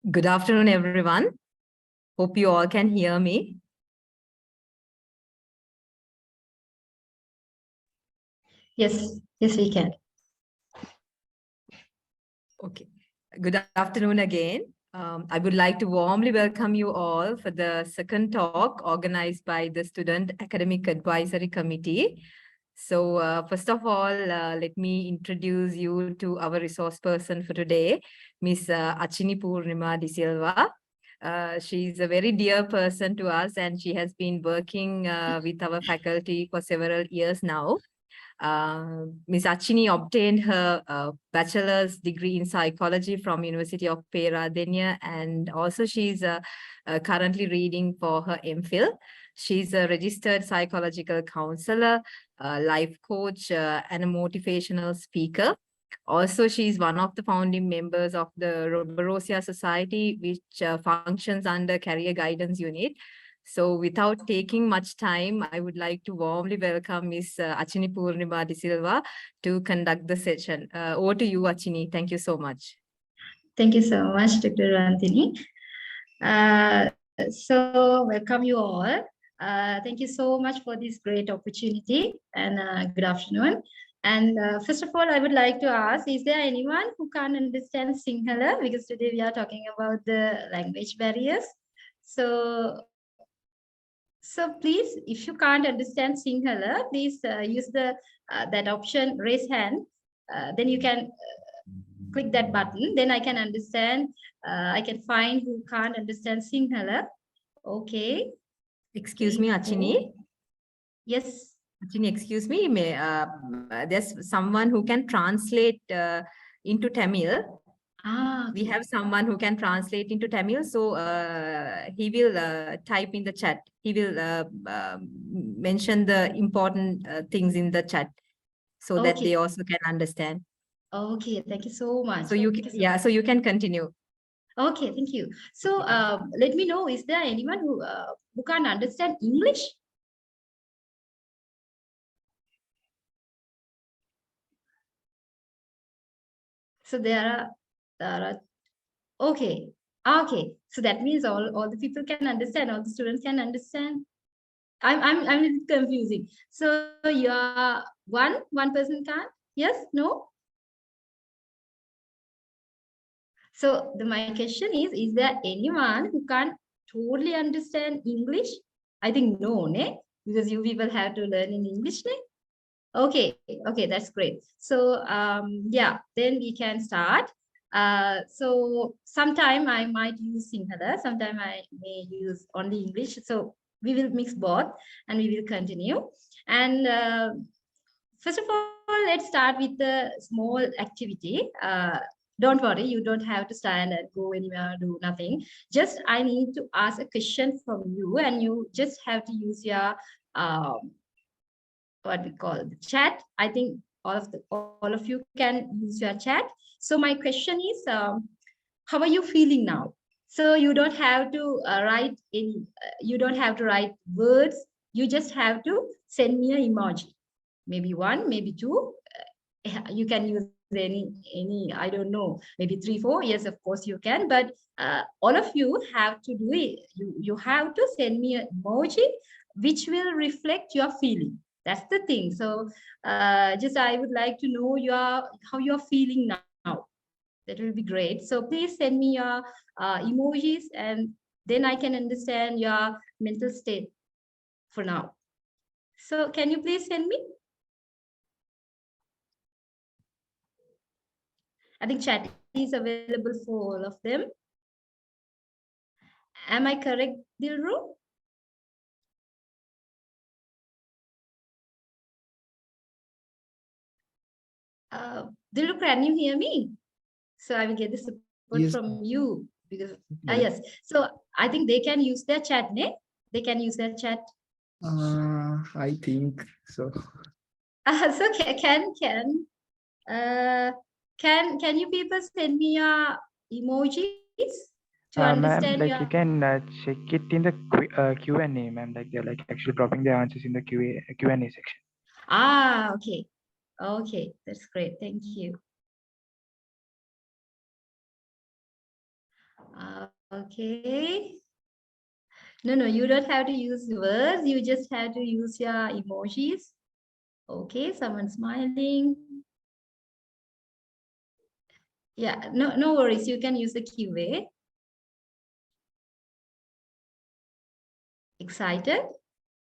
Good afternoon, everyone. Hope you all can hear me. Yes, we can. Okay. Good afternoon again. I would like to warmly welcome you all for the second talk organized by the Student Academic Advisory Committee. So first of all, let me introduce you to our resource person for today, Miss Achini Poornima De Silva. She's a very dear person to us, and she has been working with our faculty for several years now. Ms. Achini obtained her bachelor's degree in psychology from University of Peradeniya, and also she's currently reading for her MPhil. She's a registered psychological counselor, life coach, and a motivational speaker. Also, she's one of the founding members of the Roberosia Society, which functions under Career Guidance Unit. So without taking much time, I would like to warmly welcome Ms. Achini Poornima De Silva to conduct the session. Over to you, Achini. Thank you so much. Thank you so much, Dr. Rantini. So welcome you all. Thank you so much for this great opportunity and good afternoon. And first of all, I would like to ask, is there anyone who can't understand Sinhala? Because today we are talking about the language barriers. So please, if you can't understand Sinhala, please use the that option, raise hand. Then you can click that button. Then I can understand. I can find who can't understand Sinhala. Okay. Excuse me, Achini. Yes. Achini, excuse me. There's someone who can translate into Tamil. Okay. We have someone who can translate into Tamil, so he will type in the chat. He will mention the important things in the chat so that they also can understand. Okay, thank you so much. So you can, so you can continue. Okay, thank you. So let me know, is there anyone who can't understand English? So there are okay. So that means all the people can understand, all the students can understand. I'm a little confusing. So you are one person can't? Yes? No? So my question is there anyone who can't totally understand English? I think no, ne? Because you people have to learn in English, ne? Okay, that's great. So yeah, then we can start. So sometime I might use Sinhala, sometime I may use only English. So we will mix both and we will continue. And first of all, let's start with the small activity. Don't worry, you don't have to stand and go anywhere, do nothing. Just I need to ask a question from you, and you just have to use your what we call the chat. I think all of you can use your chat. So my question is, how are you feeling now? So you don't have to write in. You don't have to write words. You just have to send me an emoji. Maybe one, maybe two. You can use any. I don't know. Maybe 3, 4. Yes, of course you can. But all of you have to do it. You have to send me an emoji which will reflect your feeling. That's the thing. So just I would like to know how you're feeling now. That will be great. So please send me your emojis, and then I can understand your mental state for now. So can you please send me? I think chat is available for all of them. Am I correct, Dilru? Dilru, can you hear me? So I will get the support from you because yes. So I think they can use their chat, ne? They can use their chat. I think so. So can you people send me your emojis to understand? Ma'am, like you can check it in the Q&A, ma'am. Like they're like actually dropping the answers in the Q&A section. Okay. Okay, that's great. Thank you. Okay. No, you don't have to use words. You just have to use your emojis. Okay, someone smiling. Yeah, no worries. You can use the QA. Excited?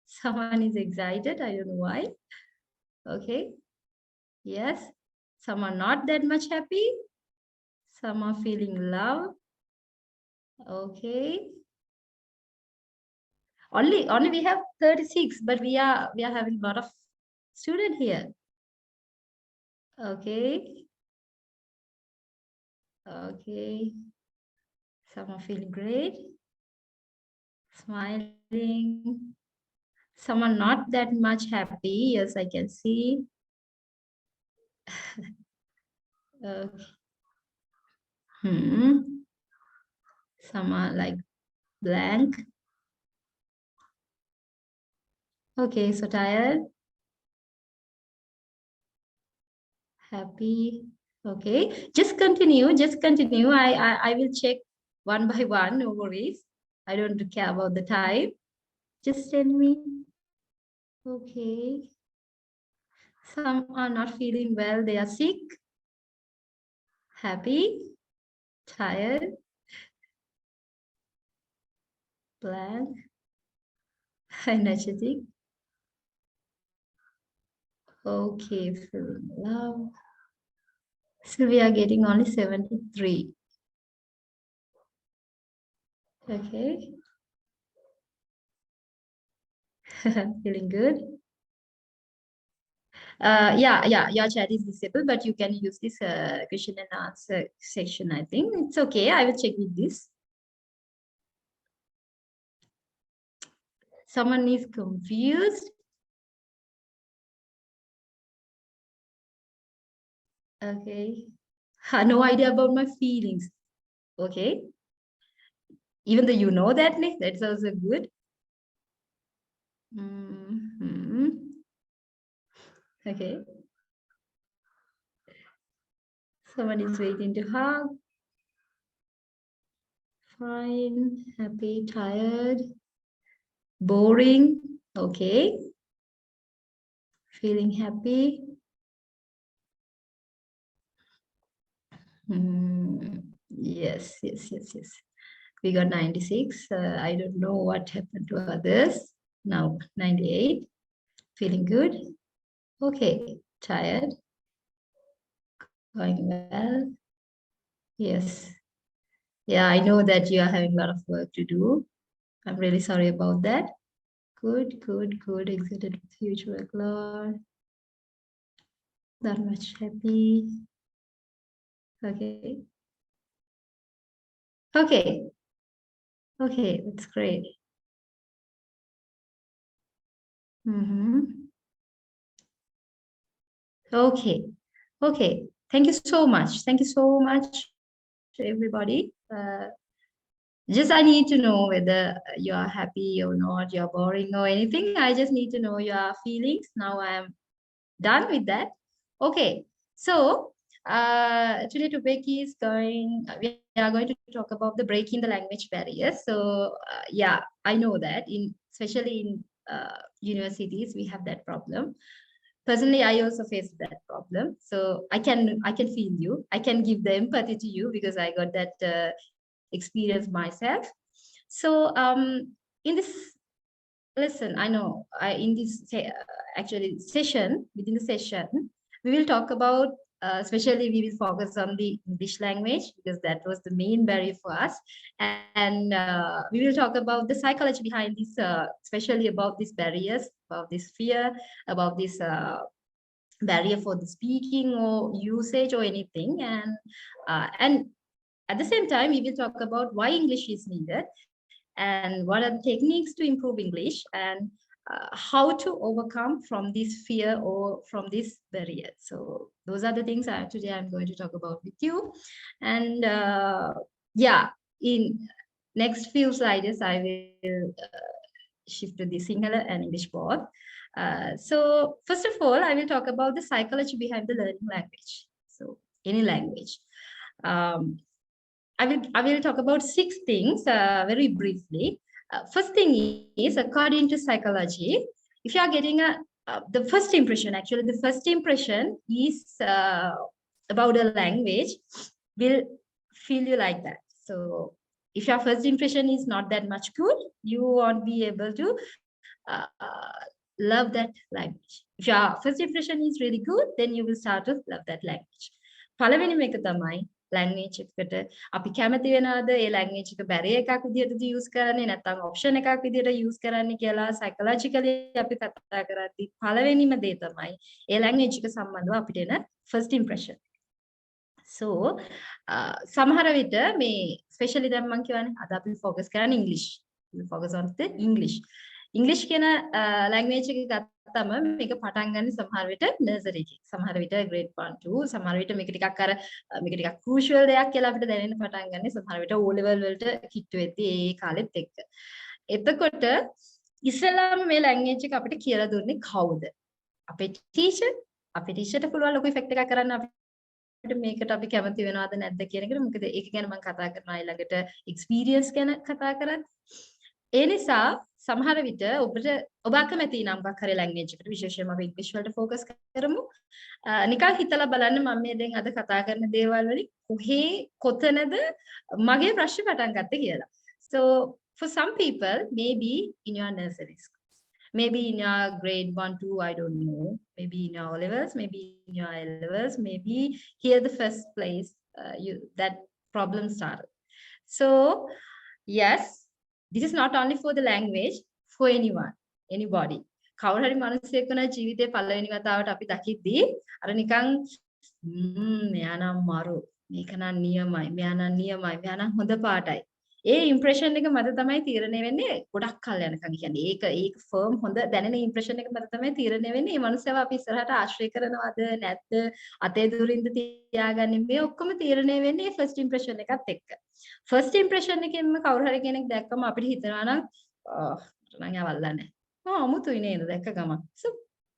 Someone is excited. I don't know why. Okay. Yes. Some are not that much happy. Some are feeling love. Okay. Only we have 36, but we are having a lot of student here. Okay. Okay. Some are feeling great. Smiling. Some are not that much happy. Yes, I can see. Okay. Some are like blank. Okay, so tired. Happy. Okay, just continue. I will check one by one. No worries. I don't care about the time. Just tell me. Okay. Some are not feeling well. They are sick. Happy. Tired. Blank. Energetic. Okay, feeling love. So we are getting only 73. Okay. Feeling good. Yeah, your chat is disabled, but you can use this question and answer section. I think it's okay. I will check with this. Someone is confused. Okay. No idea about my feelings. Okay. Even though you know that, that's also good. Okay. Someone is waiting to hug. Fine, happy, tired, boring. Okay. Feeling happy. Yes. We got 96. I don't know what happened to others. Now 98. Feeling good. Okay. Tired. Going well. Yes. Yeah, I know that you are having a lot of work to do. I'm really sorry about that. Good. Excited with huge workload. Not much happy. Okay. Okay, that's great. Okay. Thank you so much. Everybody. Just I need to know whether you are happy or not, you're boring or anything. I just need to know your feelings. Now I am done with that. Okay. So today topic is we are going to talk about the breaking the language barriers. So yeah, I know that especially in universities we have that problem. Personally, I also faced that problem. So I can feel you. I can give the empathy to you because I got that experience myself. So in this lesson, I know in this actually session, within the session, we will talk about, especially we will focus on the English language because that was the main barrier for us. And we will talk about the psychology behind this, especially about these barriers, about this fear, about this barrier for the speaking or usage or anything. And at the same time, we will talk about why English is needed and what are the techniques to improve English and how to overcome from this fear or from this barrier. So those are the things today I'm going to talk about with you. And yeah, in next few slides, I will shift to the Sinhala and English both. So first of all, I will talk about the psychology behind the learning language. So any language. I will talk about 6 things very briefly. First thing is, according to psychology, if you are getting the first impression, actually the first impression is about a language will feel you like that. So if your first impression is not that much good, you won't be able to love that language. If your first impression is really good, then you will start to love that language. පළවෙනිම එක තමයි language එකට අපි කැමති වෙනවද ඒ language එක barrier එකක් විදිහටද use කරන්නේ නැත්නම් option එකක් විදිහට use කරන්නේ කියලා psychologically අපි කතා කරද්දී පළවෙනිම දේ තමයි ඒ language එක සම්බන්ධව අපිට එන first impression. So සමහර විට මේ especially දැන් මම කියවනේ අද අපි focus කරන්නේ English. We focus on the English. English කියන language එක ගත්තම මේක පටන් ගන්න සමහර විට nursery එකේ සමහර විට grade 1 2 සමහර විට මේක ටිකක් මේක ටිකක් crucial දෙයක් කියලා අපිට දැනෙන්න පටන් ගන්න සමහර විට O level වලට කිට්ටු වෙද්දී ඒ කාලෙත් එක්ක. එතකොට ඉස්සෙල්ලාම මේ language එක අපිට කියලා දුන්නේ කවුද? අපේ teacherට පුළුවන් ලොකු effect එකක් කරන්න අපිට මේකට අපි කැමති වෙනවද නැද්ද කියන එක. මොකද ඒක ගැන මම කතා කරනවා ඊළඟට experience ගැන කතා කරන්නේ. ඒ නිසා සමහර විට ඔබ අකමැති නම් මොකක් හරි language එකට විශේෂයෙන්ම අපි English වලට focus කරමු. නිකන් හිතලා බලන්න මම මේ දැන් අද කතා කරන දේවල් වලින් කොතනද මගේ ප්‍රශ්නේ පටන් ගත්තේ කියලා. So for some people maybe in your nursery school, maybe in your grade 1 2 I don't know, maybe in your O levels, maybe in your A levels, maybe here the first place that problem started. So yes, this is not only for the language, for anyone, anybody. කවුරු හරි මිනිස්සෙක් වෙන ජීවිතේ පළවෙනි වතාවට අපි දකිද්දී අර නිකන් මෙයා නම් මරු මේක නම් නියමයි මෙයා නම් නියමයි මෙයා නම් හොඳ පාටයි ඒ ඉම්ප්‍රෙෂන් එක මත තමයි තීරණය වෙන්නේ ගොඩක් කල් යනකම් කියන්නේ ඒක ෆර්ම් හොඳ දැනෙන ඉම්ප්‍රෙෂන් එක මත තමයි තීරණය වෙන්නේ මේ මනුස්සයව අපි ඉස්සරහට ආශ්‍රය කරනවද නැත්ද අතේ දුරින්ද තියාගන්නේ මේ ඔක්කොම තීරණය වෙන්නේ ෆස්ට් ඉම්ප්‍රෙෂන් එකත් එක්ක ෆස්ට් ඉම්ප්‍රෙෂන් එකෙන්ම කවුරු හරි කෙනෙක් දැක්කම අපිට හිතනවා නම් නම් යවල්ලා නැහැ අමුතුයි නේද දැක්ක ගමන් so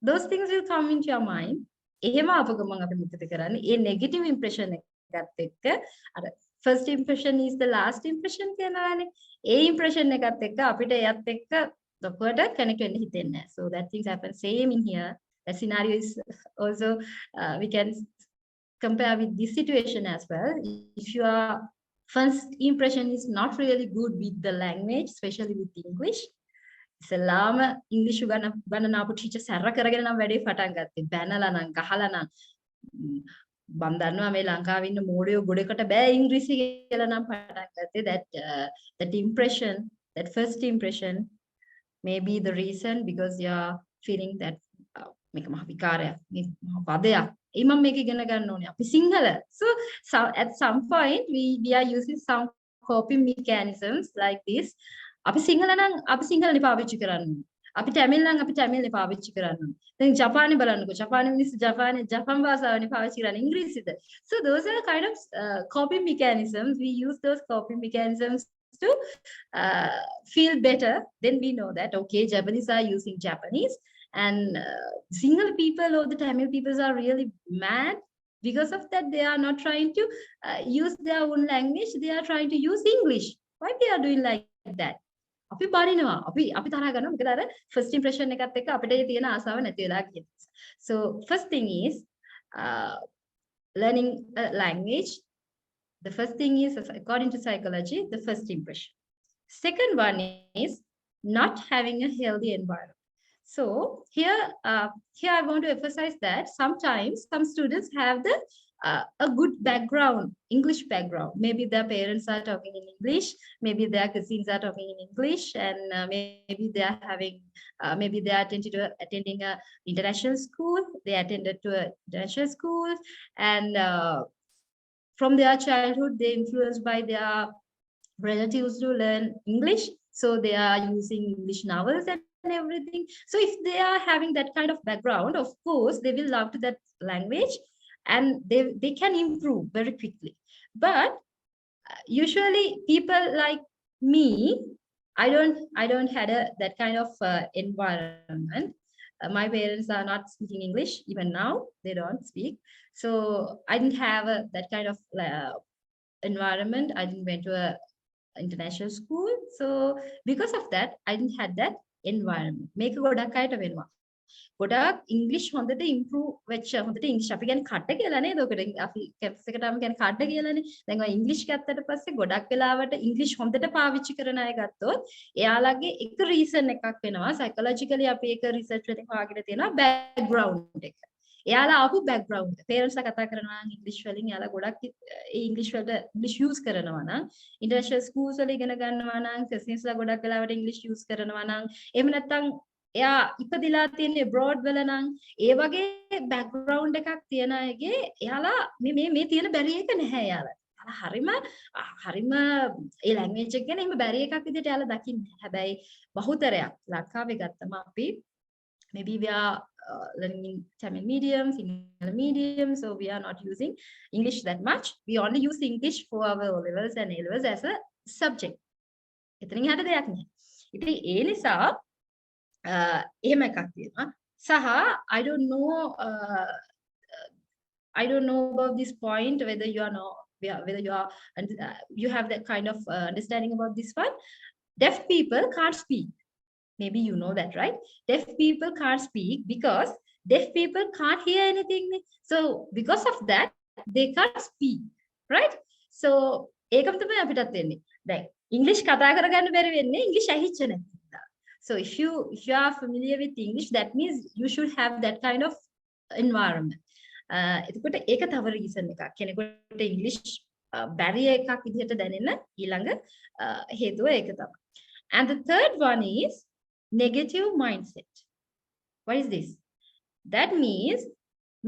those things will come into your mind එහෙම අප ගමන් අපි මොකද කරන්නේ ඒ නෙගටිව් ඉම්ප්‍රෙෂන් එකත් එක්ක අර first impression is the last impression කියනවානේ A impression එකත් එක්ක අපිට එයත් එක්ක ලොකුවට connect වෙන්න හිතෙන්නේ නැහැ so that things happen same in here that scenario is also we can compare with this situation as well if your first impression is not really good with the language especially with English ඉස්ලාම ඉංග්‍රීසි ගණන අපු teacher සැර කරගෙන නම් වැඩේ පටන් ගත්තේ බැනලා නම් ගහලා නම් මම දන්නවා මේ ලංකාවේ ඉන්න මෝඩයෝ ගොඩකට බෑ ඉංග්‍රීසි කියලා නම් පටන් ගත්තේ that impression that first impression may be the reason because you are feeling that මේක මහ විකාරයක් මේ මහ පදයක් ඒ මම මේක ඉගෙන ගන්න ඕනේ අපි Sinhala so at some point we are using some coping mechanisms like this අපි සිංහල නම් අපි සිංහලනේ පාවිච්චි කරන්නේ අපි තමිල් නම් අපි තමිල්නේ පාවිච්චි කරන්නේ දැන් ජපානි බලන්නකෝ ජපානි මිනිස්සු ජපාන් භාෂාවනේ පාවිච්චි කරන්නේ ඉංග්‍රීසිද so those are kind of coping mechanisms we use those coping mechanisms to feel better then we know that okay Japanese are using Japanese and Sinhala people or the Tamil people are really mad because of that they are not trying to use their own language they are trying to use English why they are doing like that අපි බාරිනවා අපි තරහ ගන්නවා මොකද අර first impression එකත් එක්ක අපිට තියෙන ආසාව නැති වෙලා කියන so first thing is learning a language the first thing is according to psychology the first impression second one is not having a healthy environment so here I want to emphasize that sometimes some students have the a good background, English background. Maybe their parents are talking in English, maybe their cousins are talking in English, and maybe they are having, maybe they are attending a international school. They attended to a international school, and from their childhood, they influenced by their relatives to learn English. So they are using English novels and everything. So if they are having that kind of background, of course, they will love to that language. And they can improve very quickly but usually people like me I don't had that kind of environment my parents are not speaking English even now they don't speak so I didn't have that kind of environment. I didn't went to a international school. So because of that, I didn't had that environment. Make ගොඩක් අයට වෙනවා. ගොඩක් ඉංග්‍රීසි හොඳට improve වෙච්ච හොඳට ඉංග්‍රීසි අපි කියන්නේ කඩ කියලා නේද? ඔකට අපි කැම්පස් එකටම කියන්නේ කඩ කියලානේ. දැන් ඔය ඉංග්‍රීසි ගත්තට පස්සේ ගොඩක් වෙලාවට ඉංග්‍රීසි හොඳට පාවිච්චි කරන අය ගත්තොත් එයාලගේ එක රීසන් එකක් වෙනවා. සයිකොලොජිකලි අපි ඒක රිසර්ච් වලින් හොයාගෙන තියෙනවා බෑග්ග්‍රවුන්ඩ් එක. එයාලා ආපු බෑග්ග්‍රවුන්ඩ් පේරන්ට්ස්ලා කතා කරනවා නම් ඉංග්‍රීසි වලින් එයාලා ගොඩක් ඒ ඉංග්‍රීසි වලට ඉංග්‍රීසි යූස් කරනවා නම් ඉන්ටර්නැෂනල් ස්කූල්ස් වල ඉගෙන ගන්නවා නම් කසින්ස්ලා ගොඩක් වෙලාවට ඉංග්‍රීසි යූස් කරනවා නම් එහෙම නැත්නම් එයා ඉපදිලා තියෙන abroad වල නම් ඒ වගේ බෑග්ග්‍රවුන්ඩ් එකක් තියන අයගේ එයාලා මේ තියෙන බැරි එක නැහැ එයාලා. හරිම ඒ ලැන්ග්වේජ් එක ගැන එහෙම බැරි එකක් විදිහට එයාලා දකින්නේ. හැබැයි බහුතරයක් ලංකාවේ ගත්තම අපි maybe we are learning in Tamil medium, Sinhala medium, so we are not using English that much. We only use English for our O levels and A levels as a subject. එතනින් හරියට දෙයක් නැහැ. ඉතින් ඒ නිසා එහෙම එකක් තියෙනවා. සහ I don't know about this point whether you are whether you are you have that kind of understanding about this one. Deaf people can't speak. Maybe you know that, right? Deaf people can't speak because deaf people can't hear anything. So because of that, they can't speak, right? So ඒකම තමයි අපිටත් වෙන්නේ. දැන් English කතා කරගන්න බැරි වෙන්නේ English ඇහිච්ච නැතිද. So if you are familiar with English, that means you should have that kind of environment. එතකොට ඒක තව reason එකක්. කෙනෙකුට English barrier එකක් විදිහට දැනෙන ඊළඟ හේතුව ඒක තමයි. And the third one is negative mindset. What is this? That means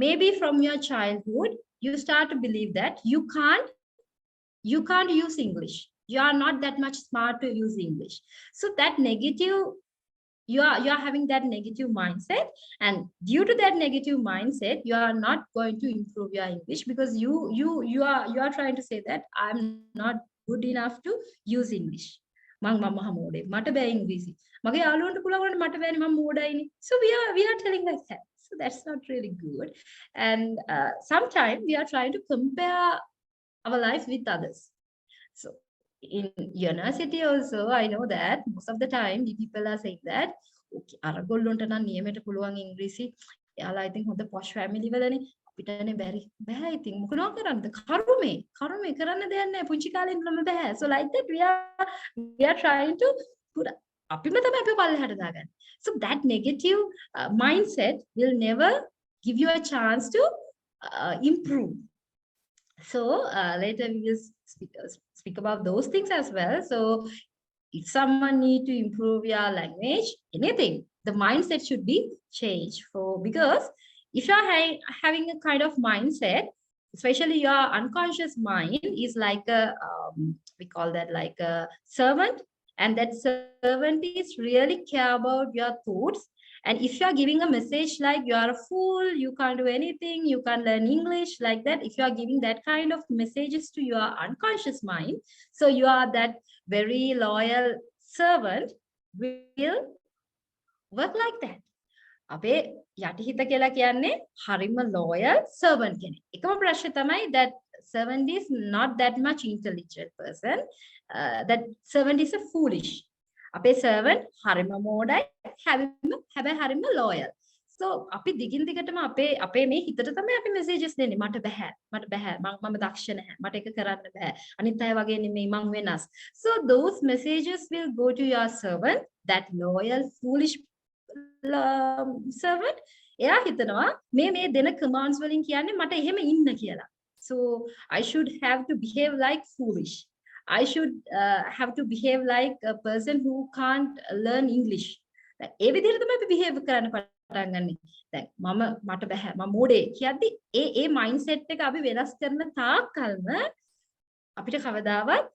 maybe from your childhood you start to believe that you can't use English. You are not that much smart to use English. So that negative, you are having that negative mindset, and due to that negative mindset you are not going to improve your English because you are trying to say that I'm not good enough to use English. මම මහමෝඩේ මට බෑ ඉංග්‍රීසි මගේ යාළුවන්ට පුළුවන් මට බෑනේ මම මෝඩයිනේ. So we are telling like that. So that's not really good. And sometimes we are trying to compare our life with others. So in university also I know that most of the time the people are saying that okay අර ගොල්ලොන්ට නම් නියමයට පුළුවන් ඉංග්‍රීසි එයාලා I think හොඳ posh family වලනේ අපිටනේ බැරි බෑ ඉතින් මොකනවා කරන්නද කරුමේ කරන්න දෙයක් නැහැ පුංචි කාලේ ඉඳන්ම බෑ. So like that we are trying to put අපිම තමයි අපේ පල්ලෙහාට දාගන්නේ. So that negative mindset will never give you a chance to improve. So later we will speak about those things as well. So if someone need to improve your language, anything, the mindset should be changed because if you are having a kind of mindset, especially your unconscious mind is like a we call that like a servant, and that servant is really care about your thoughts. And if you are giving a message like you are a fool, you can't do anything, you can't learn English, like that, if you are giving that kind of messages to your unconscious mind, so you are that very loyal servant will work like that. අපේ යටිහිත කියලා කියන්නේ හරිම loyal servant කෙනෙක්. එකම ප්‍රශ්නේ තමයි that servant is not that much intelligent person. That servant is a foolish. අපේ servant හරිම මෝඩයි හැබැයි හරිම loyal. So අපි දිගින් දිගටම අපේ මේ හිතට තමයි අපි messages දෙන්නේ. මට බෑ මම දක්ෂ නැහැ මට ඒක කරන්න බෑ අනිත් අය වගේ නෙමෙයි මං වෙනස්. So those messages will go to your servant, that loyal foolish servant. එයා හිතනවා මේ දෙන commands වලින් කියන්නේ මට එහෙම ඉන්න කියලා. So I should have to behave like foolish. I should have to behave like a person who can't learn English. ඒ විදිහට තමයි අපි behave කරන්න පටන් ගන්නෙ. දැන් මට බෑ මම මෝඩේ කියද්දි ඒ mindset එක අපි වෙනස් කරන තාක් කල්ම අපිට කවදාවත්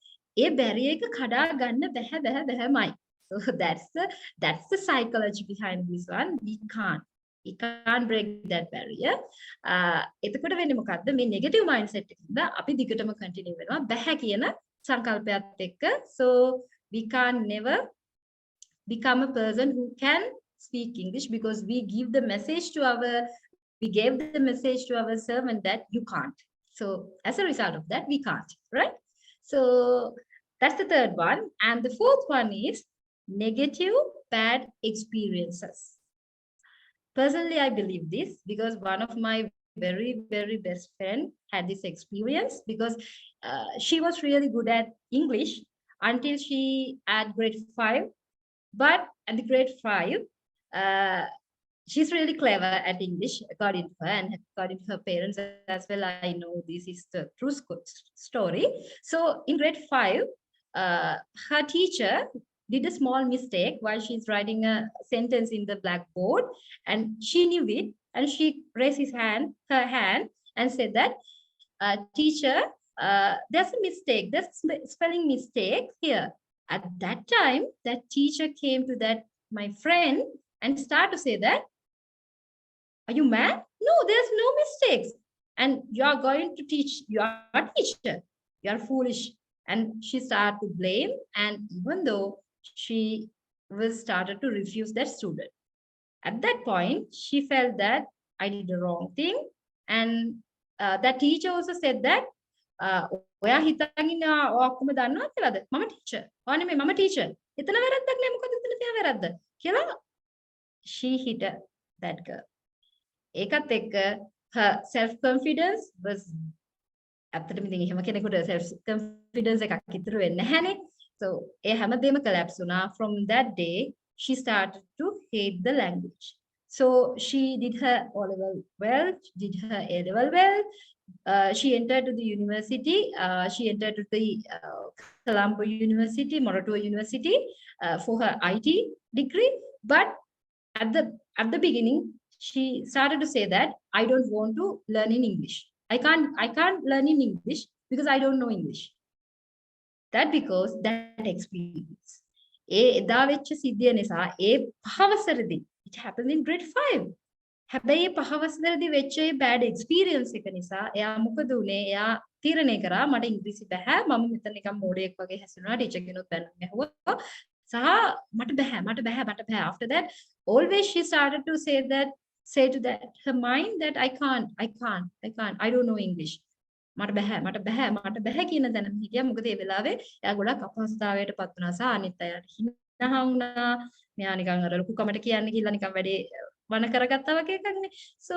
ඒ බැරිය එක කඩා ගන්න බැහැමයි. So that's the psychology behind this one. We can't break that barrier. එතකොට වෙන්නේ මොකද්ද මේ negative mindset එකකින්ද අපි දිගටම continue වෙනවා බැහැ කියන සංකල්පයත් එක්ක. So we can never become a person who can speak English because we gave the message to our servant that you can't. So as a result of that we can't, right? So that's the third one. And the fourth one is negative bad experiences. Personally, I believe this because one of my very best friend had this experience because she was really good at English until she at grade 5. But at the grade 5, uh, she's really clever at English, according to her and according to her parents as well. I know this is the true story. So in grade 5, her teacher did a small mistake while she's writing a sentence in the blackboard, and she knew it, and she raised her hand, and said that, teacher, there's a mistake, there's a spelling mistake here. At that time, that teacher came to that my friend and started to say that, are you mad? No, there's no mistakes. And you are going to teach your teacher. You are foolish. And she started to blame. And even though she was started to refuse that student. At that point, she felt that I did the wrong thing. And that teacher also said that, ඔයා හිතන් ඉන්න ඔක්කොම දන්නවා කියලාද? මම teacher. ඔයානේ මේ මම teacher. එතන වැරද්දක් නෑ. මොකද එතන තියා වැරද්ද? කියලා she hit that girl. ඒකත් එක්ක her self confidence was ඇත්තටම ඉතින් එහෙම කෙනෙකුට self confidence එකක් ඉතුරු වෙන්නේ නැහැනේ. So ඒ හැමදේම collapse වුණා. From that day she started to hate the language. So she did her O level well, did her A level well. She entered to the university. She entered to the Colombo University, Moratuwa University for her IT degree. But at the beginning, she started to say that I don't want to learn in English. I can't learn in English because I don't know English. That because that experience. එදා වෙච්ච සිද්ධිය නිසා පහවසරදී it happened in grade 5. හැබැයි පහවසරදී වෙච්ච bad experience එක නිසා එයා මොකද උනේ? එයා තීරණය කරා මට ඉංග්‍රීසි බෑ. මම මෙතන නිකන් මෝඩයෙක් වගේ හැසිරුණා. ටීචර් කෙනෙක් බැනුම් ඇහුවා. සහ මට බෑ. After that, always she started to say to that her mind that I can't. I don't know English. මට බෑ කියන දැනම හිටියා. මොකද ඒ වෙලාවේ එයා ගොඩක් අපහසුතාවයට පත් වුණා සහ අනිත් අයට හිනහා වුණා. මෙයා නිකන් අර ලොකු කමට කියන්නේ කියලා නිකන් වැඩේ වණ කරගත්තා වගේ එකක්නේ. So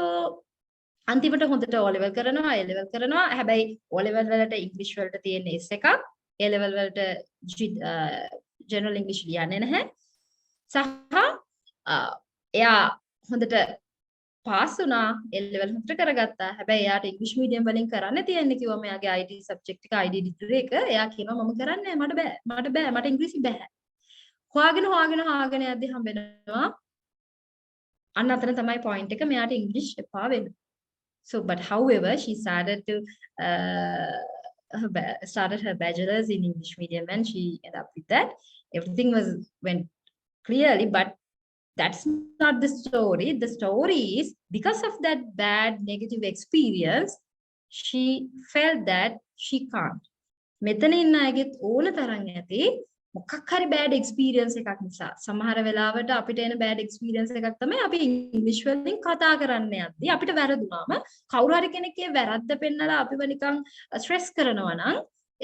අන්තිමට හොඳට O level කරනවා, A level කරනවා. හැබැයි O level වලට ඉංග්‍රීසි වලට තියෙන S එකක්, A level වලට general English ලියන්නේ නැහැ. සහ එයා හොඳට පාස් වුණා, A level හොඳට කරගත්තා. හැබැයි එයාට ඉංග්‍රීසි මීඩියම් වලින් කරන්න තියෙන්නේ කිව්වම එයාගේ IT subject එක ID degree එක එයා කියනවා මම කරන්නේ නැහැ, මට ඉංග්‍රීසි බෑ. හොයාගෙන යද්දි හම්බෙනවා අන්න අතන තමයි point එක මෙයාට ඉංග්‍රීසි එපා වෙන්නේ. So but however she started her bachelor's in English medium and she ended up with that. Everything went clearly, but that's not the story. The story is because of that bad negative experience, she felt that she can't. මෙතන ඉන්න අයගෙත් ඕන තරම් ඇති මොකක් හරි bad experience එකක් නිසා. සමහර වෙලාවට අපිට එන bad experience එකක් තමයි අපි ඉංග්‍රීසි වලින් කතා කරන්න යද්දී අපිට වැරදුනාම කවුරු හරි කෙනෙක්ගේ වැරද්ද පෙන්නලා අපිව නිකන් stress කරනවා නම්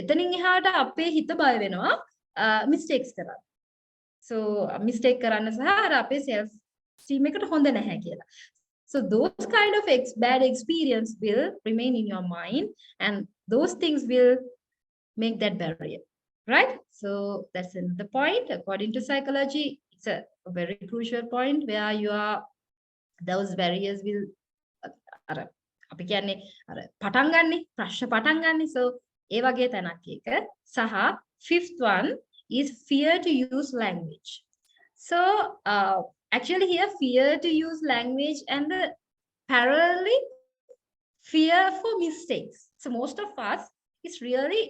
එතනින් එහාට අපේ හිත බය වෙනවා mistakes කරන්න. So mistake කරන්න සහ අර අපේ self esteem එකට හොඳ නැහැ කියලා. So those kind of bad experience will remain in your mind and those things will make that barrier. Right? So that's another point. According to psychology, it's a very crucial point where those barriers will අපි කියන්නේ පටන් ගන්නෙ ප්‍රශ්න පටන් ගන්නෙ. So ඒ වගේ තැනක් එක. සහ fifth one is fear to use language. So actually here fear to use language and the parallelly fear for mistakes. So most of us is really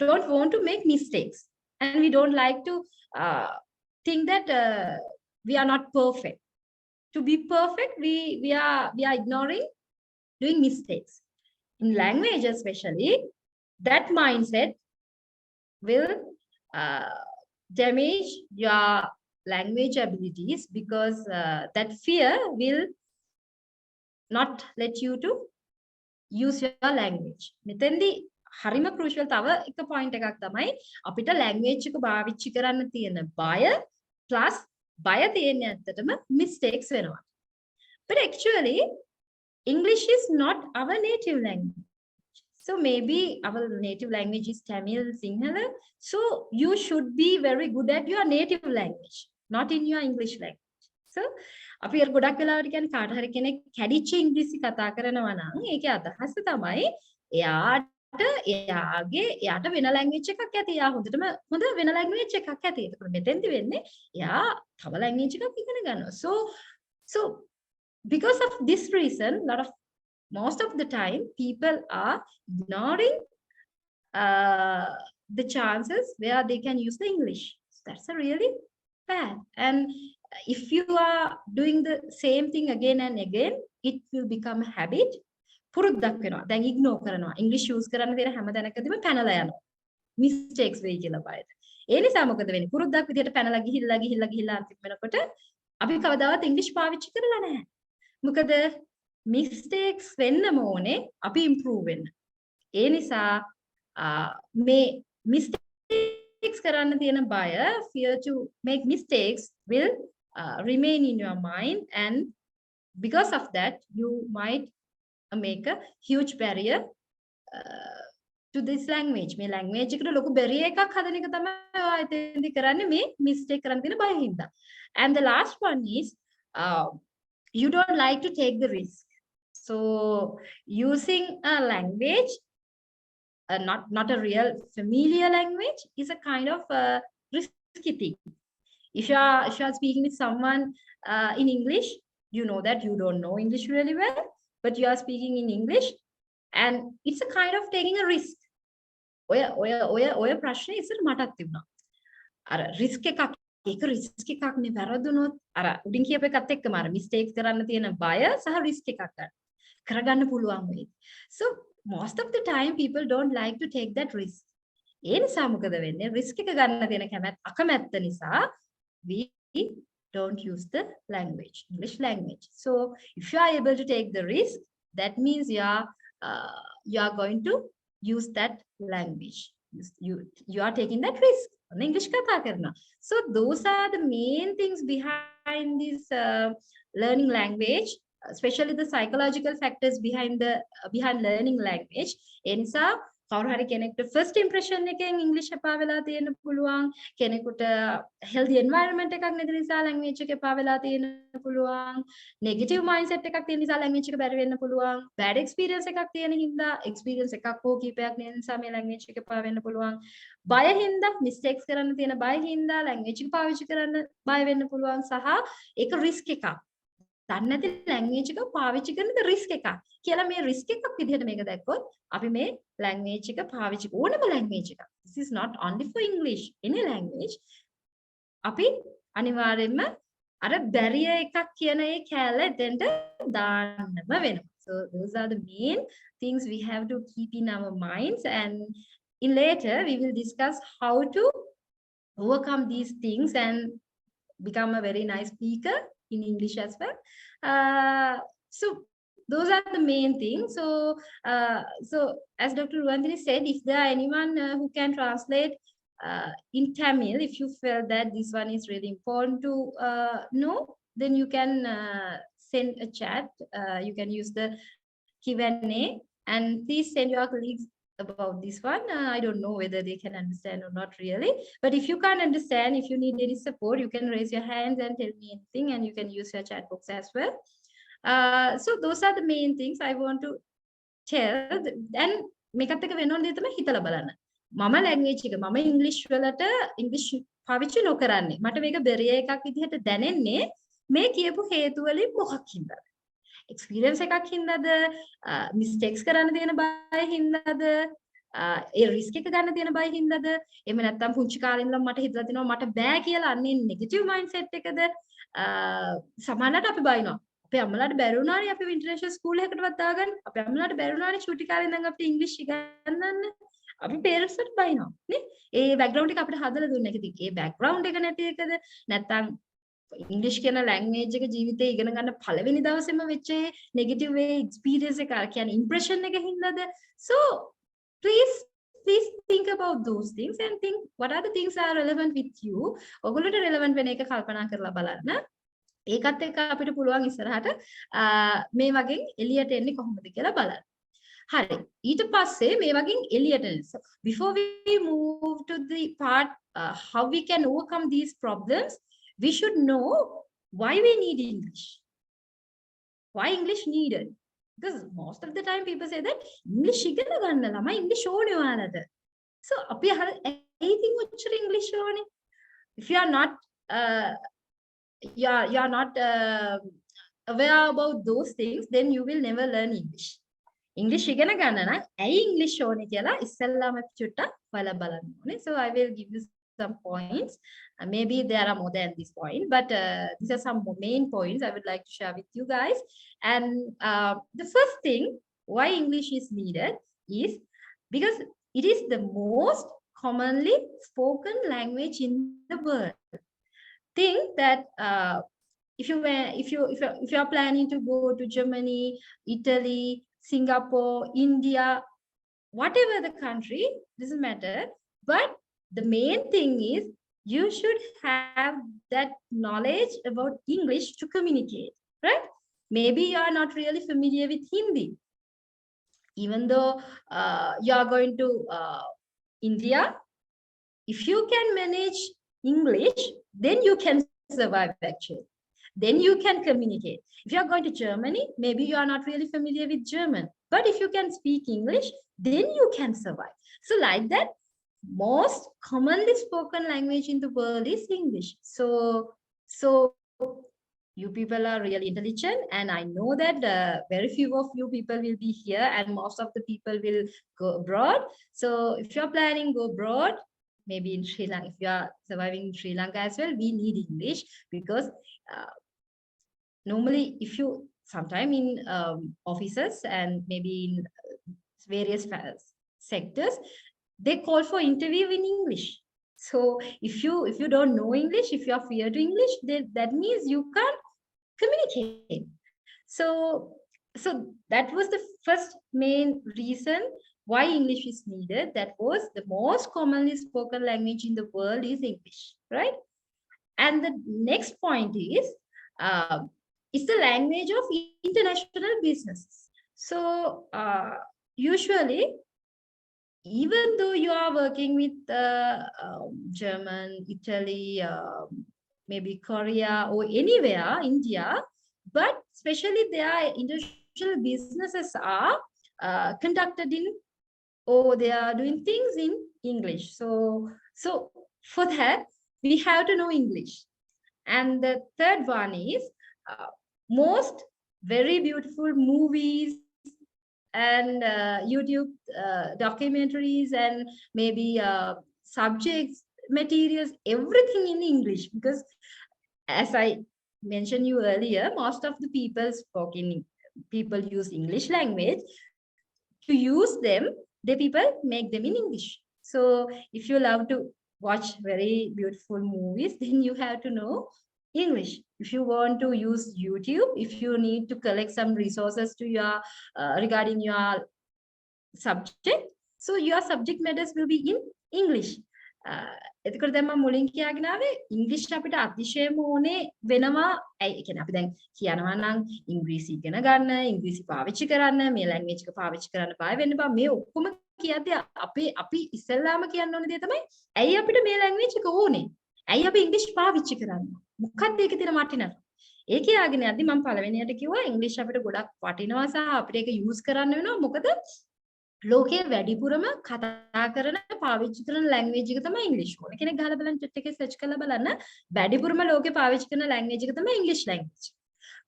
don't want to make mistakes and we don't like to think that we are not perfect. To be perfect, we are ignoring doing mistakes. In language especially, that mindset will damage your language abilities because that fear will not let you to use your language. මෙතෙන්දී හරිම crucial තව එක point එකක් තමයි අපිට language එක පාවිච්චි කරන්න තියෙන බය plus බය තියෙන්නේ ඇත්තටම mistakes වෙනවා. But actually English is not our native language. So maybe our native language is Tamil, Sinhala. So you should be very good at your native language, not in your English language. So අපි ගොඩක් වෙලාවට කියන්නේ කාට හරි කෙනෙක් කැඩිච්ච ඉංග්‍රීසි කතා කරනවා නම් ඒකේ අදහස තමයි එයාට වෙන ලැන්ග්වේජ් එකක් ඇති. එයා හොඳටම හොඳ වෙන ලැන්ග්වේජ් එකක් ඇති. ඒකට මෙතෙන්දි වෙන්නේ එයා තව ලැන්ග්වේජ් එකක් ඉගෙන ගන්නවා. So because of this reason, most of the time people are ignoring the chances where they can use the English. So that's a really bad. And if you are doing the same thing again and again, it will become a habit. පුරුද්දක් වෙනවා. දැන් ignore කරනවා. ඉංග්‍රීසි use කරන්න තියෙන හැම තැනකදීම පැනලා යනවා. මිස්ටේක්ස් වෙයි කියලා බයද. ඒ නිසා මොකද වෙන්නේ? පුරුද්දක් විදිහට පැනලා ගිහිල්ලා අන්තිම වෙනකොට අපි කවදාවත් ඉංග්‍රීසි පාවිච්චි කරලා නැහැ. මොකද මිස්ටේක්ස් වෙන්නම ඕනේ අපි ඉම්ප්‍රූව් වෙන්න. ඒ නිසා මේ මිස්ටේක්ස් කරන්න තියෙන බය, fear to make mistakes will remain in your mind, and because of that you might make a huge barrier to this language. මේ language එකට ලොකු barrier එකක් හදන එක තමයි ඔයා එතෙන්දි කරන්නේ මේ mistake කරන්න තියෙන බය හින්දා. And the last one is you don't like to take the risk. So using a language, not a real familiar language, is a kind of risky thing. If you are speaking with someone in English, you know that you don't know English really well, but you are speaking in English, and it's a kind of taking a risk. ඔය ප්‍රශ්නේ ඉස්සර මටත් තිබුණා. අර risk එකක් නේ වැරදුනොත් අර උඩින් කියප එකත් එක්කම අර mistakes කරන්න තියෙන බය සහ risk එකක් කරගන්න පුළුවන් වෙයි. So most of the time people don't like to take that risk. ඒ නිසා මොකද වෙන්නේ? risk එක ගන්න තියෙන අකමැත්ත නිසා we don't use the language, English language. So if you are able to take the risk, that means you are going to use that language. You are taking that risk. English kata karna. So those are the main things behind this learning language, especially the psychological factors behind learning language. Enisa කවුරු හරි කෙනෙක්ට first impression එකෙන් English එපා වෙලා තියෙන්න පුළුවන්. කෙනෙකුට healthy environment එකක් නැති නිසා language එක එපා වෙලා තියෙන්න පුළුවන්. negative mindset එකක් තියෙන නිසා language එක බැරි වෙන්න පුළුවන්. bad experience එකක් තියෙන හින්දා experience එකක් හෝ කීපයක් නැති නිසා මේ language එක එපා වෙන්න පුළුවන්. බය හින්දා mistakes කරන්න තියෙන බය හින්දා language එක පාවිච්චි කරන්න බය වෙන්න පුළුවන් සහ ඒක risk එකක්. දන්නේ නැති language එක පාවිච්චි කරන risk එකක්. කියලා මේ risk එකක් විදිහට මේක දැක්කොත් අපි මේ language එක පාවිච්චි ඕනම language එකක්. This is not only for English, any language. අපි අනිවාර්යයෙන්ම අර barrier එකක් කියන ඒ කැලේ දෙන්න දාන්නම වෙනවා. So those are the main things we have to keep in our minds, and in later we will discuss how to overcome these things and become a very nice speaker in English as well. So those are the main things. So as Dr. Ruandini said, if there are anyone who can translate in Tamil, if you feel that this one is really important to know, then you can send a chat. You can use the Q&A, and please send your colleagues about this one. I don't know whether they can understand or not really, but if you can't understand, if you need any support, you can raise your hands and tell me anything, and you can use your chat box as well. So those are the main things I want to tell. And මේකත් එක වෙනෝන දේ තමයි හිතලා බලන්න. මම language එක මම English වලට English පාවිච්චි නොකරන්නේ. මට මේක barrier එකක් විදිහට දැනෙන්නේ මේ කියපු හේතු වලින් මොකක් හින්දාද? experience එකක් හින්දාද? mistakes කරන්න තියෙන බය හින්දාද? ඒ risk එක ගන්න තියෙන බය හින්දාද? එහෙම නැත්නම් පුංචි කාලේ ඉඳලා මට හිතලා තිනවා මට බෑ කියලා අන්නේ negative mindset එකද? සමහරවිට අපි බයිනවා. අපේ අම්මලාට බැරි වුණානේ අපි ඉන්ටර්නැෂනල් ස්කූල් එකකටවත් දාගන්න. අපේ අම්මලාට බැරි වුණානේ චූටි කාලේ ඉඳන් අපිට ඉංග්‍රීසි ඉගෙනන්න. අපි parents වලට බයිනවා නේ. ඒ background එක අපිට හදලා දුන්නේ. ඉතින් ඒ background එක නැති එකද නැත්නම් ඉංග්‍රීසි කියන language එක ජීවිතේ ඉගෙන ගන්න පළවෙනි දවසේම වෙච්ච negative way experience එක කියන්නේ impression එක හින්දාද? So please think about those things and think what are the things are relevant with you. ඔගොල්ලන්ට relevant වෙන එක කල්පනා කරලා බලන්න. ඒකත් එක්ක අපිට පුළුවන් ඉස්සරහට මේ වගේ එළියට එන්නේ කොහොමද කියලා බලන්න. හරි. ඊට පස්සේ මේ වගේ එළියට එන්න. So before we move to the part how we can overcome these problems, we should know why we need English. Why English needed? Because most of the time people say that English ඉගෙන ගන්න ළමයි English ඕනේ ඔයාලට. So අපි anything ඔච්චර English ඕනේ. If you are not you are not aware about those things, then you will never learn English. English ඉගෙන ගන්න නම් ඇයි English ඕනේ කියලා ඉස්සෙල්ලාම චුට්ටක් බලලා බලන්න ඕනේ. So I will give you some points. Maybe there are more than this point, but these are some main points I would like to share with you guys. And the first thing why English is needed is because it is the most commonly spoken language in the world. Think that if you are planning to go to Germany, Italy, Singapore, India, whatever the country, doesn't matter. But the main thing is you should have that knowledge about English to communicate, right? Maybe you are not really familiar with Hindi. Even though you are going to India, if you can manage English, then you can survive actually. Then you can communicate. If you are going to Germany, maybe you are not really familiar with German. But if you can speak English, then you can survive. So like that, most commonly spoken language in the world is English. So you people are really intelligent, and I know that very few of you people will be here, and most of the people will go abroad. So if you are planning to go abroad, maybe in Sri Lanka, if you are surviving in Sri Lanka as well, we need English because normally if you sometime in offices and maybe in various sectors, they call for interview in English. So if you don't know English, if you are fear to English, then that means you can't communicate. So that was the first main reason why English is needed. That was the most commonly spoken language in the world is English, right? And the next point is it's the language of international businesses. So usually, even though you are working with German, Italy, maybe Korea or anywhere, India, but especially their international businesses are conducted in, or they are doing things in English. So for that, we have to know English. And the third one is most very beautiful movies and YouTube documentaries and maybe subjects, materials, everything in English. Because as I mentioned you earlier, most of the people use English language. To use them, the people make them in English. So if you love to watch very beautiful movies, then you have to know English. If you want to use YouTube, if you need to collect some resources to your regarding your subject, so your subject matters will be in English. එතකොට දැන් මම මුලින් කියාගෙන ආවේ ඉංග්‍රීසි අපිට අතිශයම ඕනේ වෙනවා. ඒ කියන්නේ අපි දැන් කියනවා නම් ඉංග්‍රීසි ඉගෙන ගන්න, ඉංග්‍රීසි පාවිච්චි කරන්න, මේ ලැන්ග්වේජ් එක පාවිච්චි කරන්න බය වෙන්න බෑ. මේ ඔක්කොම කියද්දී අපි ඉස්සෙල්ලාම කියන්න ඕනේ දේ තමයි ඇයි අපිට මේ ලැන්ග්වේජ් එක ඕනේ? ඇයි අපි ඉංග්‍රීසි පාවිච්චි කරන්නේ? මොකක්ද ඒකේ තියෙන වටිනාකම? ඒ කියාගෙන යද්දී මම පළවෙනියට කිව්වා ඉංග්‍රීසි අපිට ගොඩක් වටිනවා සහ අපිට ඒක යූස් කරන්න වෙනවා. මොකද ලෝකයේ වැඩිපුරම කතා කරන පාවිච්චි කරන ලැන්ග්වේජ් එක තමයි ඉංග්‍රීසි. ඕන කෙනෙක් ගහලා බලන්න chat එකේ search කරලා බලන්න වැඩිපුරම ලෝකේ පාවිච්චි කරන ලැන්ග්වේජ් එක තමයි ඉංග්‍රීසි ලැන්ග්වේජ්.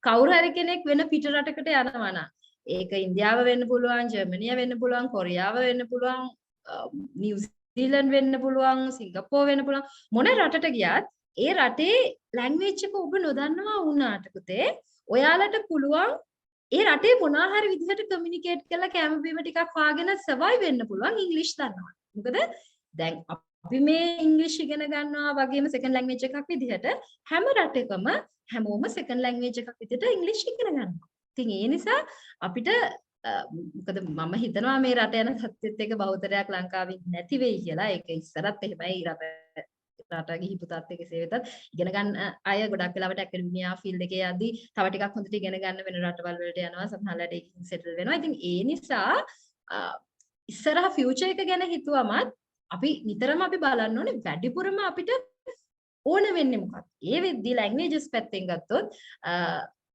කවුරු හරි කෙනෙක් වෙන පිට රටකට යනවා නම් ඒක ඉන්දියාව වෙන්න පුළුවන්, ජර්මනිය වෙන්න පුළුවන්, කොරියාව වෙන්න පුළුවන්, නිව්සීලන්ත වෙන්න පුළුවන්, සිංගප්පූර් වෙන්න පුළුවන්. මොන රටට ගියත් ඒ රටේ ලැන්ග්වේජ් එක ඔබ නොදන්නවා වුණාට පුතේ ඔයාලට පුළුවන් ඒ රටේ මොනවා හරි විදිහට කමියුනිකේට් කරලා කැම බීම ටිකක් වාගෙන සර්වයිව් වෙන්න පුළුවන් ඉංග්‍රීසි දන්නවා. මොකද දැන් අපි මේ ඉංග්‍රීසි ඉගෙන ගන්නවා වගේම සෙකන්ඩ් ලැන්ග්වේජ් එකක් විදිහට හැම රටකම හැමෝම සෙකන්ඩ් ලැන්ග්වේජ් එකක් විදිහට ඉංග්‍රීසි ඉගෙන ගන්නවා. ඉතින් ඒ නිසා අපිට මොකද මම හිතනවා මේ රට යන තත්ත්වෙත් එක බහුතරයක් ලංකාවේ නැති වෙයි කියලා. ඒක ඉස්සරත් එහෙමයි රට ගිහි පුතත් එක්ක සේවෙතත් ඉගෙන ගන්න අය ගොඩක් වෙලාවට ඇකඩමියා ෆීල්ඩ් එකේ යද්දී තව ටිකක් හොඳට ඉගෙන ගන්න වෙන රටවල් වලට යනවා. සමහරවිට ඒකකින් සෙටල් වෙනවා. ඉතින් ඒ නිසා ඉස්සරහ ෆියුචර් එක ගැන හිතුවමත් අපි නිතරම අපි බලන්න ඕනේ වැඩිපුරම අපිට ඕන වෙන්නේ මොකක්ද? ඒ වෙද්දී ලැන්ග්වේජස් පැත්තෙන් ගත්තොත්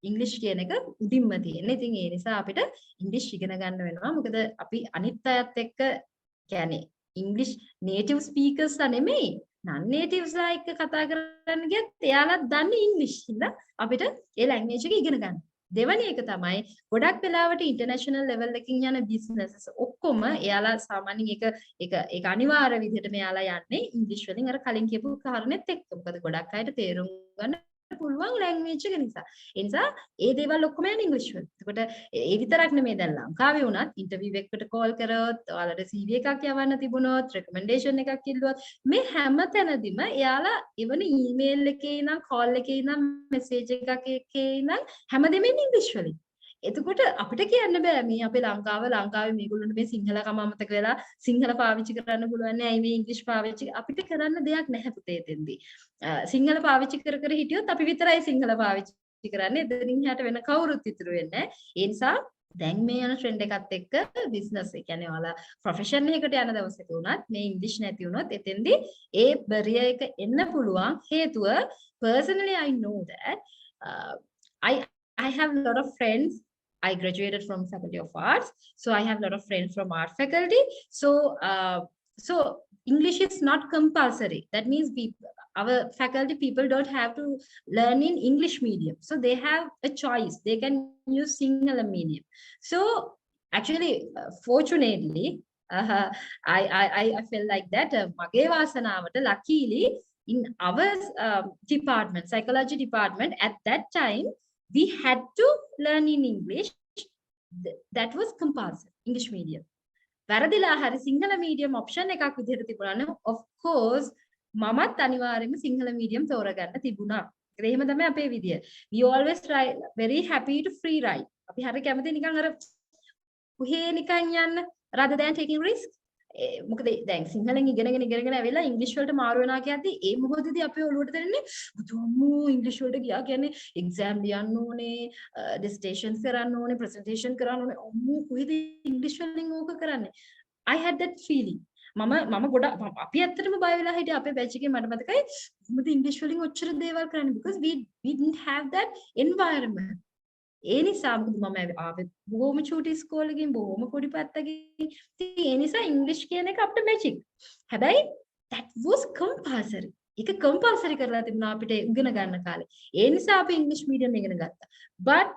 ඉංග්‍රීසි කියන එක උඩින්ම තියෙන. ඉතින් ඒ නිසා අපිට ඉංග්‍රීසි ඉගෙන ගන්න වෙනවා. මොකද අපි අනිත් අයත් එක්ක කියන්නේ ඉංග්‍රීසි නේටිව් ස්පීකර්ස්ලා නෙමෙයි non natives එක්ක කතා කරන්න ගියත් එයාලා දන්නේ ඉංග්‍රීසි. හින්දා අපිට ඒ ලැන්ග්වේජ් එක ඉගෙන ගන්න. දෙවැනි එක තමයි ගොඩක් වෙලාවට ඉන්ටර්නැෂනල් ලෙවල් එකකින් යන බිස්නසස් ඔක්කොම එයාලා සාමාන්‍යයෙන් ඒක අනිවාර්ය විදිහට මෙයාලා යන්නේ ඉංග්‍රීසි වලින් අර කලින් කියපු කාරණෙත් එක්ක. මොකද ගොඩක් අයට තේරුම් ගන්න පුළුවන් ලැන්ග්වේජ් එක නිසා. ඒ නිසා ඒ දේවල් ඔක්කොම යන ඉංග්‍රීසි වලින්. එතකොට ඒ විතරක් නෙමෙයි දැන් ලංකාවේ වුණත් ඉන්ටර්විව් එකකට කෝල් කරොත්, ඔයාලට CV එකක් යවන්න තිබුණොත්, රෙකමෙන්ඩේෂන් එකක් ඉල්ලුවොත් මේ හැම තැනදීම එයාලා even ඊමේල් එකේ ඉඳන් කෝල් එකේ ඉඳන් මෙසේජ් එකකේ ඉඳන් හැමදේම ඉංග්‍රීසි වලින්. එතකොට අපිට කියන්න බෑ මේ අපේ ලංකාවේ මේගොල්ලන්ට මේ සිංහලකම අමතක වෙලා සිංහල පාවිච්චි කරන්න පුළුවන් නෑ. මේ ඉංග්‍රීසි පාවිච්චි අපිට කරන්න දෙයක් නැහැ පුතේ එතෙන්දී. සිංහල පාවිච්චි කර හිටියොත් අපි විතරයි සිංහල පාවිච්චි කරන්නේ. එතනින් එහාට වෙන කවුරුත් ඉතුරු වෙන්නේ නෑ. ඒ නිසා දැන් මේ යන ට්‍රෙන්ඩ් එකත් එක්ක බිස්නස් ඒ කියන්නේ ඔයාලා ප්‍රොෆෙෂන් එකකට යන දවසක වුණත් මේ ඉංග්‍රීසි නැති වුණොත් එතෙන්දී ඒ බැරියර් එක එන්න පුළුවන් හේතුව personally I know that I have a lot of friends. I graduated from Faculty of Arts, so I have a lot of friends from art faculty. So English is not compulsory. That means our faculty people don't have to learn in English medium. So they have a choice. They can use Sinhala medium. So actually, fortunately, I felt like that. Mage wasanawata luckily in our department, psychology department, at that time, we had to learn in English. That was compulsory, English medium. වැරදිලා හරි Sinhala medium option එකක් විදිහට තිබුණා නම් of course මමත් අනිවාර්යයෙන්ම Sinhala medium තෝරගන්න තිබුණා. ඒක එහෙම තමයි අපේ විදිය. We always try very happy to free ride. අපි හරි කැමති නිකන් අර උහේ නිකන් යන්න rather than taking risk. මොකද දැන් සිංහලෙන් ඉගෙනගෙන ඇවිල්ලා ඉංග්‍රීසි වලට මාරු වෙනවා කියද්දි ඒ මොහොතේදී අපේ ඔළුවට දැනෙන්නේ බුදුම්මෝ ඉංග්‍රීසි වලට ගියා කියන්නේ එක්සෑම් ලියන්න ඕනේ, ඩිසර්ටේෂන්ස් කරන්න ඕනේ, ප්‍රසන්ටේෂන් කරන්න ඕනේ. අම්මෝ කොහෙද ඉංග්‍රීසි වලින් ඕක කරන්නේ? I had that feeling. මම ගොඩක් අපි ඇත්තටම බය වෙලා හිටියේ අපේ බැච් එකේ මට මතකයි මොකද ඉංග්‍රීසි වලින් ඔච්චර දේවල් කරන්නේ because we didn't have that environment. ඒ නිසා මොකද මම ආවේ බොහොම චූටි ස්කෝල් එකකින් බොහොම පොඩි පැත්තකින්. ඒ නිසා ඉංග්‍රීසි කියන එක අපිට මැජික්. හැබැයි that was compulsory. ඒක compulsory කරලා තිබුණා අපිට ඉගෙන ගන්න කාලේ. ඒ නිසා අපි English medium ඉගෙන ගත්තා. But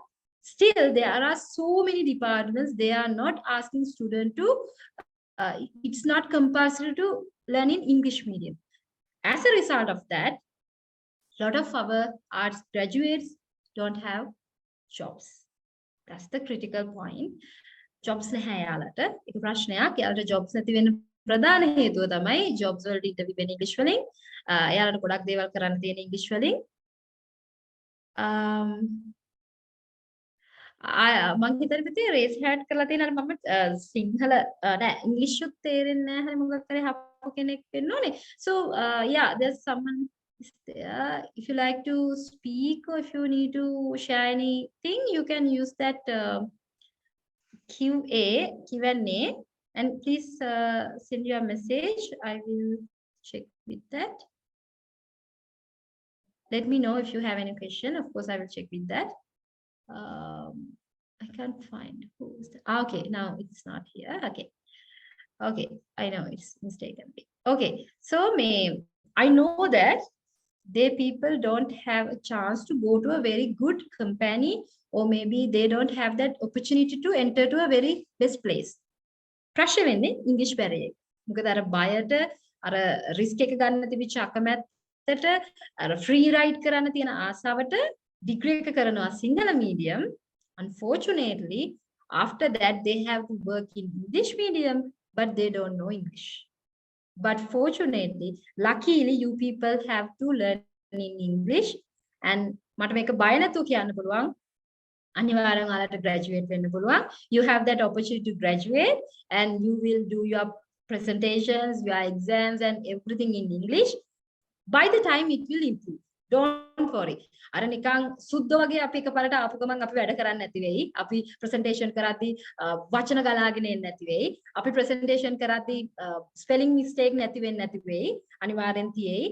still there are so many departments, they are not asking student to it's not compulsory to learn in English medium. As a result of that, lot of our arts graduates don't have jobs. That's the critical point. Jobs නැහැ යාලට. ඒක ප්‍රශ්නයක්. යාලට jobs නැති වෙන ප්‍රධාන හේතුව තමයි jobs වලට interview වෙන ඉංග්‍රීසි වලින්. යාලට ගොඩක් දේවල් කරන්න තියෙන ඉංග්‍රීසි වලින්. මම හිතන්නේ පුතේ රේස් හැඩ් කරලා තියෙනවා මම සිංහල නෑ ඉංග්‍රීසිුත් තේරෙන්නේ නැහැ හරි මොකක් කරේ හප්පු කෙනෙක් වෙන්න ඕනේ. So yeah, there's someone is there. If you like to speak or if you need to share anything, you can use that Q&A and please send your message. I will check with that. Let me know if you have any question. Of course, I will check with that. I can't find who is that. Okay, now it's not here. Okay, I know it's mistakenly. Okay, so I know that they people don't have a chance to go to a very good company, or maybe they don't have that opportunity to enter to a very best place. ප්‍රශ්න වෙන්නේ ඉංග්‍රීසි barrier. මොකද අර බයට අර risk එක ගන්න තිබිච්ච අකමැත්තට අර ෆ්‍රී රයිඩ් කරන්න තියෙන ආසාවට ඩිග්‍රී එක කරනවා Sinhala medium. Unfortunately, after that they have to work in English medium, but they don't know English. But fortunately, luckily, you people have to learn in English. And මට මේක බය නැතුව කියන්න පුළුවන් අනිවාර්යෙන් ඔයාලට graduate වෙන්න පුළුවන්. You have that opportunity to graduate and you will do your presentations, your exams and everything in English. By the time it will improve. Don't worry. අර නිකන් සුද්ධ වගේ අපි එකපාරට ආපු ගමන් අපි වැඩ කරන්නේ නැති වෙයි. අපි presentation කරද්දී වචන ගලාගෙන එන්නේ නැති වෙයි. අපි presentation කරද්දී spelling mistake නැති වෙන්නේ නැති වෙයි. අනිවාර්යෙන් තියෙයි.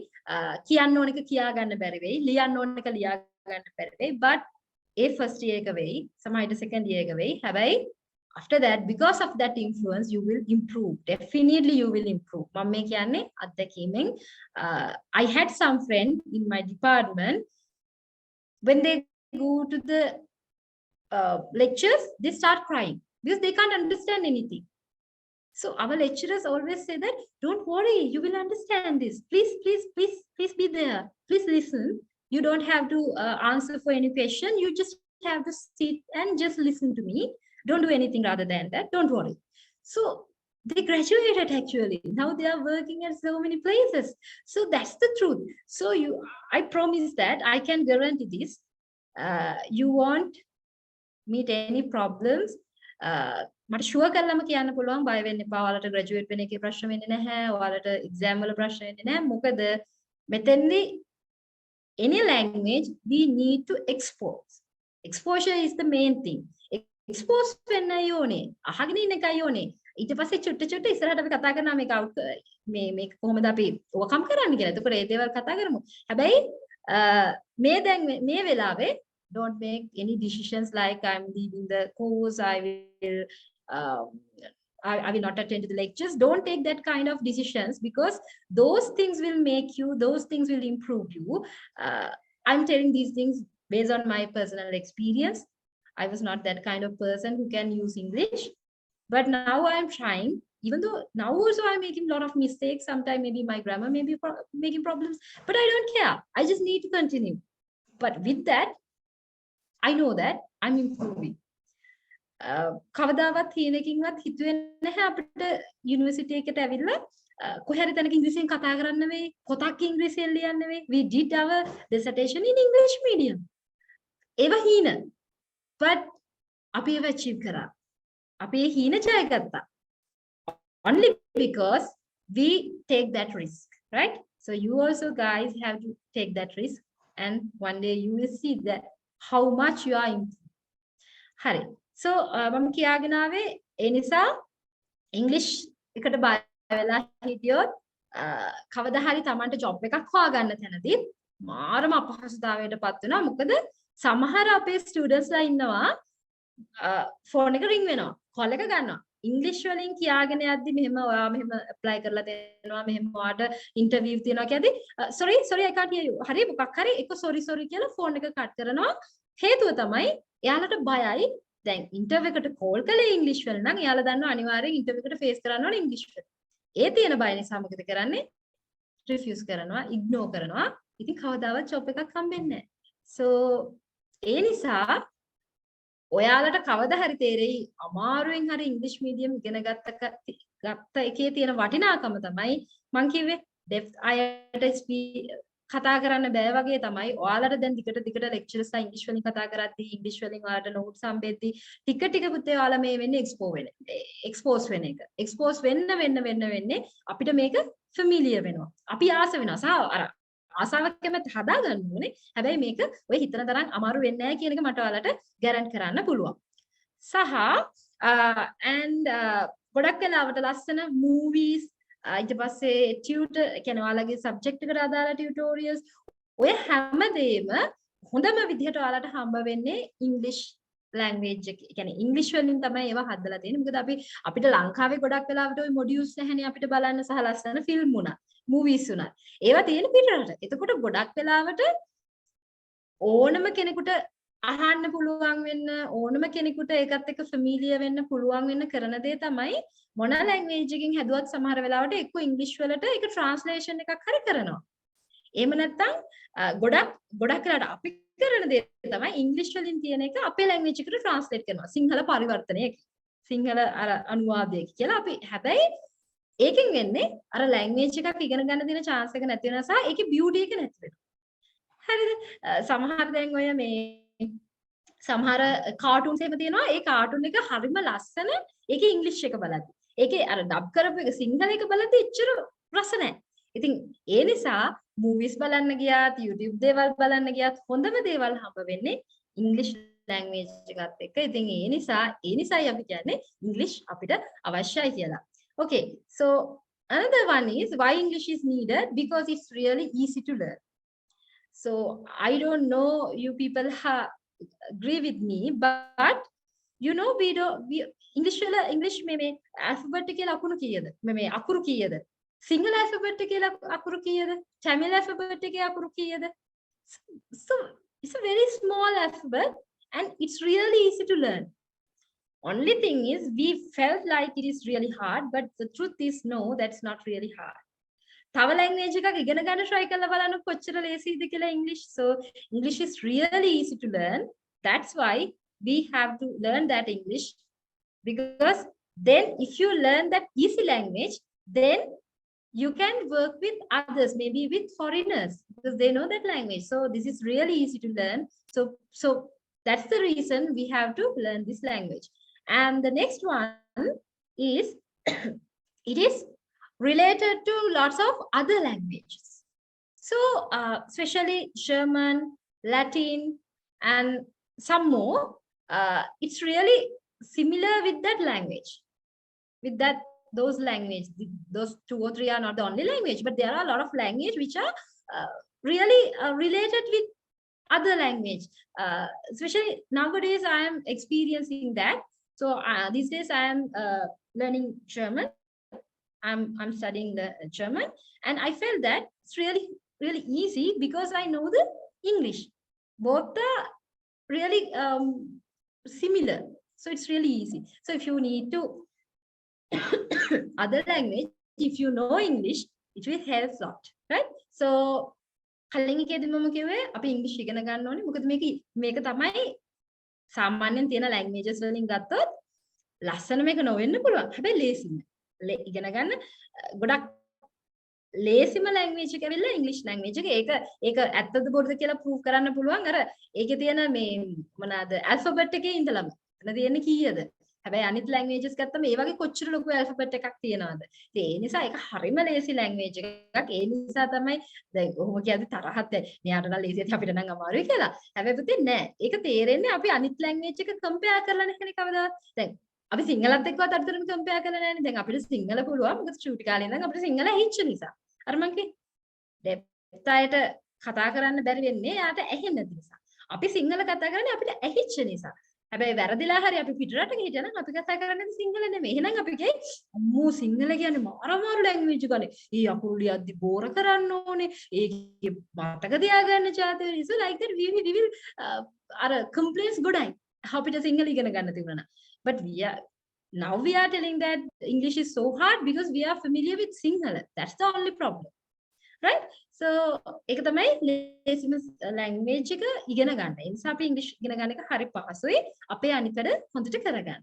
කියන්න ඕන එක කියා ගන්න බැරි වෙයි. ලියන්න ඕන එක ලියා ගන්න බැරි වෙයි. But a first year එක වෙයි. සමහරවිට second year එක වෙයි. හැබැයි after that, because of that influence, you will improve. Definitely, you will improve. Mamme kyanne අත්දැකීමෙන් I had some friend in my department. When they go to the lectures, they start crying because they can't understand anything. So our lecturers always say that, don't worry, you will understand this. Please, please, please, please be there. Please listen. You don't have to answer for any question. You just have to sit and just listen to me. Don't do anything rather than that. Don't worry. So they graduated actually. Now they are working at so many places. So that's the truth. So I promise that I can guarantee this. You won't meet any problems. මට sure කරලම කියන්න පුළුවන් බය වෙන්න එපා. ඔයාලට graduate වෙන එකේ ප්‍රශ්න වෙන්නේ නැහැ. ඔයාලට එක්සෑම් වල ප්‍රශ්න වෙන්නේ නැහැ. මොකද මෙතෙන්දී any language we need to expose. Exposure is the main thing. Expose වෙන්නයි ඕනේ. අහගෙන ඉන්න එකයි ඕනේ. ඊට පස්සේ චුට්ට ඉස්සරහට අපි කතා කරනවා මේක කොහොමද අපි ඕවර්කම් කරන්න කියලා. එතකොට ඒ දේවල් කතා කරමු. හැබැයි මේ වෙලාවේ don't make any decisions like I'm leaving the course, I will not attend to the lectures. Don't take that kind of decisions because those things will make you, those things will improve you. I'm telling these things based on my personal experience. I was not that kind of person who can use English, but now I'm trying. Even though now also I'm making a lot of mistakes. Sometimes maybe my grammar may be making problems, but I don't care. I just need to continue. But with that, I know that I'm improving. කවදාවත් හීනකින්වත් හිතුවේ නැහැ අපිට university එකට ඇවිල්ලා කොහේරි තැනක ඉංග්‍රීසියෙන් කතා කරන්න වෙයි, පොතක් ඉංග්‍රීසියෙන් ලියන්න වෙයි. We did our dissertation in English medium. ඒවා හීන. But අපි ඒව achieve කරා. අපි ඒ හීන ජය ගත්තා. Only because we take that risk, right? So you also guys have to take that risk and one day you will see that how much you are improved. Hari. So මම කියාගෙන ආවේ ඒ නිසා English එකට බය වෙලා හිටියොත් කවදා හරි Tamanට job එකක් හොයාගන්න තැනදී මාරම අපහසුතාවයටපත් වෙනවා. මොකද සමහර අපේ ස්ටුඩන්ට්ස්ලා ඉන්නවා ෆෝන් එක රින් වෙනවා, කෝල් එක ගන්නවා. ඉංග්‍රීසි වලින් කියාගෙන යද්දි මෙහෙම ඔයා මෙහෙම ඇප්ලයි කරලා දෙනවා, මෙහෙම ඔයාට ඉන්ටර්විව් තියෙනවා කියද්දි sorry I can't hear you. හරි මොකක් හරි එක sorry කියලා ෆෝන් එක කට් කරනවා. හේතුව තමයි එයාලට බයයි. දැන් ඉන්ටර්විව් එකට කෝල් කළේ ඉංග්‍රීසි වල නම් එයාලා දන්නවා අනිවාර්යෙන් ඉන්ටර්විව් එකට ෆේස් කරන්න ඕනේ ඉංග්‍රීසි වල. ඒ තියෙන බය නිසා මොකද කරන්නේ? රිෆියුස් කරනවා, ඉග්නෝර් කරනවා. ඉතින් කවදාවත් ජොබ් එකක් හම්බෙන්නේ නැහැ. So ඒ නිසා ඔයාලට කවදා හරි තේරෙයි අමාරුවෙන් හරි ඉංග්‍රීසි මීඩියම් ඉගෙන ගත්ත එකේ තියෙන වටිනාකම තමයි මං කිව්වේ depth IELTS කතා කරන්න බෑ වගේ තමයි ඔයාලට දැන් දිගට ලෙක්චර්ස්ලා ඉංග්‍රීසි වලින් කතා කරද්දී ඉංග්‍රීසි වලින් ඔයාලට නෝට්ස් හම්බෙද්දී ටික පුතේ ඔයාලා මේ වෙන්නේ එක්ස්පෝස් වෙන එක. එක්ස්පෝස් වෙන්නේ අපිට මේක ෆැමිලියර් වෙනවා. අපි ආස වෙනවා සහ අර ආසාවක් කැමැත්ත හදා ගන්න ඕනේ. හැබැයි මේක ඔය හිතන තරම් අමාරු වෙන්නේ නැහැ කියන එක මට ඔයාලට ගැරන්ට් කරන්න පුළුවන්. සහ and ගොඩක් වෙලාවට ලස්සන movies ඊට පස්සේ tutor කියන්නේ ඔයාලගේ subject එකට අදාළ tutorials ඔය හැමදේම හොඳම විදිහට ඔයාලට හම්බ වෙන්නේ English language එක. කියන්නේ English වලින් තමයි ඒවා හදලා තියෙන්නේ. මොකද අපිට ලංකාවේ ගොඩක් වෙලාවට ওই modules නැහැනේ අපිට බලන්න සහ ලස්සන film උනා. movies උනා. ඒවා තියෙන පිටරට. එතකොට ගොඩක් වෙලාවට ඕනම කෙනෙකුට අහන්න පුළුවන් වෙන්න, ඕනම කෙනෙකුට ඒකත් එක්ක ෆැමිලියර් වෙන්න පුළුවන් වෙන්න කරන දේ තමයි මොන ලැන්ග්වේජ් එකකින් හැදුවත් සමහර වෙලාවට එක්ක ඉංග්‍රීසි වලට ඒක ට්‍රාන්ස්ලේෂන් එකක් හරි කරනවා. එහෙම නැත්නම් ගොඩක් වෙලාවට අපි කරන දේ තමයි ඉංග්‍රීසි වලින් තියෙන එක අපේ ලැන්ග්වේජ් එකට ට්‍රාන්ස්ලේට් කරනවා. සිංහල පරිවර්තනයක. සිංහල අනුවාදයක කියලා අපි හැබැයි ඒකෙන් වෙන්නේ අර ලැන්ග්වේජ් එකක් ඉගෙන ගන්න දෙන chance එක නැති වෙනවා සහ ඒකේ beauty එක නැති වෙනවා. හරිද? සමහර දැන් ඔය මේ සමහර කාටුන්ස් එහෙම තියෙනවා ඒ කාටුන් එක හරිම ලස්සන ඒකේ ඉංග්‍රීසි එක බලද්දි ඒකේ අර ඩබ් කරපු එක සිංහල එක බලද්දි එච්චර රස නැහැ. ඉතින් ඒ නිසා මූවිස් බලන්න ගියාත් YouTube දේවල් බලන්න ගියාත් හොඳම දේවල් හම්බ වෙන්නේ ඉංග්‍රීසි ලැන්ග්වේජ් එකත් එක්ක. ඉතින් ඒ නිසායි අපි කියන්නේ ඉංග්‍රීසි අපිට අවශ්‍යයි කියලා. Okay, so another one is why English is needed, because it's really easy to learn. So I don't know you people agree with me, but you know we English මේ alphabet එකේ ලකුණු කීයද? මේ අකුරු කීයද? Single alphabet එකේ අකුරු කීයද? Tamil alphabet එකේ අකුරු කීයද? So it's a very small alphabet and it's really easy to learn. Only thing is we felt like it is really hard, but the truth is no, that's not really hard. තව language එකක් ඉගෙන ගන්න try කරලා බලන්න කොච්චර ලේසියිද කියලා English. So English is really easy to learn. That's why we have to learn that English, because then if you learn that easy language, then you can work with others, maybe with foreigners, because they know that language. So this is really easy to learn. So that's the reason we have to learn this language. And the next one is it is related to lots of other languages. So especially German, Latin, and some more, it's really similar with that language. With those language, those 2 or 3 are not the only language, but there are a lot of language which are really related with other language. Especially nowadays, I am experiencing that. So these days I am learning German. I'm studying the German, and I felt that it's really easy because I know the English. Both are really similar, so it's really easy. So if you need to other language, if you know English, it will help a lot, right? So කලින් එකේදී මම කිව්වේ අපි ඉංග්‍රීසි ඉගෙන ගන්න ඕනේ. මොකද මේක තමයි සාමාන්‍යයෙන් තියෙන languages වලින් ගත්තොත් ලස්සන මේක නොවෙන්න පුළුවන්. හැබැයි ලේසිම. ඉගෙන ගන්න ගොඩක් ලේසිම language එක ඇවිල්ලා English language එක. ඒක ඇත්තද බොරුද කියලා prove කරන්න පුළුවන්. අර ඒකේ තියෙන මේ මොනවාද alphabet එකේ ඉඳලම. එතන තියෙන්නේ කීයද? හැබැයි අනිත් languages ගත්තම ඒ වගේ කොච්චර ලොකු alphabet එකක් තියෙනවද? ඉතින් ඒ නිසා ඒක හරිම ලේසි language එකක්. ඒ නිසා තමයි දැන් ඔහොම කියද්දි තරහත් මෙයාට නම් ලේසියි අපිට නම් අමාරුයි කියලා. හැබැයි පුතේ නෑ. ඒක තේරෙන්නේ අපි අනිත් language එක compare කරලා නැහැනේ කවදාවත්. දැන් අපි සිංහලත් එක්කවත් අතරතුරම compare කරලා නැහැනේ. දැන් අපිට සිංහල පුළුවන්. මොකද චූටි කාලේ ඉඳන් අපිට සිංහල ඇහිච්ච නිසා. අර මං කිව්වේ දෙප්තයට කතා කරන්න බැරි වෙන්නේ යාට ඇහෙන්නේ නැති නිසා. අපි සිංහල කතා කරන්නේ අපිට ඇහිච්ච නිසා. හැබැයි වැරදිලා හරි අපි පිටරටක හිටියනම් අපි කතා කරන්නේ සිංහල නෙමෙයි. එහෙනම් අපි කියයි අම්මෝ සිංහල කියන්නේ මාරමාරු ලැන්ග්වේජ් එකනේ. ඊ අකුරු ලියද්දි බෝර කරන්න ඕනේ. ඒකේ මතක තියාගන්න චාතේ. So like that we will අර complaints ගොඩයි. අපිට සිංහල ඉගෙන ගන්න තිබුණා. But now we are telling that English is so hard because we are familiar with Sinhala. That's the only problem, right? So ඒක තමයි ලේසිම language එක ඉගෙන ගන්න. ඒ නිසා අපි English ඉගෙන ගන්න එක හරි පහසුයි. අපේ අනිත් වැඩ හොඳට කරගන්න.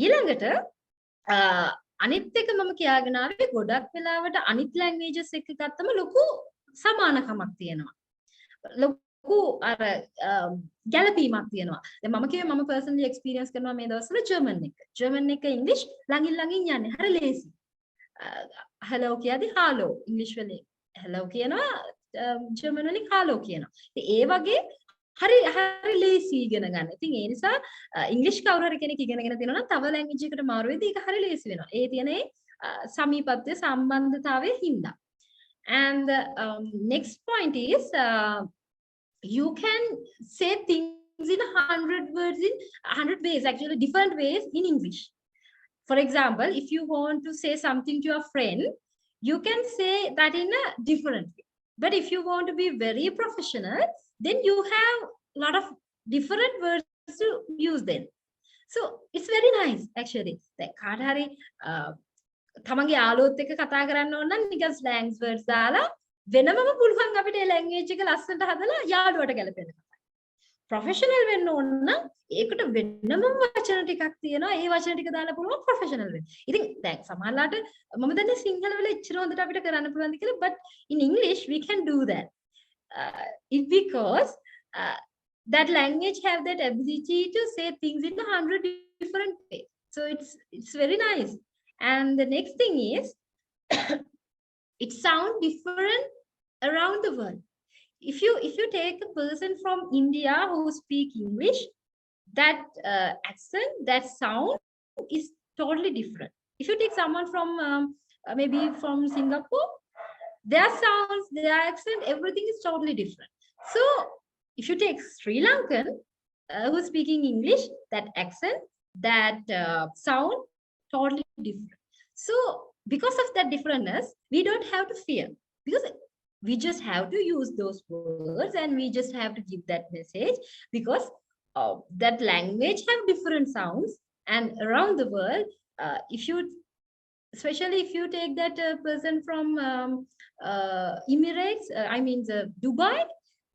ඊළඟට අනිත් එක මම කියාගෙන ආවේ ගොඩක් වෙලාවට අනිත් languages එක ගත්තම ලොකු සමානකමක් තියෙනවා. ලොකු අර ගැළපීමක් තියෙනවා. දැන් මම කිව්වේ මම personally experience කරනවා මේ දවස්වල German එක English ළඟින් යන්නේ. හරි ලේසි. hello කියද්දි hello English වලින් hello කියනවා German වලින් hello කියනවා. ඉතින් ඒ වගේ හරි ලේසි ඉගෙන ගන්න. ඉතින් ඒ නිසා English කවුරු හරි කෙනෙක් ඉගෙනගෙන තියෙනවා නම් තව language එකකට මාරු වෙද්දී ඒක හරි ලේසි වෙනවා. ඒ තියෙන සමීපත්වයේ සම්බන්ධතාවයේ හින්දා. And next point is you can say things in 100 words in 100 ways, actually different ways in English. For example, if you want to say something to your friend, you can say that in a different way. But if you want to be very professional, then you have a lot of different words to use then. So it's very nice actually. Like කාට හරි තමන්ගේ යාළුවොත් එක්ක කතා කරන්න ඕන නම් නිකන් slangs words දාලා වෙනමම පුළුවන් අපිට ඒ language එක ලස්සනට හදලා යාළුවට ගැලපෙන්න. professional වෙන්න ඕන නම් ඒකට වෙනම වචන ටිකක් තියෙනවා. ඒ වචන ටික දාලා පුළුවන් professional වෙන්න. ඉතින් දැන් සමහරලාට මම දන්නේ සිංහල වල එච්චර හොඳට අපිට කරන්න පුළුවන්ද කියලා, but in English we can do that. It because that language have that ability to say things in 100 different ways. So it's very nice. And the next thing is it sounds different around the world. If you take a person from India who speak English, that accent, that sound is totally different. If you take someone from maybe from Singapore, their sounds, their accent, everything is totally different. So if you take Sri Lankan who's speaking English, that accent, that sound, totally different. So because of that differentness, we don't have to fear, because we just have to use those words and we just have to give that message, because that language have different sounds. And around the world, if you, especially if you take that person from Emirates, I mean Dubai,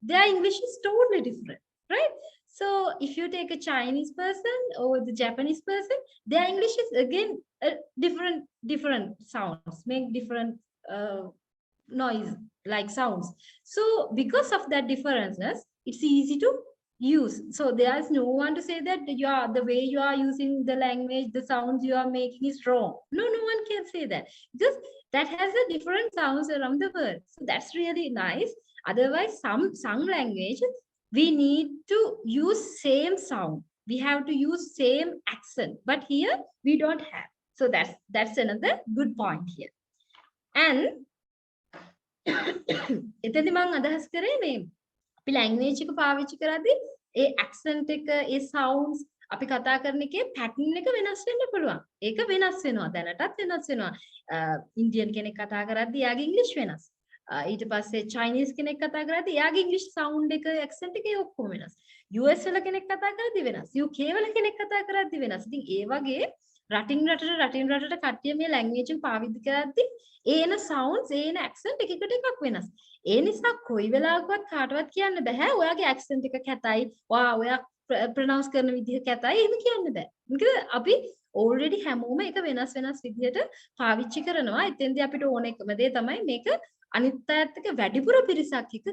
their English is totally different, right? So if you take a Chinese person or the Japanese person, their English is again different sounds, make different noise like sounds. So because of that differences, it's easy to use. So there's no one to say that you are, the way you are using the language, the sounds you are making is wrong. No one can say that, because that has a different sounds around the world. So that's really nice. Otherwise, some languages we need to use same sound, we have to use same accent, but here we don't have. So that's another good point here. And එතෙන්දි මම අදහස් කරේ මේ අපි language එක පාවිච්චි කරද්දී ඒ accent එක, ඒ sounds අපි කතා කරන එකේ pattern එක වෙනස් වෙන්න පුළුවන්. ඒක වෙනස් වෙනවා, දැනටත් වෙනස් වෙනවා. Indian කෙනෙක් කතා කරද්දී එයාගේ English වෙනස්. ඊට පස්සේ Chinese කෙනෙක් කතා කරද්දී එයාගේ English sound එක, accent එක ඔක්කොම වෙනස්. US වල කෙනෙක් කතා කරද්දී වෙනස්. UK වල කෙනෙක් කතා කරද්දී වෙනස්. ඉතින් ඒ වගේ රටින් රටට කට්ටිය මේ language එක පාවිච්චි කරද්දී ඒන sounds, ඒන accent එකකට එකක් වෙනස්. ඒ නිසා කොයි වෙලාවකවත් කාටවත් කියන්න බෑ ඔයාගේ accent එක කැතයි, ඔයා pronounce කරන විදිහ කැතයි, එහෙම කියන්න බෑ. මොකද අපි already හැමෝම එක වෙනස් විදිහට පාවිච්චි කරනවා. එතෙන්දී අපිට ඕන එකම දේ තමයි මේක අනිත් අයත් එක්ක වැඩිපුර පිරිසක් එක්ක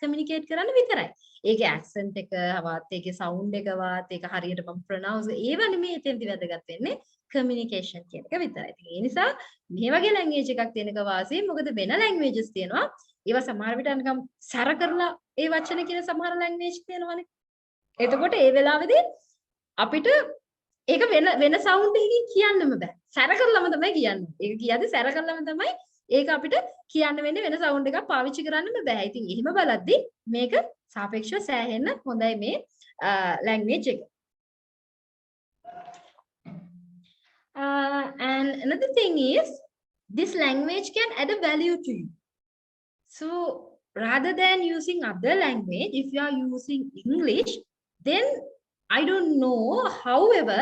communicate කරන්න විතරයි. ඒකේ accent එකවත්, ඒකේ sound එකවත්, ඒක හරියට මම pronounce ඒව නෙමෙයි එතෙන්දී වැදගත් වෙන්නේ, communication කියන එක විතරයි. ඉතින් ඒ නිසා මේ වගේ language එකක් තියෙනක වාසිය. මොකද වෙන languages තියෙනවා, ඒවා සමහර විට නිකම් සැර කරලා ඒ වචන කියන සමහර language තියෙනවානේ. එතකොට ඒ වෙලාවේදී අපිට ඒක වෙන sound එකකින් කියන්නම බෑ. සැර කරලම තමයි කියන්නේ. ඒක කියද්දි සැර කරලම තමයි ඒක අපිට කියන්න වෙන්නේ, වෙන sound එකක් පාවිච්චි කරන්නම බෑ. ඉතින් එහෙම බලද්දි මේක සාපේක්ෂව සෑහෙන්න හොඳයි මේ language එක. And another thing is, this language can add a value to you. So rather than using other language, if you are using English, then I don't know, however,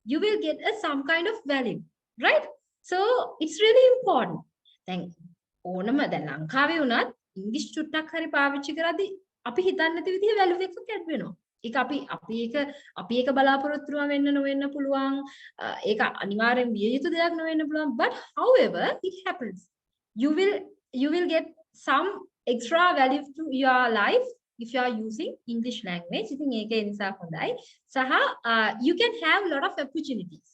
you will get some kind of value, right? So it's really important. දැන් ඕනම දැන් ලංකාවේ වුණත් ඉංග්‍රීසි චුට්ටක් හරි පාවිච්චි කරද්දී අපි හිතන්නේ නැති විදිහේ වැලියු එකක් ඇඩ් වෙනවා. ඒක අපි ඒක බලාපොරොත්තු වෙන්න නොවෙන්න පුළුවන්. ඒක අනිවාර්යෙන් විය යුතු දෙයක් නොවෙන්න පුළුවන්. But however it happens, you will get some extra value to your life if you are using English language. ඉතින් ඒක ඒ නිසා හොඳයි. සහ you can have a lot of opportunities.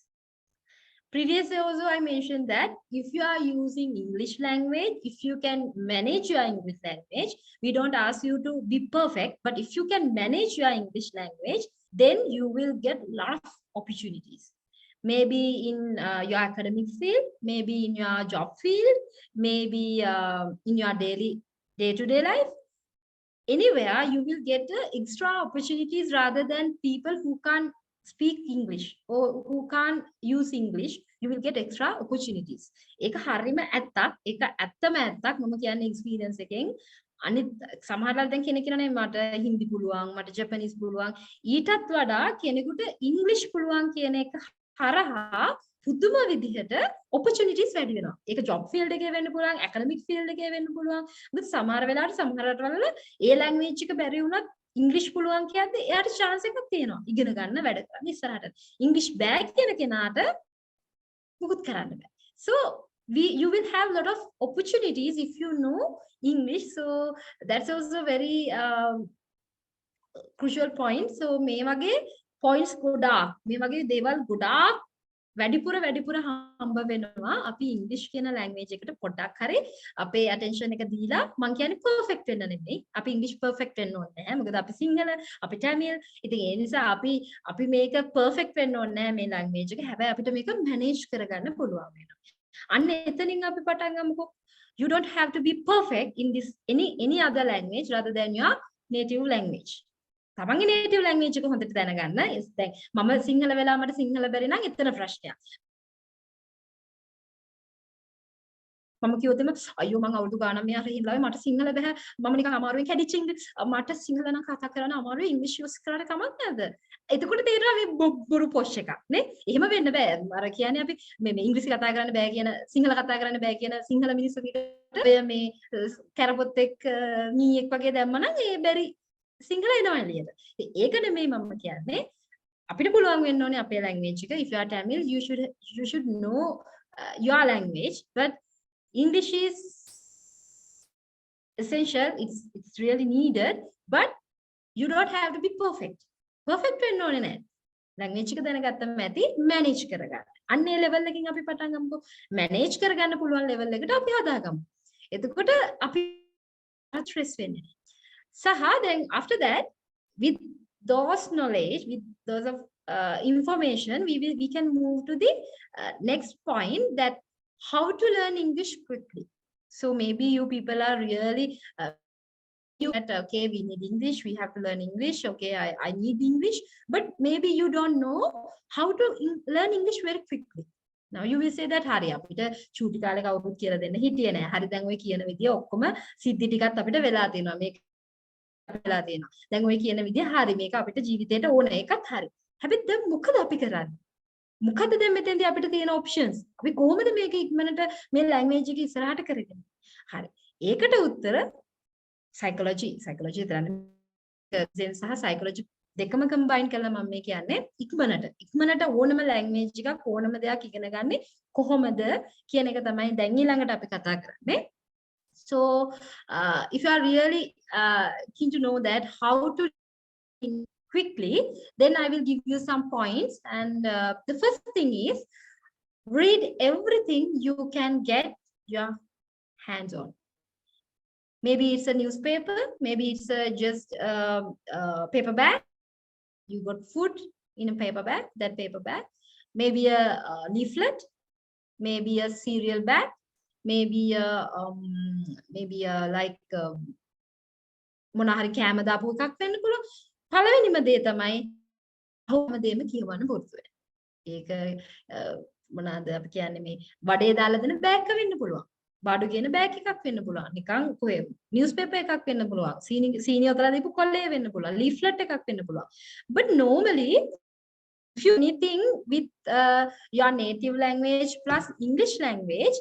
Previously also I mentioned that if you are using English language, if you can manage your English language, we don't ask you to be perfect, but if you can manage your English language, then you will get a lot of opportunities. Maybe in your academic field, maybe in your job field, maybe in your day-to-day life. Anywhere you will get extra opportunities rather than people who can't speak English or who can't use English. You will get extra opportunities. ඒක හරියම ඇත්තක්. ඒක ඇත්තම ඇත්තක්. මම කියන්නේ experience එකෙන්. අනිත් සමහරවල් දැන් කෙනෙක් කියනනේ මට හින්දි පුළුවන්, මට ජපනීස් පුළුවන්. ඊටත් වඩා කෙනෙකුට ඉංග්‍රීසි පුළුවන් කියන එක හරහා පුදුම විදිහට opportunities වැඩි වෙනවා. ඒක job field එකේ වෙන්න පුළුවන්, academic field එකේ වෙන්න පුළුවන්. මොකද සමහර වෙලාවට සමහර රටවල ඒ language එක බැරි වුණත් ඉංග්‍රීසි පුළුවන් කියද්දී එයාට chance එකක් තියෙනවා. ඉගෙන ගන්න වැඩ කරන්න ඉස්සරහට. ඉංග්‍රීසි බෑ කියන කෙනාට මුකුත් කරන්න බෑ. So you will have a lot of opportunities if you know English. So that's also very crucial point. So මේ වගේ points ගොඩාක් මේ වගේ දේවල් ගොඩාක් වැඩිපුර හම්බ වෙනවා අපි ඉංග්‍රීසි කියන language එකට පොඩ්ඩක් හරි අපේ attention එක දීලා මම කියන්නේ perfect වෙන්න නෙමෙයි අපි ඉංග්‍රීසි perfect වෙන්න ඕනේ නැහැ මොකද අපි සිංහල අපි tamil ඉතින් ඒ නිසා අපි මේක perfect වෙන්න ඕනේ නැහැ මේ language එක හැබැයි අපිට මේක manage කරගන්න පුළුවන් වෙනවා අන්න එතනින් අපි පටන් ගමුකෝ you don't have to be perfect in this any other language rather than your native language තමන්ගේ native language එක හොඳට දැනගන්න. දැන් මම සිංහල වෙලා මට සිංහල බැරි නම් එතන ප්‍රශ්නයක්. මම කිව්වොත් අයියෝ මං අවුරුදු ගානක් මෙහා හින්දාවේ මට සිංහල බෑ. මම නිකන් අමාරුවෙන් කැඩිච්ච ඉංග්‍රීසි. මට සිංහල නම් කතා කරන්න අමාරුයි ඉංග්‍රීසි යූස් කරාට කමක් නැද්ද? එතකොට තේරෙනවා මේ බොරු පොෂ් එකක් නේ. එහෙම වෙන්න බෑ. අර කියන්නේ අපි මේ ඉංග්‍රීසි කතා කරන්න බෑ කියන සිංහල කතා කරන්න බෑ කියන සිංහල මිනිස්සුන්ට මේ කැරපොත් එක්ක මීයක් වගේ දැම්මනම් ඒ බැරි සිංහල එනවා එළියට. ඒක නෙමෙයි මම කියන්නේ. අපිට පුළුවන් වෙන්න ඕනේ අපේ language එක. If you are Tamil, you should know your language. But English is essential. It's really needed. But you don't have to be perfect. Perfect වෙන්න ඕනේ නැහැ. language එක දැනගත්තම ඇති manage කරගන්න. අන්න ඒ level එකකින් අපි පටන් ගමුකෝ. manage කරගන්න පුළුවන් level එකට අපි හදාගමු. එතකොට අපි stress වෙන්නේ නැහැ. Saha, then after that, with those knowledge, with those of information, we can move to the next point that how to learn English quickly. So maybe you people are really okay, we need English, we have to learn English. Okay, I need English, but maybe you don't know how to learn English very quickly. Now you will say that hari අපිට චූටි කාලේ කවුරුත් කියලා දෙන්න හිටියේ නැහැ. හරි දැන් ඔය කියන විදිය ඔක්කොම සිද්ධි ටිකත් අපිට වෙලා තියෙනවා. මේක වෙලා තියෙනවා. දැන් ඔය කියන විදිය හරි මේක අපිට ජීවිතේට ඕන එකත් හරි. හැබැයි දැන් මොකද අපි කරන්නේ? මොකද දැන් මෙතෙන්දී අපිට තියෙන options? අපි කොහොමද මේක ඉක්මනට මේ language එක ඉස්සරහට කරගෙන? හරි. ඒකට උත්තර psychology විතරනේ. zen සහ psychology දෙකම combine කරලා මම මේ කියන්නේ ඉක්මනට ඕනම language එකක් ඕනම දෙයක් ඉගෙන ගන්නේ කොහොමද කියන එක තමයි දැන් ඊළඟට අපි කතා කරන්නේ. So, if you are really keen to know that how to quickly, then I will give you some points. And the first thing is read everything you can get your hands on. Maybe it's a newspaper, maybe it's just a paper bag. You got food in a paper bag, that paper bag. Maybe a leaflet, maybe a cereal bag. Maybe like මොන හරි කැම දාපු එකක් වෙන්න පුළුවන්. පළවෙනිම දේ තමයි කොහොමද දෙම කියවන්න පුරුදු වෙන්න. ඒක මොනවාද අපි කියන්නේ මේ බඩේ දාලා දෙන බෑග් එක වෙන්න පුළුවන්. බඩු කියන බෑග් එකක් වෙන්න පුළුවන්. නිකන් කොහේ නිවුස්පේපර් එකක් වෙන්න පුළුවන්. සීනි අතලා දීපු කොල්ලේ වෙන්න පුළුවන්. ලීෆ්ලට් එකක් වෙන්න පුළුවන්. But normally if you anything with your native language plus English language,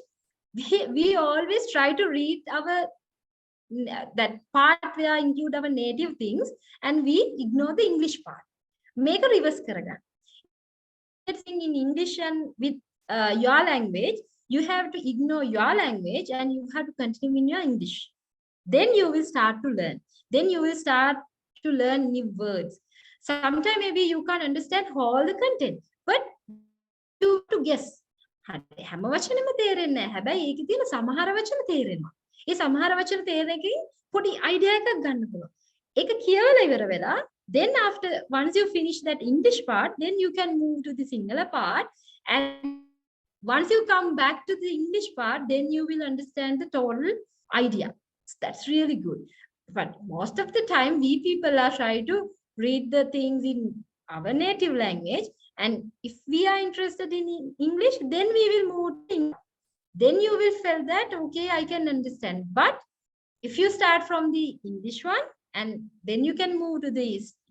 we always try to read that part where include our native things and we ignore the English part. Make a reverse karagan. In English and with your language, you have to ignore your language and you have to continue in your English. Then you will start to learn. Then you will start to learn new words. Sometimes maybe you can't understand all the content, but you have to guess. හැම වචනෙම තේරෙන්නේ නැහැ. හැබැයි ඒකේ තියෙන සමහර වචන තේරෙනවා. ඒ සමහර වචන තේරෙන එකකින් පොඩි අයිඩියා එකක් ගන්න පුළුවන්. ඒක කියවලා ඉවර වෙලා then after once you finish that English part, then you can move to the Sinhala part, and once you come back to the English part, then you will understand the total idea. That's really good. But most of the time we people are trying to read the things in our native language. And if we are interested in English, then we will move to English. Then you will feel that, okay, I can understand. But if you start from the English one, and then you can move to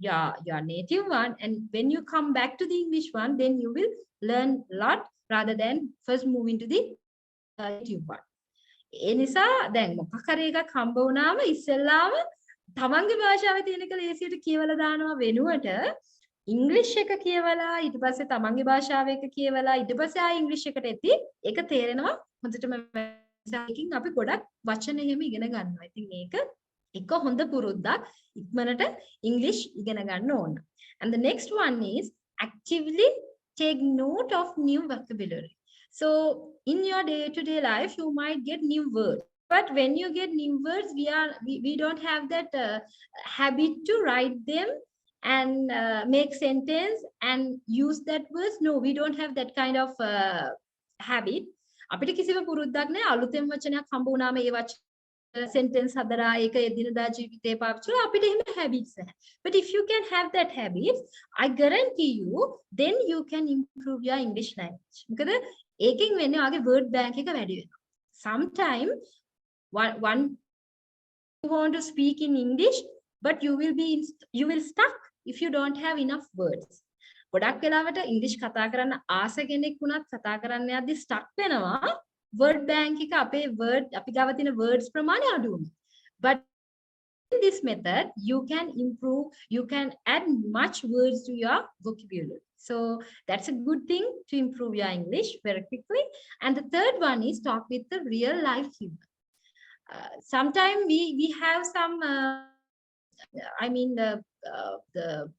your native one. And when you come back to the English one, then you will learn a lot rather than first move into the native one. ඒ නිසා දැන් මොකක් හරි එකක් හම්බ වුණාම ඉස්සෙල්ලාම තමන්ගේ භාෂාවේ තියෙන එක ලේසියට කියවලා දානවා වෙනුවට ඉංග්‍රීසි එක කියවලා ඊට පස්සේ තමන්ගේ භාෂාව එක කියවලා ඊට පස්සේ ආයෙ ඉංග්‍රීසි එකට එති ඒක තේරෙනවා හොඳටම එකකින් අපි ගොඩක් වචන එහෙම ඉගෙන ගන්නවා. ඉතින් මේක එක හොඳ පුරුද්දක් ඉක්මනට English ඉගෙන ගන්න ඕන. And the next one is actively take note of new vocabulary. So in your day-to-day life, you might get new words. But when you get new words, we don't have that habit to write them and make sentence and use that words. No, we don't have that kind of habit. අපිට කිසිම පුරුද්දක් නැහැ අලුතෙන් වචනයක් හම්බ වුණාම ඒ වචන sentence hadara එක එදිනදා ජීවිතේ පාවිච්චි කරලා අපිට එහෙම habits නැහැ. But if you can have that habits, I guarantee you, then you can improve your English language. මොකද ඒකෙන් වෙන්නේ ඔයාගේ word bank එක වැඩි වෙනවා. Sometime one you want to speak in English, but you will stuck if you don't have enough words. ගොඩක් වෙලාවට English කතා කරන්න ආස කෙනෙක් වුණත් කතා කරන්න යද්දි stuck වෙනවා. Word bank එක අපේ word අපි ගාව තියෙන words ප්‍රමාණය අඩු වෙනවා. But in this method you can improve, you can add much words to your vocabulary. So that's a good thing to improve your English very quickly. And the third one is talk with the real life human. Sometimes we have some the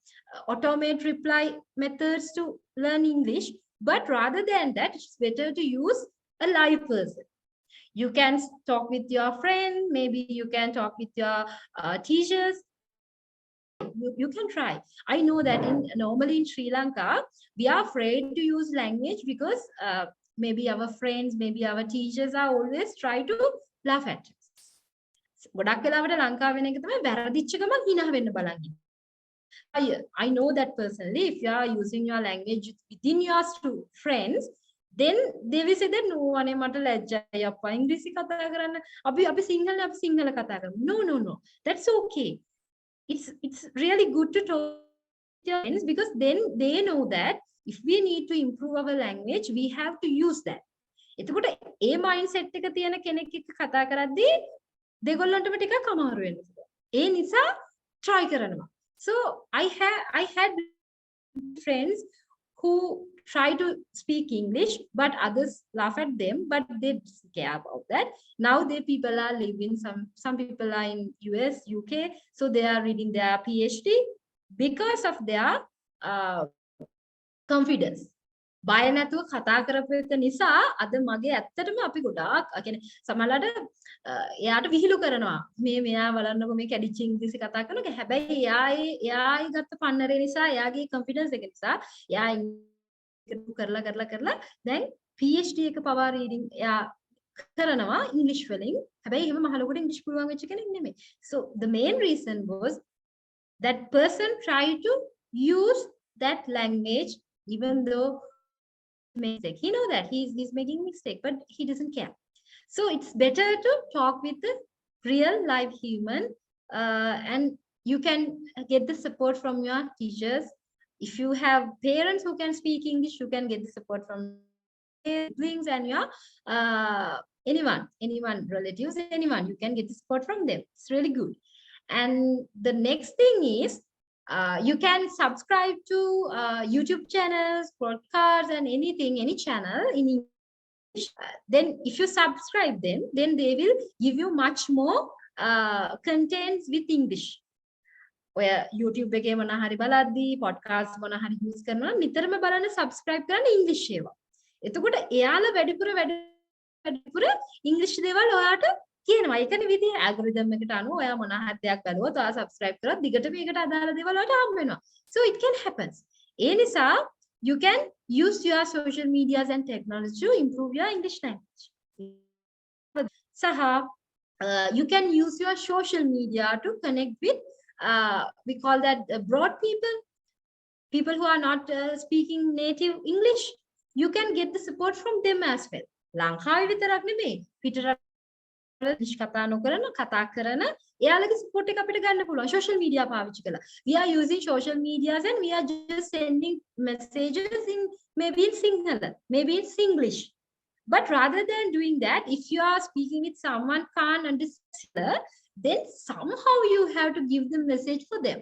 automate reply methods to learn English, but rather than that, it's better to use a live person. You can talk with your friend, maybe you can talk with your teachers. You can try. I know that normally in Sri Lanka, we are afraid to use language because maybe our friends, maybe our teachers are always try to laugh at us. ගොඩක් වෙලාවට ලංකාවේ වෙන එක තමයි වැරදිච්ච ගමන් hina වෙන්න බලන් ඉන්නේ. I know that personally. If you are using your language within your friends, then they will say that no අනේ මට ලැජ්ජයි අප්පා ඉංග්‍රීසි කතා කරන්න. අපි සිංහල කතා කරමු. No. That's okay. It's really good to talk to your friends because then they know that if we need to improve our language, we have to use that. එතකොට ඒ mindset එක තියෙන කෙනෙක් එක්ක කතා කරද්දී දෙගොල්ලන්ටම ටිකක් අමාරු වෙනවා. ඒ නිසා try කරනවා. So I had friends who try to speak English, but others laugh at them, but they don't care about that. Now people are living, some people are in US, UK, so they are reading their PhD because of their confidence. බය නැතුව කතා කරපු එක නිසා අද මගේ ඇත්තටම අපි ගොඩාක් කියන්නේ සමහරවිට එයාට විහිළු කරනවා මේ මෙයා බලන්නකො මේ කැඩිච්ච ඉංග්‍රීසි කතා කරනවා හැබැයි එයායි ගත්ත පන්නරේ නිසා එයාගේ කොන්ෆිඩන්ස් එක නිසා එයා කරලා දැන් PhD එක පවා රීඩින් එයා කරනවා ඉංග්‍රීසි වලින් හැබැයි එහෙම මහ ලොකුට ඉංග්‍රීසි පුළුවන් වෙච්ච කෙනෙක් නෙමෙයි. So the main reason was that person tried to use that language even though mistake. He know that he's making mistake, but he doesn't care. So it's better to talk with the real live human, and you can get the support from your teachers. If you have parents who can speak English, you can get the support from siblings and your anyone, relatives, anyone. You can get the support from them. It's really good. And the next thing is, you can subscribe to YouTube channels, podcasts, and anything, any channel in English. Then if you subscribe them, then they will give you much more contents with English. Where YouTube එකේ මොන හරි බලද්දී podcast මොන හරි use කරනවා නිතරම බලන්න subscribe කරන්න English ඒවා. එතකොට එයාලා වැඩිපුර English දේවල් ඔයාට කියනවා. ඒකනේ විදිහ algorithm එකට අනුව ඔයා මොන හරි දෙයක් බලුවොත් ඔයා subscribe කරොත් දිගට මේකට අදාළ දේවල් වලට හම්බ වෙනවා. So it can happen. ඒ නිසා you can use your social medias and technology to improve your English language. Saha, you can use your social media to connect with we call that broad people who are not speaking native English. You can get the support from them as well. ලංකාවේ විතරක් නෙමෙයි පිටරට කතා නොකරන කතා කරන එයාලගේ support එක අපිට ගන්න පුළුවන් social media පාවිච්චි කරලා. We are using social medias and we are just sending messages in maybe in Sinhala, maybe in English. But rather than doing that, if you are speaking with someone can't understand, then somehow you have to give the message for them.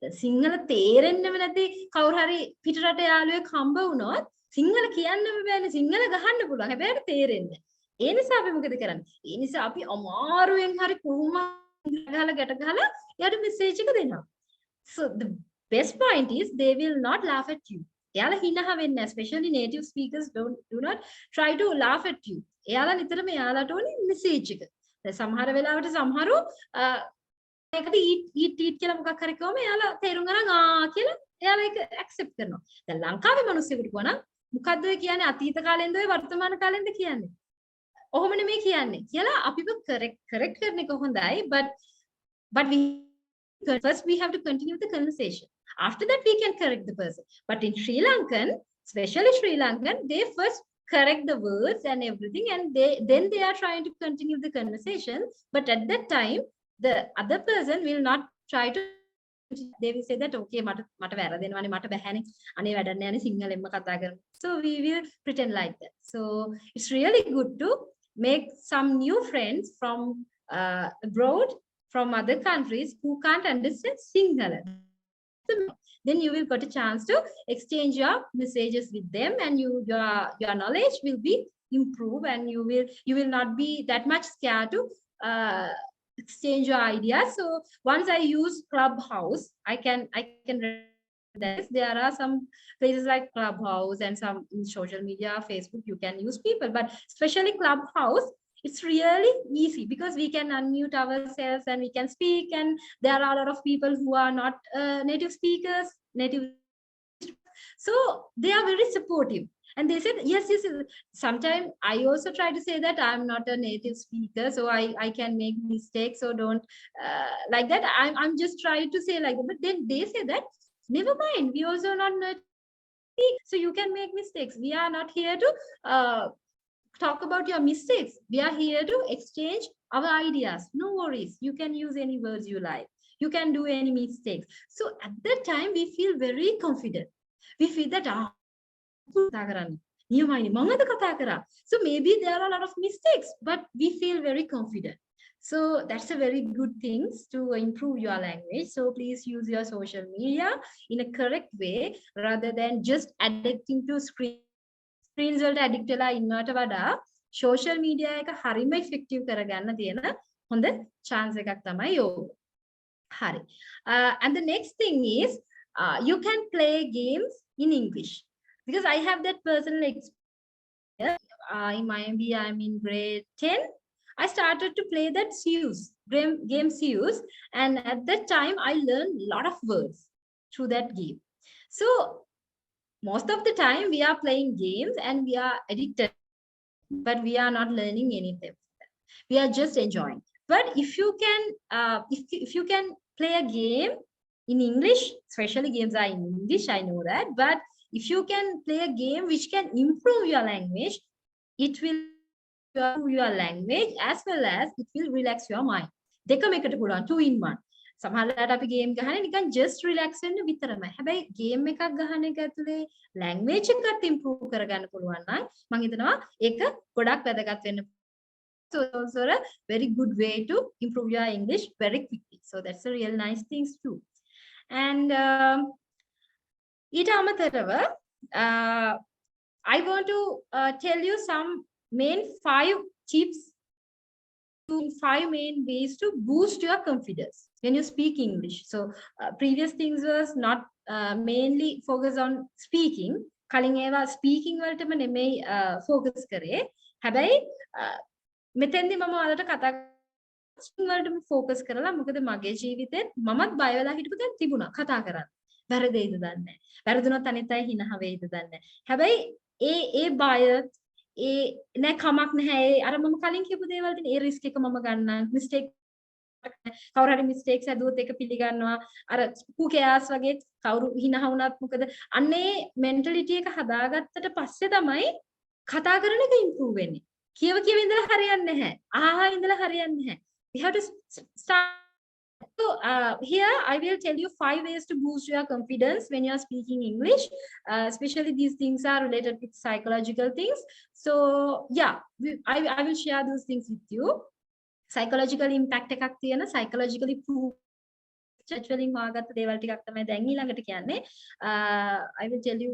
The Sinhala තේරෙන්නම නැති කවුරු හරි පිටරට යාළුවෙක් හම්බ වුණොත් සිංහල කියන්නම බෑනේ සිංහල ගහන්න පුළුවන් හැබැයි තේරෙන්නේ. ඒ නිසා අපි මොකද කරන්නේ? ඒ නිසා අපි අමාරුවෙන් හරි කොහොම ගහලා ගැට ගහලා එයාට message එක දෙනවා. So the best point is they will not laugh at you. එයාලා හිනහ වෙන්නේ නැහැ. Especially native speakers do not try to laugh at you. එයාලා නිතරම එයාලට ඕනේ message එක. දැන් සමහර වෙලාවට සමහරු ඒකට eat කියලා මොකක් හරි කිව්වම එයාලා තේරුම් ගන්න කියලා එයාලා ඒක accept කරනවා. දැන් ලංකාවේ මිනිස්සුන්ට කියනවා මොකද්ද ඔය කියන්නේ අතීත කාලෙන්ද ඔය වර්තමාන කාලෙන්ද කියන්නේ. ඔහොම නෙමෙයි කියන්නේ. කියලා අපිව correct කරන එක හොඳයි but first we have to continue the conversation. After that we can correct the person. But in Sri Lankan, especially Sri Lankan, they first correct the words and everything and then they are trying to continue the conversation. But at that time, the other person will not try to, they will say that okay මට වැරදෙනවානේ මට බැහැනේ අනේ වැඩක් නෑනේ සිංහලෙන්ම කතා කරමු. So we will pretend like that. So it's really good to make some new friends from abroad, from other countries who can't understand Sinhala. Then you will get a chance to exchange your messages with them and your knowledge will be improved and you will not be that much scared to exchange your ideas. So once I use Clubhouse, I can there are some places like Clubhouse and some in social media, Facebook, you can use people, but especially Clubhouse, it's really easy because we can unmute ourselves and we can speak, and there are a lot of people who are not native speakers, so they are very supportive. And they said, yes. Sometimes I also try to say that I'm not a native speaker, so I can make mistakes, so don't like that. I'm just trying to say like that. But then they say that, never mind, we also not native, so you can make mistakes. We are not here to talk about your mistakes. We are here to exchange our ideas. No worries. You can use any words you like. You can do any mistakes. So at that time, we feel very confident. We feel that, so maybe there are a lot of mistakes, but we feel very confident. So that's a very good thing to improve your language. So please use your social media in a correct way rather than just addicting to screens වලට addict වෙලා ඉන්නවට වඩා social media එක හරිම effective කරගන්න තියෙන හොඳ chance එකක් තමයි yoga. හරි. And the next thing is you can play games in English because I have that personal experience. Maybe I'm in grade 10. I started to play that game SAAC, and at that time I learned a lot of words through that game. So most of the time we are playing games and we are addicted, but we are not learning anything. We are just enjoying. But if you can play a game in English, especially games are in English, I know that, but if you can play a game which can improve your language, it will improve your language as well as it will relax your mind. දෙකම එකට පුළුවන් 2 in 1. සමහරවිට අපි game ගහන්නේ නිකන් just relax වෙන්න විතරමයි. හැබැයි ගේම් එකක් ගහන එක ඇතුලේ language එකත් improve කරගන්න පුළුවන් නම් මම හිතනවා ඒක ගොඩක් වැදගත් වෙන්න. So also a very good way to improve your English very quickly. So that's a real nice thing too. And ඊට අමතරව I want to tell you some main 5 tips, 5 main ways to boost your confidence when you speak English. So previous things was not mainly focus on speaking. කලින් ඒවා speaking වලටම නෙමෙයි focus කරේ. හැබැයි මෙතෙන්දි මම ඔයාලට කතා වලටම focus කරලා මොකද මගේ ජීවිතේ මමත් බය වෙලා හිටපු දැන් තිබුණා කතා කරන්න. වැරදෙයිද දන්නේ නැහැ. වැරදුනොත් අනිත් අය හිනහ වෙයිද දන්නේ නැහැ. හැබැයි ඒ බය නෑ කමක් නැහැ. අර මම කලින් කියපු දේවල් තියෙන ඒ රිස්ක් එක මම ගන්නම්. මිස්ටේක් කවුරු හරි මිස්ටේක්ස් හැදුවොත් ඒක පිළිගන්නවා. අර who cares වගේ කවුරු හිනහ වුණත් මොකද අන්නේ මෙන්ටැලිටි එක හදාගත්තට පස්සේ තමයි කතා කරන එක ඉම්ප්‍රූව් වෙන්නේ. කියව ඉඳලා හරියන්නේ නැහැ. ආහා ඉඳලා හරියන්නේ නැහැ. We have to start. So here I will tell you 5 ways to boost your confidence when you are speaking English. Especially these things are related with psychological things. So yeah, I will share those things with you. Psychological impact එකක් තියෙන psychologically prove church වලින් හොයාගත්ත දේවල් ටිකක් තමයි දැන් ඊළඟට කියන්නේ. I will tell you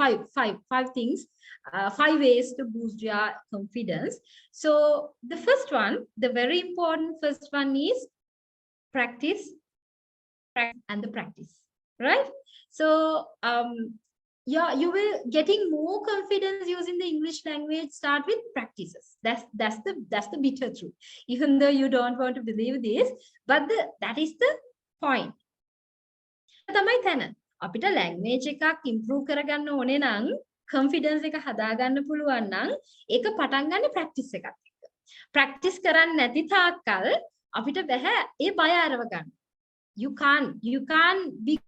five things, 5 ways to boost your confidence. So the first one, the very important first one is practice and the practice, right? So yeah, you will getting more confidence using the English language. Start with practices. That's the bitter truth, even though you don't want to believe this, but that is the point. තමයි තැන අපිට language එකක් improve කරගන්න ඕනේ නම් confidence එක හදාගන්න පුළුවන් නම් ඒක පටන් ගන්න practice එකත් එක්ක. practice කරන්නේ නැති තාක්කල් අපිට බෑ ඒ බය අරව ගන්න. You can't be,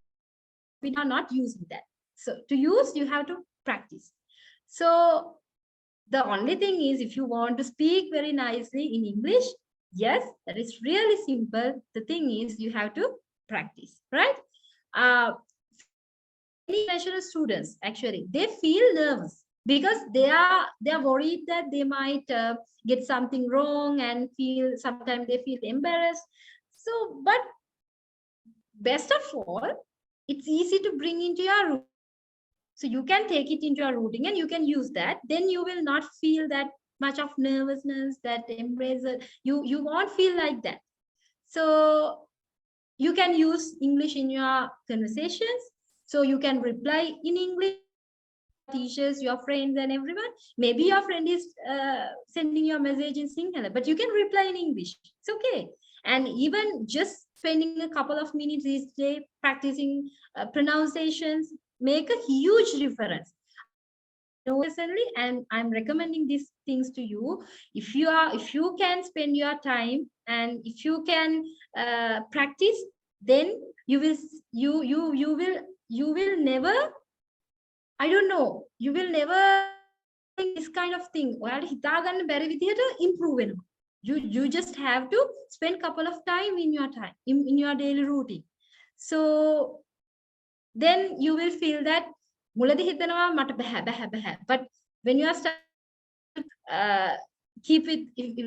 we are not using that. So to use, you have to practice. So the only thing is, if you want to speak very nicely in English, yes, that is really simple. The thing is, you have to practice, right? International students, actually, they feel nervous because they are worried that they might get something wrong and sometimes they feel embarrassed. So, but best of all, it's easy to bring into your routine. So you can take it into your routine and you can use that. Then you will not feel that much of nervousness, that embrace. You won't feel like that. So you can use English in your conversations. So you can reply in English, teachers, your friends and everyone. Maybe your friend is sending you a message in Sinhala, but you can reply in English. It's okay. And even just spending a couple of minutes each day practicing pronunciations make a huge difference. Personally, and I'm recommending these things to you. If you can spend your time and if you can practice, then you will never, I don't know, you will never think this kind of thing. ඔයාලට හිතා ගන්න බැරි විදිහට improve වෙනවා. You just have to spend couple of time in your daily routine. So then you will feel that මුලදී හිතනවා මට බෑ. But when you are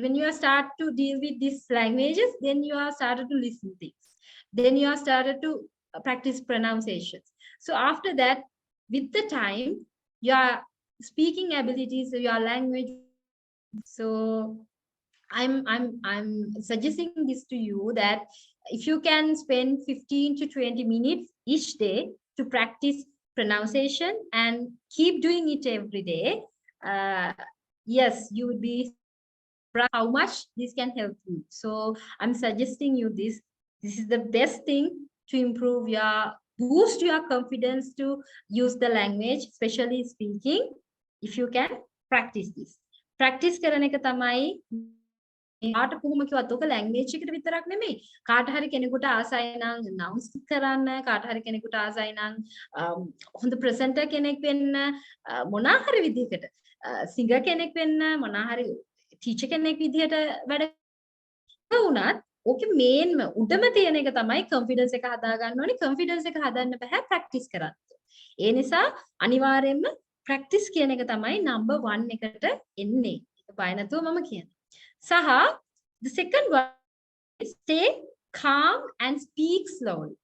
when you are start to deal with these languages, then you are started to listen things. Then you are started to practice pronunciations. So after that, with the time, your speaking abilities, your language. So I'm suggesting this to you that if you can spend 15 to 20 minutes each day to practice pronunciation and keep doing it every day, yes, you would be surprised how much this can help you. So I'm suggesting you this. This is the best thing to boost your confidence to use the language, especially speaking, if you can practice this. Practice කරන එක තමයි කාට කොහොම කිව්වත් ඔක language එකට විතරක් නෙමෙයි. කාට හරි කෙනෙකුට ආසයි නම් announce කරන්න, කාට හරි කෙනෙකුට ආසයි නම් හොඳ presenter කෙනෙක් වෙන්න, මොනා හරි විදිහකට singer කෙනෙක් වෙන්න, මොනා හරි teacher කෙනෙක් විදිහට වැඩ වුණත් ඕකේ මේන්ම උඩම තියෙන එක තමයි confidence එක හදා ගන්න ඕනේ. confidence එක හදන්න බෑ practice කරත්. ඒ නිසා අනිවාර්යයෙන්ම practice කියන එක තමයි number 1 එකට එන්නේ. ඒක බය නැතුව මම කියනවා. Saha, the second one is stay calm and speak slowly.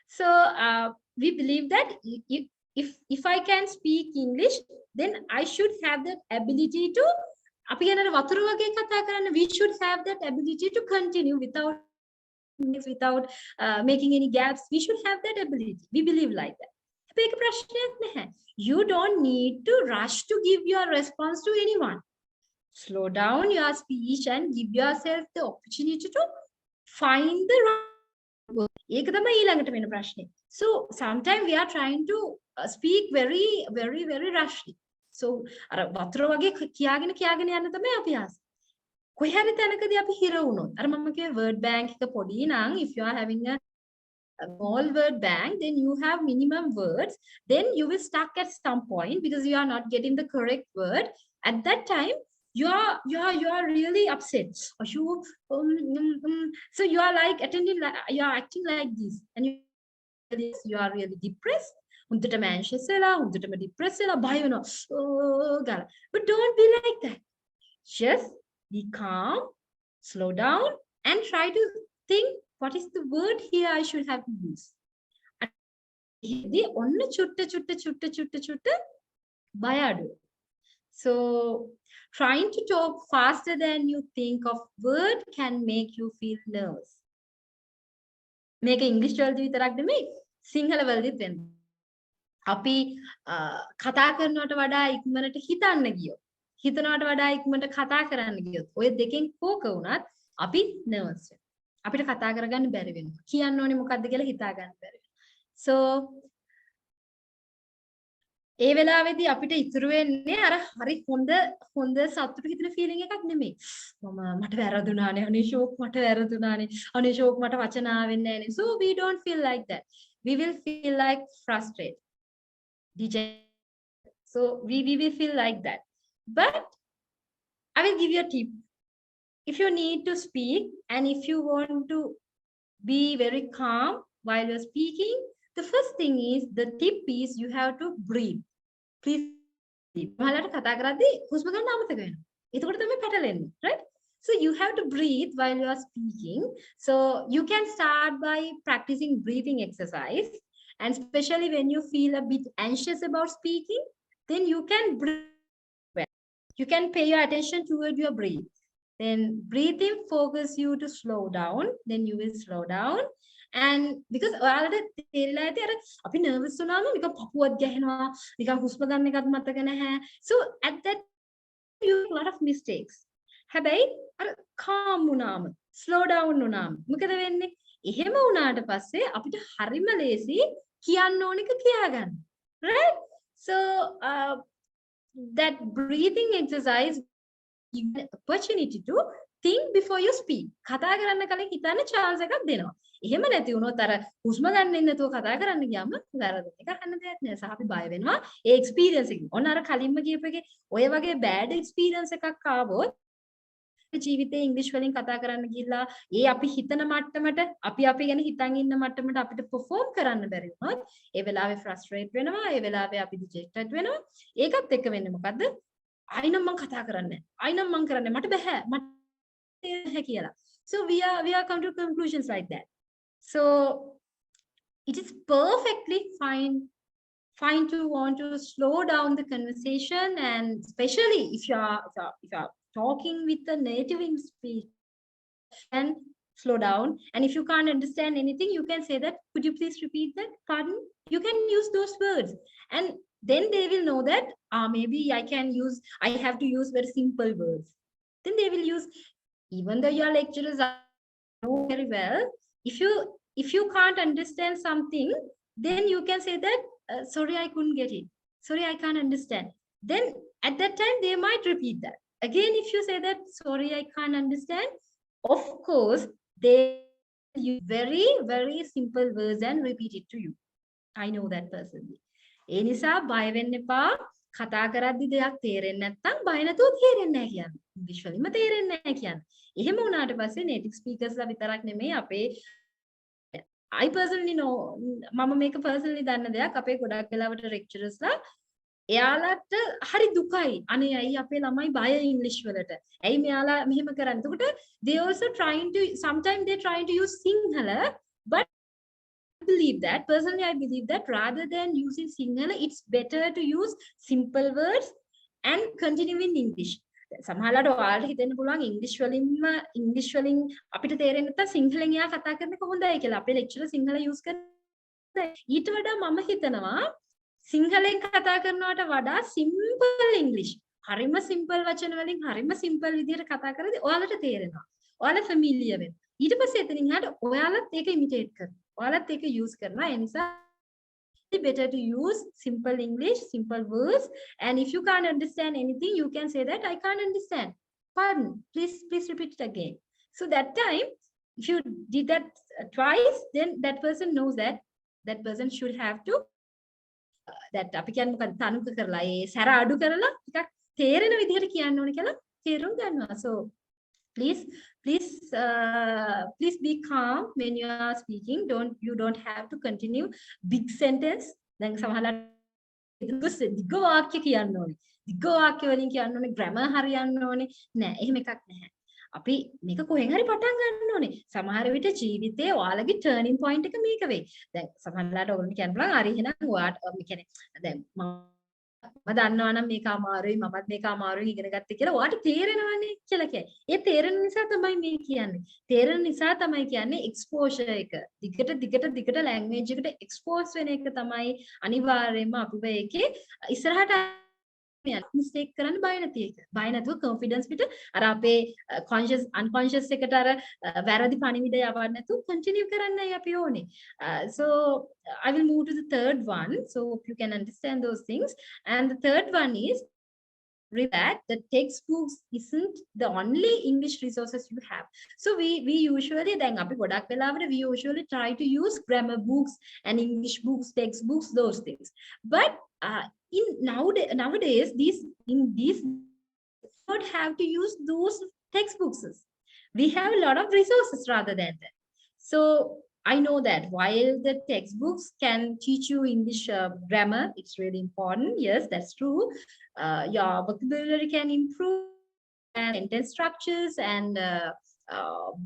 So we believe that if I can speak English, then I should have that ability to, we should have that ability to continue without making any gaps. We should have that ability. We believe like that. You don't need to rush to give your response to anyone. Slow down your speech and give yourself the opportunity to find the right word. So sometimes we are trying to speak very, very, very rashly. So වතුර වගේ කියාගෙන යන්න තමයි අපි ආස. කොහේ හරි තැනකදී අපි හිර වුණොත් අර මම කිව්වේ word bank එක පොඩි නම් if you are having a small word bank, then you have minimum words, then you will stuck at some point because you are not getting the correct word. At that time you are really upset. So you are like you are acting like this, and you are really depressed. හොඳටම anxious වෙලා හොඳටම depressed වෙලා බය වෙනවා ගාලා. But don't be like that. Just be calm, slow down and try to think what is the word here I should have to use? Onna chutta baya adu. So trying to talk faster than you think of word can make you feel nervous. Make English වලදී විතරක් නෙමෙයි සිංහල වලදීත් වෙන්න. අපි කතා කරනවට වඩා ඉක්මනට හිතන්න ගියොත් හිතනවට වඩා ඉක්මනට කතා කරන්න ගියොත් ඔය දෙකෙන් කෝක වුණත් අපි nervous වෙනවා. අපිට කතා කරගන්න බැරි වෙනවා. කියන්න ඕනේ මොකද්ද කියලා හිතා ගන්න බැරි වෙනවා. So ඒ වෙලාවේදී අපිට ඉතුරු වෙන්නේ අර හරි හොඳ සතුටු හිතෙන ෆීලිං එකක් නෙමෙයි. මට වැරදුනානේ අනේ ෂෝක් මට වැරදුනානේ අනේ ෂෝක් මට වචන ආවෙන්නේ නැනේ. So we don't feel like that. We will feel like frustrated. So we will feel like that. But I will give you a tip. If you need to speak and if you want to be very calm while you're speaking, the first thing is, the tip is you have to breathe. Please breathe. මලට කතා කරද්දී හුස්ම ගන්න අමතක වෙනවා. එතකොට තමයි පැටලෙන්නේ, right? So you have to breathe while you are speaking. So you can start by practicing breathing exercise, and especially when you feel a bit anxious about speaking, then you can breathe well. You can pay your attention toward your breath. Then breathing focus you to slow down, then you will slow down. And because ඔයාලට තේරිලා ඇති අර අපි nervous වුණාම නිකන් පපුවත් ගැහෙනවා නිකන් හුස්ම ගන්න එකත් මතක නැහැ. So at that you make a lot of mistakes. හැබැයි අර calm වුණාම slow down වුණාම මොකද වෙන්නේ? එහෙම වුණාට පස්සේ අපිට හරිම ලේසි කියන්න ඕන එක කියා ගන්න. Right? So that breathing exercise gives you an opportunity to think before you speak. කතා කරන්න කලින් හිතන්න chance එකක් දෙනවා. එහෙම නැති වුණොත් අර හුස්ම ගන්න ඉන්න නැතුව කතා කරන්න ගියාම වැරදෙන එක අහන්න දෙයක් නෑ. සහ අපි බය වෙනවා ඒ එක්ස්පීරියන්ස් එකකින්. ඔන්න අර කලින්ම කියපු එකේ ඔය වගේ බෑඩ් එක්ස්පීරියන්ස් එකක් ආවොත් ජීවිතේ ඉංග්‍රීසි වලින් කතා කරන්න ගිහිල්ලා ඒ අපි හිතන මට්ටමට අපි ගැන හිතන් ඉන්න මට්ටමට අපිට perform කරන්න බැරි වුණොත් ඒ වෙලාවේ frustrate වෙනවා. ඒ වෙලාවේ අපි dejected වෙනවා. ඒකත් එක්ක වෙන්නේ මොකද්ද? අයිනම් මං කතා කරන්නේ නැහැ. අයිනම් මං කරන්නේ මට බෑ. මට බෑ කියලා. So we are come to conclusions like that. So it is perfectly fine to want to slow down the conversation, and especially if you are talking with a native speaker, and slow down. And if you can't understand anything, you can say that, could you please repeat that? Pardon? You can use those words, and then they will know that maybe I have to use very simple words. Then they will use, even though your lecturers know very well, if you can't understand something, then you can say that sorry, I couldn't get it. Sorry, I can't understand. Then at that time they might repeat that. Again, if you say that sorry, I can't understand, of course they use very, very simple words and repeat it to you. I know that personally. ඒ නිසා බය වෙන්න එපා. කතා කරද්දි දෙයක් තේරෙන්නේ නැත්නම් බය නැතුව තේරෙන්නේ නැහැ කියන්නේ. ඉංග්‍රීසි වලින්ම තේරෙන්නේ නැහැ කියන්නේ. එහෙම වුණාට පස්සේ native speakers ලා විතරක් නෙමෙයි අපේ I personally know මම මේක personally දන්න දෙයක්. අපේ ගොඩක් වෙලාවට lecturers ලා එයාලට හරි දුකයි. අනේ ඇයි අපේ ළමයි බය ඉංග්‍රීසි වලට. ඇයි මෙයාලා මෙහෙම කරන්නේ? එතකොට they also trying to, sometimes they trying to use Sinhala, but personally I believe that rather than using Sinhala, it's better to use simple words and continue in English. සමහරවිට ඔයාලට හිතෙන්න පුළුවන් ඉංග්‍රීසි වලින් අපිට තේරෙන්නේ නැත්නම් සිංහලෙන් එයා කතා කරන එක හොඳයි කියලා. අපේ ලෙක්චරර් සිංහල යූස් කරනවා. ඊට වඩා මම හිතනවා සිංහලෙන් කතා කරනවට වඩා සිම්පල් ඉංග්‍රීසි. හරිම සිම්පල් වචන වලින් හරිම සිම්පල් විදිහට කතා කරද්දී ඔයාලට තේරෙනවා. ඔයාලා ෆැමිලියර් වෙනවා. ඊට පස්සේ එතනින් එහාට ඔයාලත් ඒක ඉමිටේට් කරනවා. ඔයාලත් ඒක යූස් කරනවා. ඒ නිසා better to use simple English, simple words, and if you can't understand anything, you can say that I can't understand. Pardon, please repeat it again. So that time, if you did that twice, then that person knows that that person should have to that අපි කියන්නේ මොකද තනුක කරලා ඒ සැර අඩු කරලා ටිකක් තේරෙන විදිහට කියන්න ඕනේ කියලා තේරුම් ගන්නවා. So please be calm when you are speaking. You don't have to continue big sentence. දැන් සමහරවිට දිග වාක්‍ය කියන්න ඕනේ. දිග වාක්‍ය වලින් කියන්න ඕනේ, grammar හරියන්න ඕනේ. නෑ, එහෙම එකක් නැහැ. අපි මේක කොහෙන් හරි පටන් ගන්න ඕනේ. සමහර විට ජීවිතයේ ඔයාලගේ turning point එක මේක වෙයි. දැන් සමහරලාට ඔයගොල්ලෝ කියන්න පුළුවන් හරි එහෙනම් ඔයාට මේ කියන්නේ දැන් මම දන්නවා නම් මේක අමාරුයි මමත් මේක අමාරුයි ඉගෙන ගත්තේ කියලා ඔයාට තේරෙනවනේ කියලා කියයි. ඒ තේරෙන නිසා තමයි මේ කියන්නේ. තේරෙන නිසා තමයි කියන්නේ exposure එක. දිගට language එකට expose වෙන එක තමයි අනිවාර්යයෙන්ම අපිව ඒකේ ඉස්සරහට mistake කරන්න බය නැති එක. බය නැතුව confidence පිට අර අපේ conscious unconscious එකට අර වැරදි පණිවිඩය යවන්න නැතුව continue කරන්නයි අපි ඕනේ. So I will move to the third one so you can understand those things. And the third one is that the textbooks isn't the only English resources you have. So we usually then we usually try to use grammar books and English books, textbooks, those things. But in nowadays these don't have to use those textbooks. We have a lot of resources rather than that. So I know that while the textbooks can teach you English grammar, it's really important. Yes, that's true. Your vocabulary can improve and sentence structures and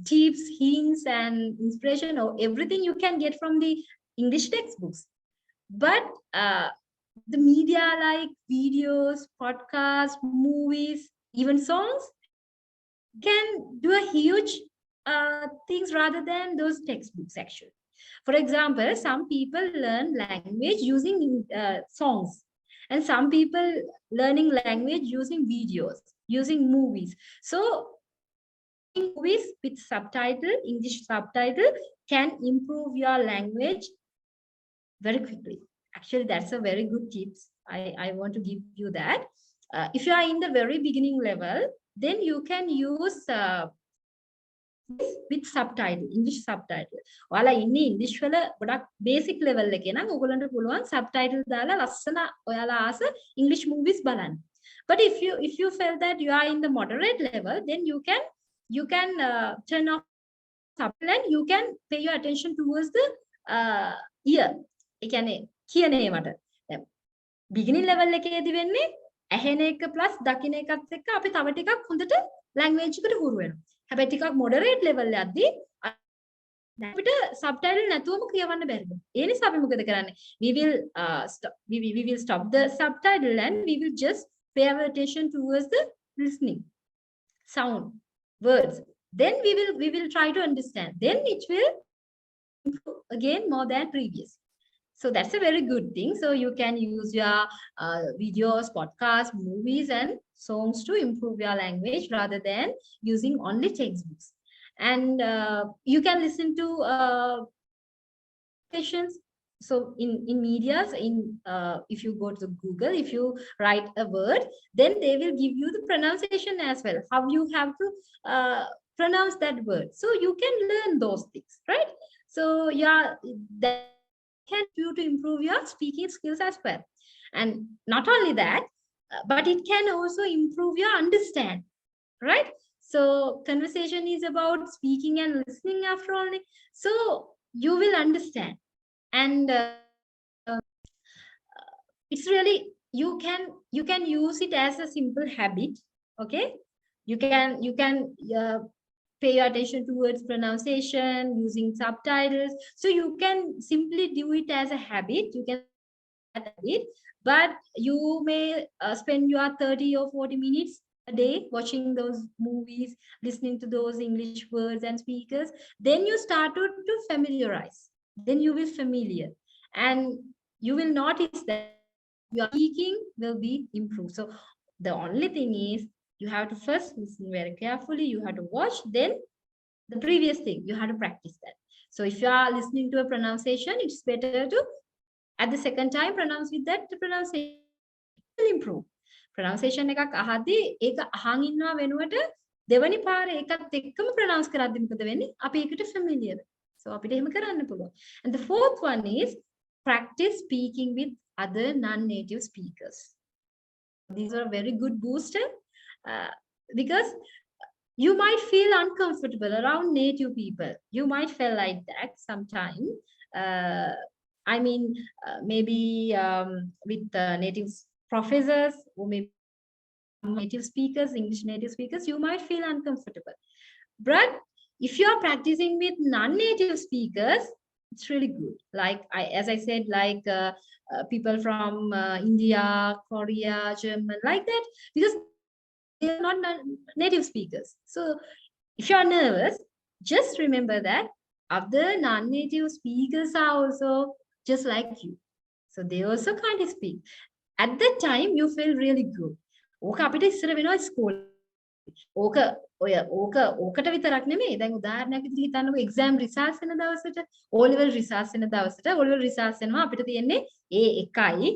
tips, hints, and inspiration or everything you can get from the English textbooks. But the media like videos, podcasts, movies, even songs can do a huge things rather than those textbooks actually. For example, some people learn language using songs and some people learning language using videos, using movies. So movies with subtitle, English subtitle can improve your language very quickly. Actually, that's a very good tips. I want to give you that. If you are in the very beginning level, then you can use with subtitle, English subtitle. ඔයාලා ඉන්නේ English වල ගොඩක් basic level එකේ නම් ඔයගොල්ලන්ට පුළුවන් subtitle දාලා ලස්සන ඔයාලා ආස English movies බලන්න. But if you feel that you are in the moderate level, then you can turn off subtitle and you can pay your attention towards the ear. ඒ කියන්නේ කියන ඒවට. දැන් beginning level එකේදී වෙන්නේ ඇහෙන එක plus දකින එකත් එක්ක අපි තව ටිකක් හොඳට language එකට හුරු වෙනවා. හැබැයි ටිකක් moderate level එකදී අපිට subtitle නැතුවම කියවන්න බැරිද? ඒ නිසා අපි මොකද කරන්නේ? We will stop the subtitle and we will just pay our attention towards the listening, sound, words. Then we will try to understand. Then it will improve again more than previous. So that's a very good thing. So you can use your videos, podcasts, movies, and songs to improve your language rather than using only textbooks. And you can listen to sessions. So in medias, if you go to Google, if you write a word, then they will give you the pronunciation as well, how you have to pronounce that word. So you can learn those things, right? So yeah, that help you to improve your speaking skills as well. And not only that, but it can also improve your understand, right? So conversation is about speaking and listening after all. So you will understand. And it's really, you can use it as a simple habit. Okay, you can pay your attention towards pronunciation using subtitles. So you can simply do it as a habit. You can habit, but you may spend your 30 or 40 minutes a day watching those movies, listening to those English words and speakers. Then you start to familiarize. Then you will familiar, and you will notice that your speaking will be improved. So the only thing is, you have to first listen very carefully. You have to watch. Then the previous thing, you have to practice that. So if you are listening to a pronunciation, it's better to, at the second time, pronounce with that pronunciation will improve. Pronunciation එකක් අහද්දී ඒක අහන් ඉන්නවා වෙනුවට දෙවනි පාර ඒකත් එක්කම pronounce කරද්දී මොකද වෙන්නේ? අපි ඒකට familiar. So අපිට එහෙම කරන්න පුළුවන්. And the fourth one is practice speaking with other non-native speakers. These are a very good booster because you might feel uncomfortable around native people. You might feel like that sometime. I mean, maybe with native professors, or maybe native speakers, English native speakers, you might feel uncomfortable. But if you are practicing with non-native speakers, it's really good. Like as I said, like people from India, Korea, German, like that, because they are not native speakers. So if you are nervous, just remember that other non-native speakers are also just like you. So they also can't speak. At that time, you feel really good. ඕක අපිට ඉස්සර වෙනවා school. ඕකට විතරක් නෙමෙයි. දැන් උදාහරණයක් විදිහට හිතන්නකෝ exam results එන දවසට, O level results එන දවසට, O level results එනවා අපිට තියෙන්නේ A1යි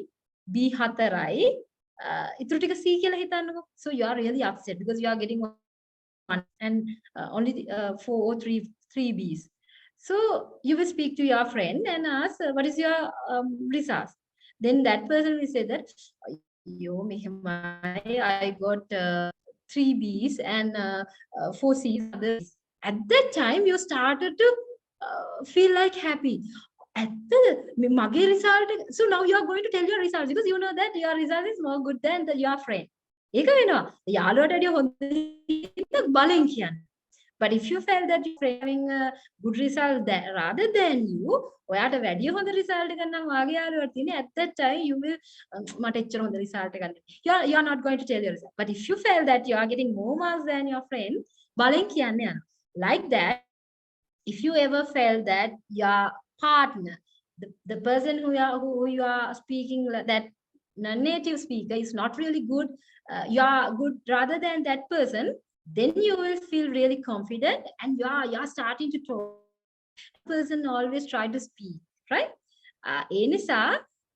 B4යි ඉතුරු ටික C කියලා හිතන්නකෝ. So you are really upset because you are getting one and only 4 or 3 B's. So you will speak to your friend and ask, what is your results? Then that person will say that, I got 3 B's and 4 C's. At that time, you started to feel like happy. At the mage result, so now you are going to tell your results because you know that your result is more good than your friend. ඒක වෙනවා. යාළුවට වැඩිය හොඳ බලෙන් කියන්න. But if you felt that you're having a good result rather than you, ඔයාට වැඩිය හොඳ result එකක් නම් වාගේ යාළුවට තියෙන්නේ, at that time you will මට එච්චර හොඳ result එකක් නැහැ. You are not going to tell your result. But if you felt that you are getting more marks than your friend, බලෙන් කියන්න යනවා. Like that, if you ever felt that your partner, the person who you are speaking, that non-native speaker is not really good, you are good rather than that person, then you will feel really confident and you are starting to talk. Person always try to speak, right? ඒ නිසා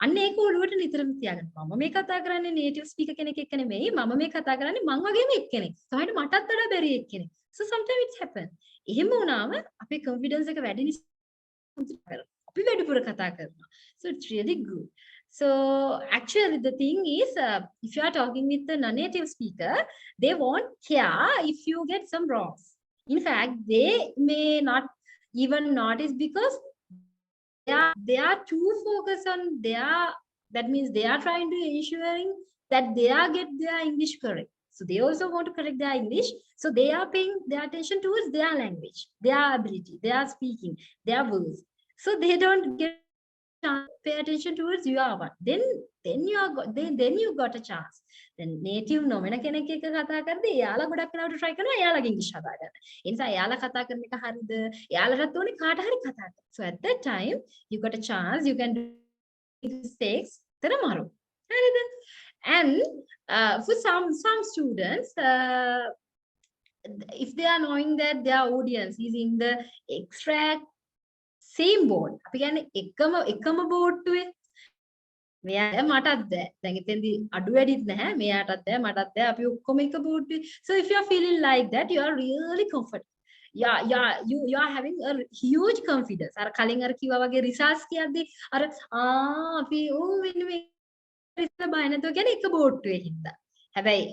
අන්න ඒක ඔළුවට නිතරම තියාගන්න. මම මේ කතා කරන්නේ native speaker කෙනෙක් එක්ක නෙමෙයි. මම මේ කතා කරන්නේ මං වගේම එක්කෙනෙක්. සමහරවිට මටත් වඩා බැරි එක්කෙනෙක්. So sometimes it happen. එහෙම වුණාම අපේ confidence එක වැඩි නිසා අපි වැඩිපුර කතා කරනවා. So it's really good. So actually the thing is, if you are talking with the non-native speaker, they won't care if you get some wrongs. In fact, they may not even notice because they are too focused on that means they are trying to ensuring that they are get their English correct. So they also want to correct their English. So they are paying their attention towards their language, their ability, their speaking, their words. So they don't get pay attention towards your one. Then you got a chance. Then native nomena කෙනෙක් එක්ක කතා කරද්දී එයාලා ගොඩක් වෙලාවට try කරනවා එයාලගේ English කතා කරන්න. ඒ නිසා එයාලා කතා කරන එක හරියද? එයාලටත් ඕනේ කාට හරි කතා කරන්න. So at that time you got a chance, you can do mistakes. තරමාරු. හරිද? And for some students, if they are knowing that their audience is in the exact same boat, අපි කියන්නේ එකම බෝට්ටුවේ මෙයා මටත් බෑ. දැන් එතෙන්දී අඩු වැඩිත් නැහැ. මෙයාටත් බෑ මටත් බෑ. අපි ඔක්කොම එක බෝට්ටුවේ. So if you are feeling like that, you are really comfortable. You are having a huge confidence. අර කලින් අර කිව්වා වගේ results කියද්දී අර අපි මෙන්න මේ result බය නැතුව කියන්නේ එක බෝට්ටුවේ හින්දා. හැබැයි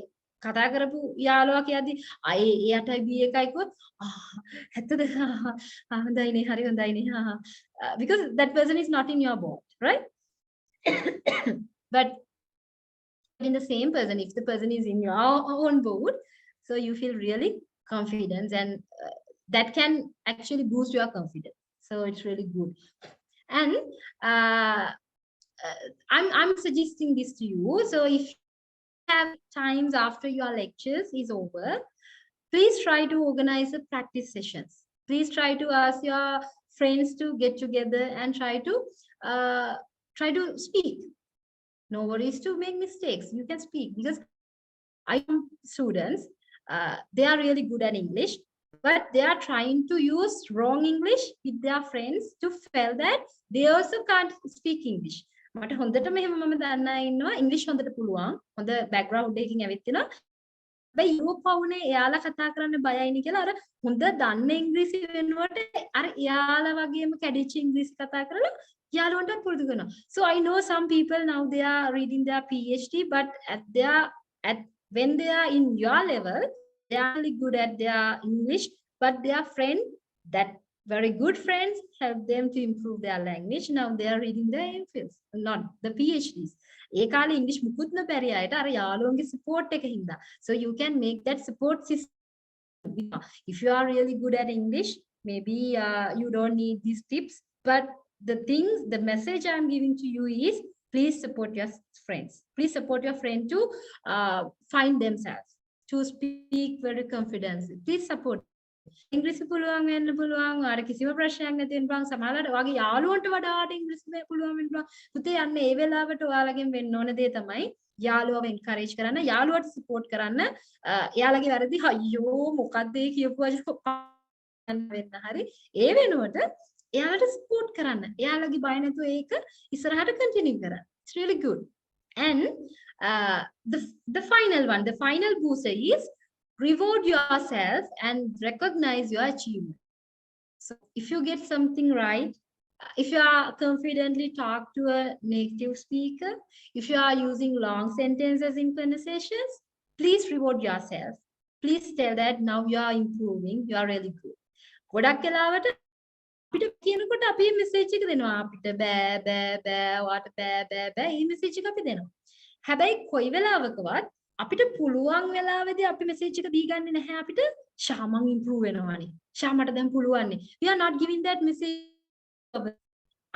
කතා කරපු යාළුවා කියද්දී එයාටයි B එකයි කිව්වොත් ඇත්තද හොඳයිනේ හරි හොඳයිනේ because that person is not in your boat, right? But in the same person, if the person is in your own boat, so you feel really confident and that can actually boost your confidence. So it's really good. And I'm suggesting this to you. So if you have times after your lectures is over, please try to organize a practice sessions. Please try to ask your friends to get together and try to speak. No worries to make mistakes. You can speak because I am students. They are really good at English, but they are trying to use wrong English with their friends to feel that they also can't speak English. මට හොඳටම එහෙම මම දන්න අය ඉන්නවා ඉංග්‍රීසි හොඳට පුළුවන් හොඳ බෑග්ග්‍රවුන්ඩ් එකකින් ඇවිත් තිනවා හැබැයි යුරෝපවුනේ එයාලා කතා කරන්න බයයිනේ කියලා අර හොඳ දන්න ඉංග්‍රීසි වෙනුවට අර එයාලා වගේම කැඩිච්ච ඉංග්‍රීසි කතා කරලා යාළුවන්ටත් පුරුදු කරනවා. So I know some people now they are reading their PhD, but when they are in your level, they are really good at their English, but their friend that very good friends, help them to improve their language. Now they are reading the MPhils, not the PhDs. ඒ කාලේ English මුකුත්ම බැරි අයට අර යාළුවන්ගේ support එක හින්දා. So you can make that support system. If you are really good at English, maybe you don't need these tips. But the message I'm giving to you is, please support your friends. Please support your friend to find themselves, to speak very confidently. Please support. ඉංග්‍රීසි පුළුවන් වෙන්න පුළුවන් අර කිසිම ප්‍රශ්නයක් නැති වෙන්න පුළුවන් සමහරවිට ඔයාගේ යාළුවන්ට වඩාට ඉංග්‍රීසි පුළුවන් වෙන්න පුළුවන් පුතේ යන්න ඒ වෙලාවට ඔයාලගෙන් වෙන්න ඕන දේ තමයි යාළුවව එන්කරේජ් කරන්න යාළුවට සපෝට් කරන්න එයාලගේ වැරදි අයියෝ මොකක්ද ඒ කියපුවා වෙන්න හරි ඒ වෙනුවට එයාලට සපෝට් කරන්න එයාලගේ බය නැතුව ඒක ඉස්සරහට කන්ටිනියු කරන්න. It's really good. And the final booster is reward yourself and recognize your achievement. So if you get something right, if you are confidently talk to a native speaker, if you are using long sentences in conversations, please reward yourself. Please tell that now you are improving, you are really good. ගොඩක් වෙලාවට අපිට කියනකොට අපි message එක දෙනවා අපිට බෑ බෑ බෑ වාට බෑ බෑ බෑ මේ මෙසේජ් එක අපි දෙනවා. හැබැයි කොයි වෙලාවකවත් අපිට පුළුවන් වෙලාවෙදී අපි මෙසේජ් එක දී ගන්නේ නැහැ අපිට ශාමන් ඉම්ප්‍රූව් වෙනවානේ ශාමට දැන් පුළුවන්නේ we are not giving that message.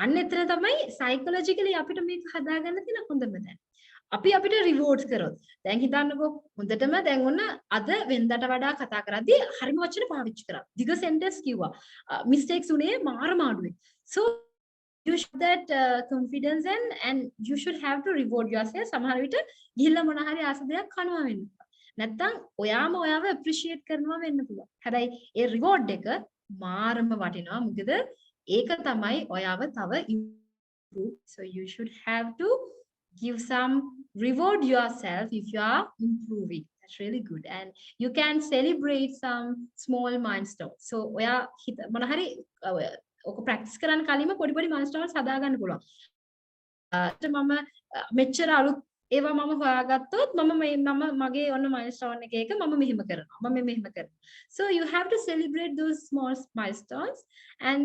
අන්න එතන තමයි psychologically අපිට මේක හදාගන්න තියෙන හොඳම තැන. අපි අපිට rewards කරොත් දැන් හිතන්නකෝ හොඳටම දැන් ඔන්න අද වෙනදට වඩා කතා කරද්දී හරිම වචන පාවිච්චි කරා. දිග sentence කිව්වා. mistakes උනේ මාරම අඩුයි. So you should that confidence and you should have to reward yourself. සමහර විට ගිහිල්ලා මොන හරි ආස දෙයක් කනවා වෙන්න. නැත්තම් ඔයාම ඔයාව appreciate කරනවා වෙන්න පුළුවන්. හැබැයි ඒ reward එක මාරම වටිනවා. මොකද ඒක තමයි ඔයාව තව improve. So you should have to give some reward yourself if you are improving. That's really good. And you can celebrate some small milestones. So ඔයා මොන හරි ඔක ප්‍රැක්ටිස් කරන්න කලින්ම පොඩි පොඩි milestones හදාගන්න පුළුවන්. මම මෙච්චර අලුත් ඒවා මම හොයාගත්තොත් මම මගේ ඔන්න milestone එක මම මෙහෙම කරනවා. මම මෙහෙම කරනවා. So you have to celebrate those small milestones and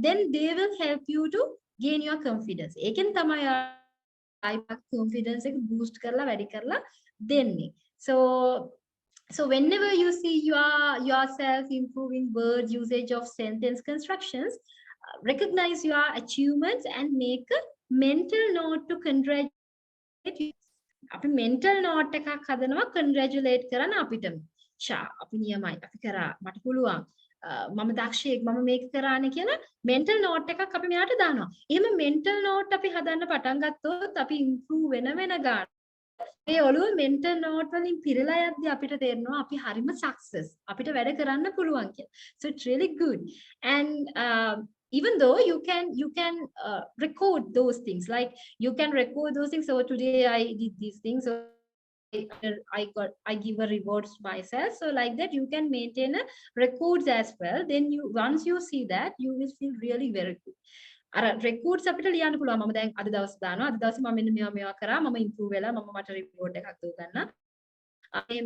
then they will help you to gain your confidence. ඒකෙන් තමයි confidence එක boost කරලා වැඩි කරලා දෙන්නේ. So whenever you see yourself improving word usage of sentence constructions, recognize your achievements and make a mental note to congratulate you. අපි mental note එකක් හදනවා congratulate කරන්න අපිටම. අපි නියමයි අපි කරා මට පුළුවන් මම දක්ෂයෙක් මම මේක කරානේ කියලා mental note එකක් අපි මෙයාට දානවා. එහෙම mental note අපි හදන්න පටන් ගත්තොත් අපි improve වෙන ගාන මේ ඔළුව mental note වලින් පිරලා යද්දි අපිට තේරෙනවා අපි හරිම success අපිට වැඩ කරන්න පුළුවන් කියලා. So it's really good. And even though you can record those things, like you can record those things. So today I did these things. So I give a rewards myself. So like that you can maintain a records as well. Then once you see that, you will feel really very good. අර records අපිට ලියන්න පුළුවන්. මම දැන් අද දවස් දානවා. අද දවසේ මම මෙන්න මේවා කරා. මම improve වෙලා මම මට report එකක් දුන්නා.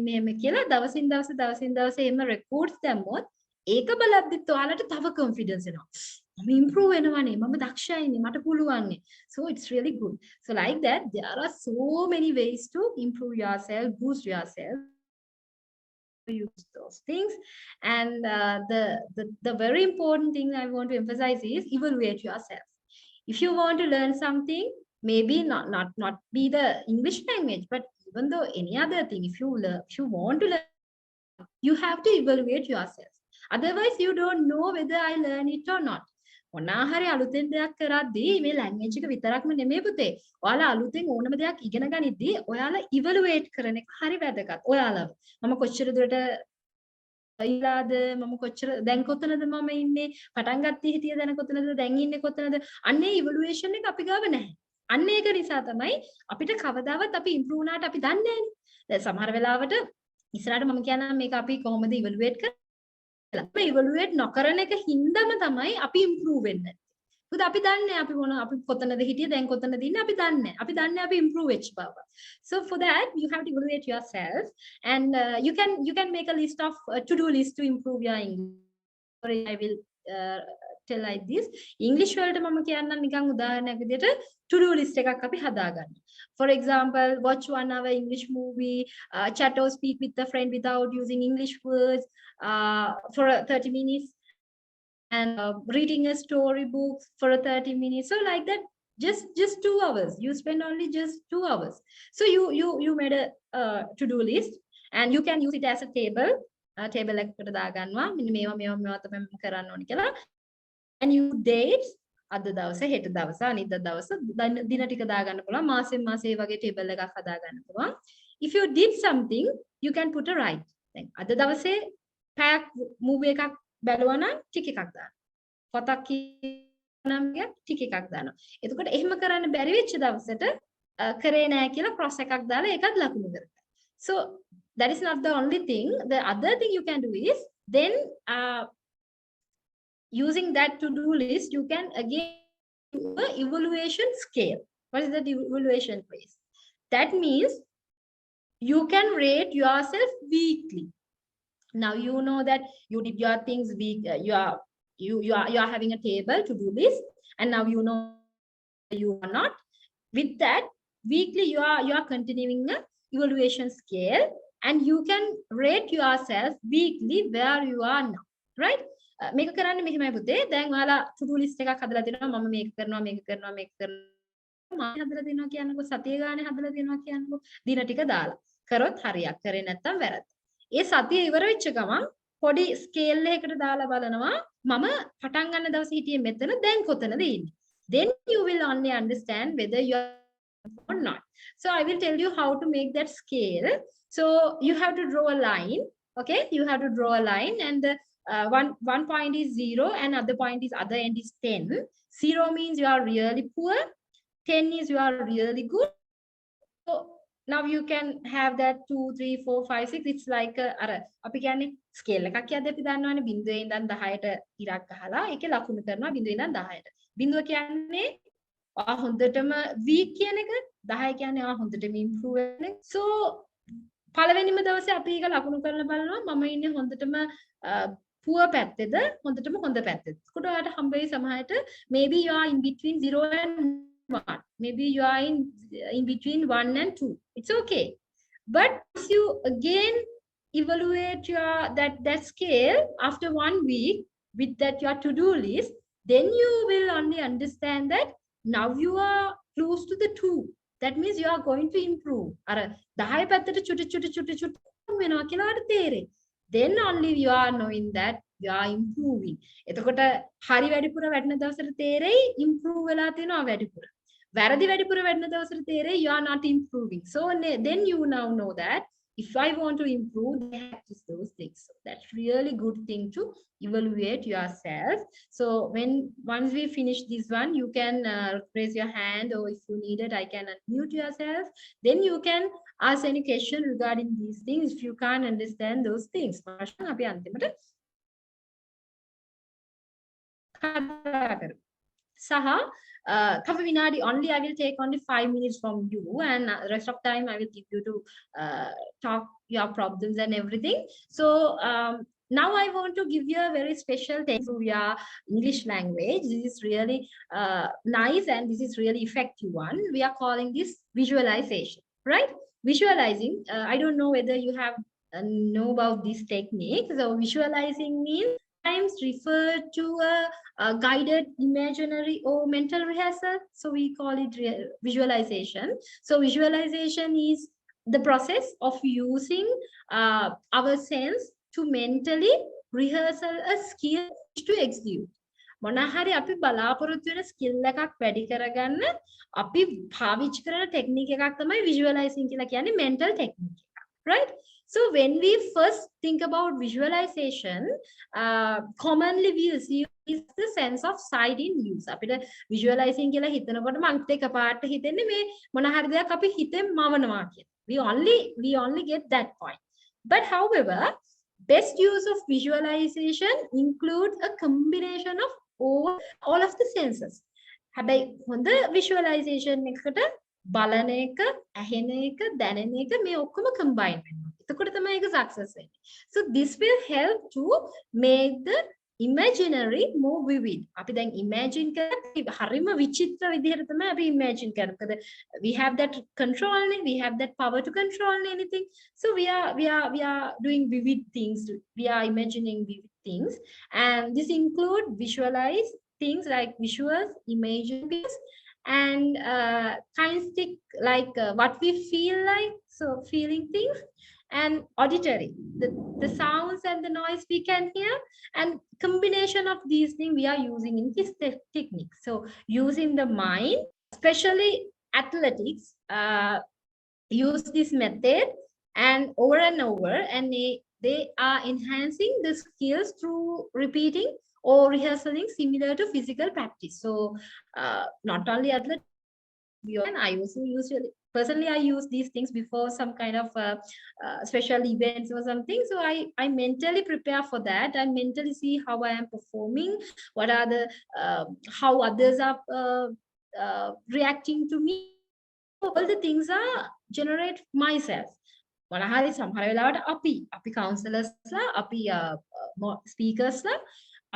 මෙහෙම කියලා දවසින් දවස එහෙම records දැම්මොත් ඒක බලද්දිත් ඔයාලට තව confidence එනවා. මම improve වෙනවානේ. මම දක්ෂයිනේ. මට පුළුවන්නේ. So it's really good. So like that there are so many ways to improve yourself, boost yourself. Use those things. And the very important thing I want to emphasize is evaluate yourself. If you want to learn something, maybe not be the English language, but even though any other thing, if you want to learn, you have to evaluate yourself. Otherwise you don't know whether I learn it or not. මොනාහරි අලුතෙන් දෙයක් කරද්දී මේ language එක විතරක්ම නෙමෙයි පුතේ. ඔයාලා අලුතෙන් ඕනම දෙයක් ඉගෙන ගනිද්දී ඔයාලා ඉවලුවේට් කරන එක හරි වැදගත්. ඔයාලා මම කොච්චර දුරට ඉලාද මම කොච්චර දැන් කොතනද මම ඉන්නේ පටන් ගත්තී හිටිය දැන් කොතනද දැන් ඉන්නේ කොතනද අන්නේ ඉවලුවේෂන් එක අපි ගාව නැහැ. අන්න ඒක නිසා තමයි අපිට කවදාවත් අපි ඉම්ප්‍රූව් වුණාට අපි දන්නේ නැහැ. දැන් සමහර වෙලාවට ඉස්සරහට මම කියනවා මේක අපි කොහොමද ඉවලුවේට් කරන්නේ evaluate නොකරන එක හින්දාම තමයි අපි improve වෙන්නේ. මොකද අපි දන්නේ අපි කොතනද හිටියේ දැන් කොතනද ඉන්නේ අපි දන්නේ. අපි දන්නේ අපි improve වෙච්ච බව. So for that you have to evaluate yourself and you can make a list of to-do list to improve your English. I will tell like this. English වලට මම කියන්නම් නිකන් උදාහරණයක් විදිහට to do list එකක් අපි හදාගන්න. For example, watch 1 hour English movie, chat or speak with a friend without using English words for 30 minutes, and reading a story book for 30 minutes. So like that, just 2 hours. You spend only just 2 hours. So you made a to-do list, and you can use it as a table. Table එකකට දාගන්නවා. මෙන්න මේවා තමයි කරන්න ඕනේ කියලා. And you dates අද දවසේ හෙට දවසේ අනිද්දා දවසේ දින ටික දාගන්න පුළුවන්. මාසෙන් මාසේ වගේ table එකක් හදාගන්න පුළුවන්. If you did something, you can put a right. දැන් අද දවසේ පැයක් movie එකක් බැලුවා නම් ටික එකක් දාන්න. පොතක් කියනම් ටික එකක් දානවා. එතකොට එහෙම කරන්න බැරි වෙච්ච දවසට කරේ නැහැ කියලා cross එකක් දාලා ඒකත් ලකුණු කරගන්න. So that is not the only thing. The other thing you can do is then using that to-do list, you can again do an evaluation scale. What is that evaluation phase? That means you can rate yourself weekly. Now you know that you did your things week. You are having a table to-do list, and now you know you are not. With that, weekly you are continuing a evaluation scale, and you can rate yourself weekly where you are now, right? මේක කරන්න මෙහෙමයි පුතේ. දැන් ඔයාලා to do list එකක් හදලා දෙනවා. මම මේක කරනවා හදලා දෙනවා කියන්නකෝ. සතිය ගානේ හදලා දෙනවා කියන්නකෝ. දින ටික දාලා. කරොත් හරියක්. කරේ නැත්තම් වැරද්ද. ඒ සතිය ඉවර වෙච්ච ගමන් පොඩි ස්කේල් එකකට දාලා බලනවා. මම පටන් ගන්න දවසේ හිටියේ මෙතන, දැන් කොතනද ඉන්නේ. Then you will only understand whether you are or not. So I will tell you how to make that scale. So you have to draw a line. Okay, you have to draw a line, and the one point is 0, and other point is other end is 10. 0 means you are really poor. 10 is you are really good. So now you can have that 2, 3, 4, 5, 6. It's like අපි කියන්නේ scale එකක් කියද්දී අපි දන්නවනේ බිඳුවේ ඉඳන් 10ට ඉරක් ගහලා ඒකේ ලකුණු කරනවා බිඳුවේ ඉඳන් 10ට. බිඳුව කියන්නේ හොඳටම weak කියන එක, 10 කියන්නේ හොඳටම improve වෙන එක. So පළවෙනිම දවසේ අපි ඒක ලකුණු කරලා බලනවා මම ඉන්නේ හොඳටම poor පැත්තේද හොඳටම හොඳ පැත්තේද. කොට ඔයාලට හම්බ වෙයි සමහරට maybe you are in between 0 and 1. Maybe you are in between 1 and 2. It's okay. But if you again evaluate your that scale after 1 week with that your to-do list, then you will only understand that now you are close to the 2. That means you are going to improve. අර 10 පැත්තට චුටි වෙනවා කියලා ඔයාලට තේරෙයි. Then only you are knowing that you are improving. එතකොට හරි වැඩිපුර වැඩින දවසට තේරෙයි improve වෙලා තියෙනවා වැඩිපුර. වැරදි වැඩිපුර වැඩින දවසට තේරෙයි you are not improving. So then you now know that if I want to improve, I practice those things. So that's really good thing to evaluate yourself. So once we finish this one, you can raise your hand, or if you need it, I can unmute yourself. Then you can ask any question regarding these things if you can't understand those things. අපි අන්තිමට සහ තව විනාඩි only I will take only 5 minutes from you, and rest of time I will give you to talk your problems and everything. So now I want to give you a very special thing to your English language. This is really nice, and this is really effective one. We are calling this visualization, right? Visualizing, I don't know whether you have know about this technique. So visualizing means sometimes referred to a guided imaginary or mental rehearsal. So we call it visualization. So visualization is the process of using our sense to mentally rehearsal a skill to execute. මොනහරි අපි බලාපොරොත්තු වෙන skill එකක් වැඩි කරගන්න අපි පාවිච්චි කරන ටෙක්නික් එකක් තමයි visualizing කියලා කියන්නේ mental technique එක, right? So when we first think about visualization, commonly we assume is the sense of sight in use. අපිට visualizing කියලා හිතනකොට මං එකපාරට හිතෙන්නේ මේ මොන හරි දෙයක් අපි හිතෙන් මවනවා කියන. We only get that point. But however, best use of visualization includes a combination of all of the senses. හැබැයි හොඳ visualization එකකට බලන එක, ඇහෙන එක, දැනෙන එක මේ ඔක්කොම combine වෙනවා. එතකොට තමයි ඒක success වෙන්නේ. So this will help to make the imaginary more vivid. අපි දැන් imagine කරද්දී හරිම විචිත්‍ර විදිහට තමයි අපි imagine කරන්නේ. We have that control, we have that power to control anything. So we are doing vivid things. We are imagining vivid things, and this include visualize things like visuals, images, and kinesthetic, like what we feel like, so feeling things, and auditory, the sounds and the noise we can hear, and combination of these things we are using in this technique. So using the mind, especially athletics, use this method and over, and they are enhancing the skills through repeating or rehearsing, similar to physical practice. So not only athletics, and I also usually personally I use these things before some kind of special events or something. So I mentally prepare for that. I mentally see how I am performing, what are the how others are reacting to me. All the things are generate myself. මොනහරි සමහර වෙලාවට අපි counselors ලා අපි speakers ලා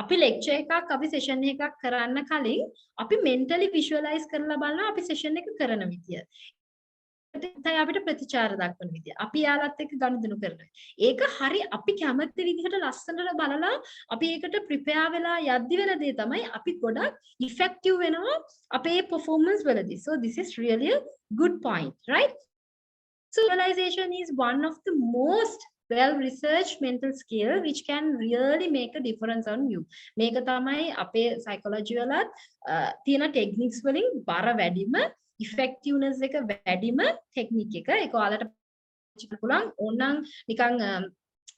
අපි lecture එකක් අපි session එකක් කරන්න කලින් අපි mentally visualize කරලා බලනවා අපි session එක කරන විදිය. ඒකයි අපිට ප්‍රතිචාර දක්වන විදිය. අපි යාලත් එක්ක ගනුදෙනු කරනවා. ඒක හරි අපි කැමති විදිහට ලස්සනට බලලා අපි ඒකට prepare වෙලා යද්දි වෙන දේ තමයි අපි ගොඩක් effective වෙනවා අපේ performance වලදී. So this is really a good point, right? So visualization is one of the most well-researched mental skill which can really make a difference on you. මේක තමයි අපේ psychology වලත් තියෙන techniques වලින් බර වැඩිම, effectiveness එක වැඩිම technique එක. ඒක ඔයාලට පුළුවන් ඕනනම් නිකන්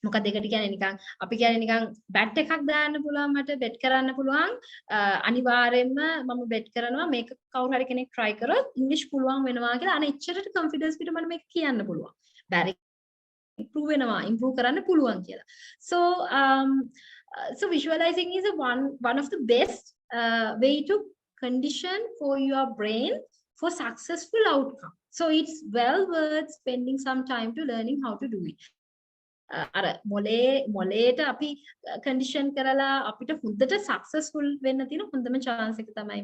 මොකක්ද ඒකට කියන්නේ නිකන් අපි කියන්නේ නිකන් බැට් එකක් දාන්න පුළුවන් මට බෙට් කරන්න පුළුවන් අනිවාර්යයෙන්ම මම බෙට් කරනවා මේක කවුරු හරි කෙනෙක් try කරොත් ඉංග්‍රීසි පුළුවන් වෙනවා කියලා අනේ එච්චරට confidence පිට මට මේක කියන්න පුළුවන් බැරි improve කරන්න පුළුවන් කියලා. So visualizing is one of the best way to condition for your brain for successful outcome. So it's well worth spending some time to learning how to do it. අර මොලේට අපි කන්ඩිෂන් කරලා අපිට හොඳට successful වෙන්න තියෙන හොඳම chance එක තමයි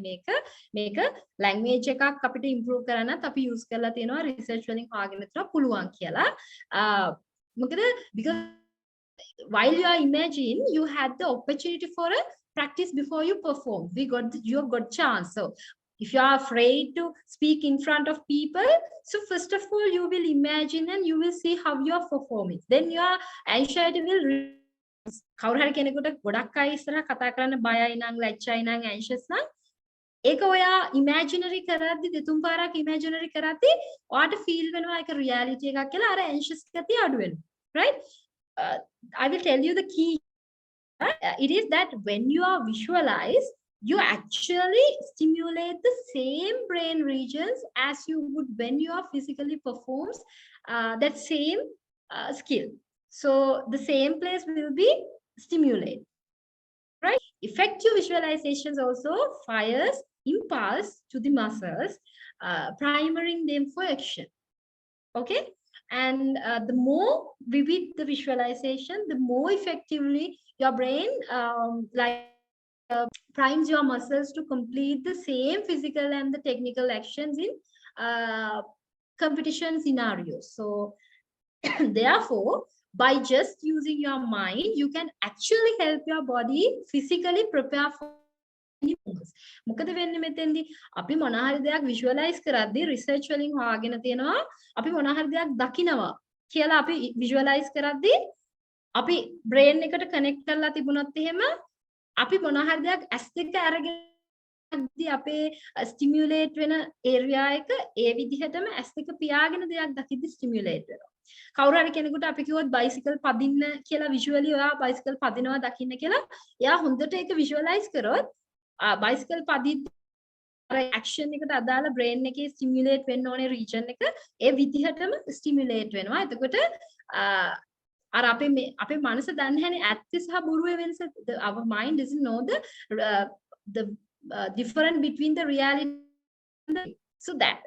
මේක ලැන්ග්වේජ් එකක් අපිට ඉම්ප්‍රූව් කරන්නත් අපි යූස් කරලා තියෙනවා රිසර්ච් වලින් හොයාගෙන තියෙනවා පුළුවන් කියලා. මොකද because while you are imagine you had the opportunity for a practice before you perform. You have got chance. So if you are afraid to speak in front of people, so first of all, you will imagine and you will see how you are performing. Then your anxiety will කවුරු හරි කෙනෙකුට ගොඩක් අය ඉස්සරහ කතා කරන්න බයයි නම් ලැජ්ජයි නම් anxious නම් ඒක ඔයා imaginary කරද්දි දෙතුන් පාරක් imaginary කරද්දි ඔයාට feel වෙනවා ඒක reality එකක් කියලා අර anxious ගතිය අඩු වෙනවා. Right? I will tell you the key. It is that when you are visualized, you actually stimulate the same brain regions as you would when you are physically performs that same skill. So the same place will be stimulated, right? Effective visualizations also fires impulse to the muscles, priming them for action. Okay, and the more vivid the visualization, the more effectively your brain primes your muscles to complete the same physical and the technical actions in competition scenarios. So therefore, by just using your mind, you can actually help your body physically prepare for මොකද වෙන්නේ මෙතෙන්දී අපි මොන හරි දෙයක් visualize කරද්දී research වලින් හොයාගෙන තියෙනවා අපි මොන හරි දෙයක් දකිනවා කියලා අපි visualize කරද්දී අපි brain එකට connect කරලා තිබුණොත් එහෙම අපි මොන හරි දෙයක් ඇස් දෙක අරගෙනදී අපේ stimulate වෙන area එක ඒ විදිහටම ඇස් දෙක පියාගෙන දෙයක් දකිද්දි stimulate වෙනවා. කවුරු හරි කෙනෙකුට අපි කිව්වොත් bicycle පදින්න කියලා visually ඔයා bicycle පදිනවා දකින්න කියලා එයා හොඳට ඒක visualize කරොත් bicycle පදිද්දි action එකට අදාළ brain එකේ stimulate වෙන්න ඕනේ region එක ඒ විදිහටම stimulate වෙනවා. එතකොට අර අපේ මනස දන්නේ නැහැ ඇත්ත සහ බොරුවේ වෙනස. Our mind doesn't know the difference between the reality and the, so that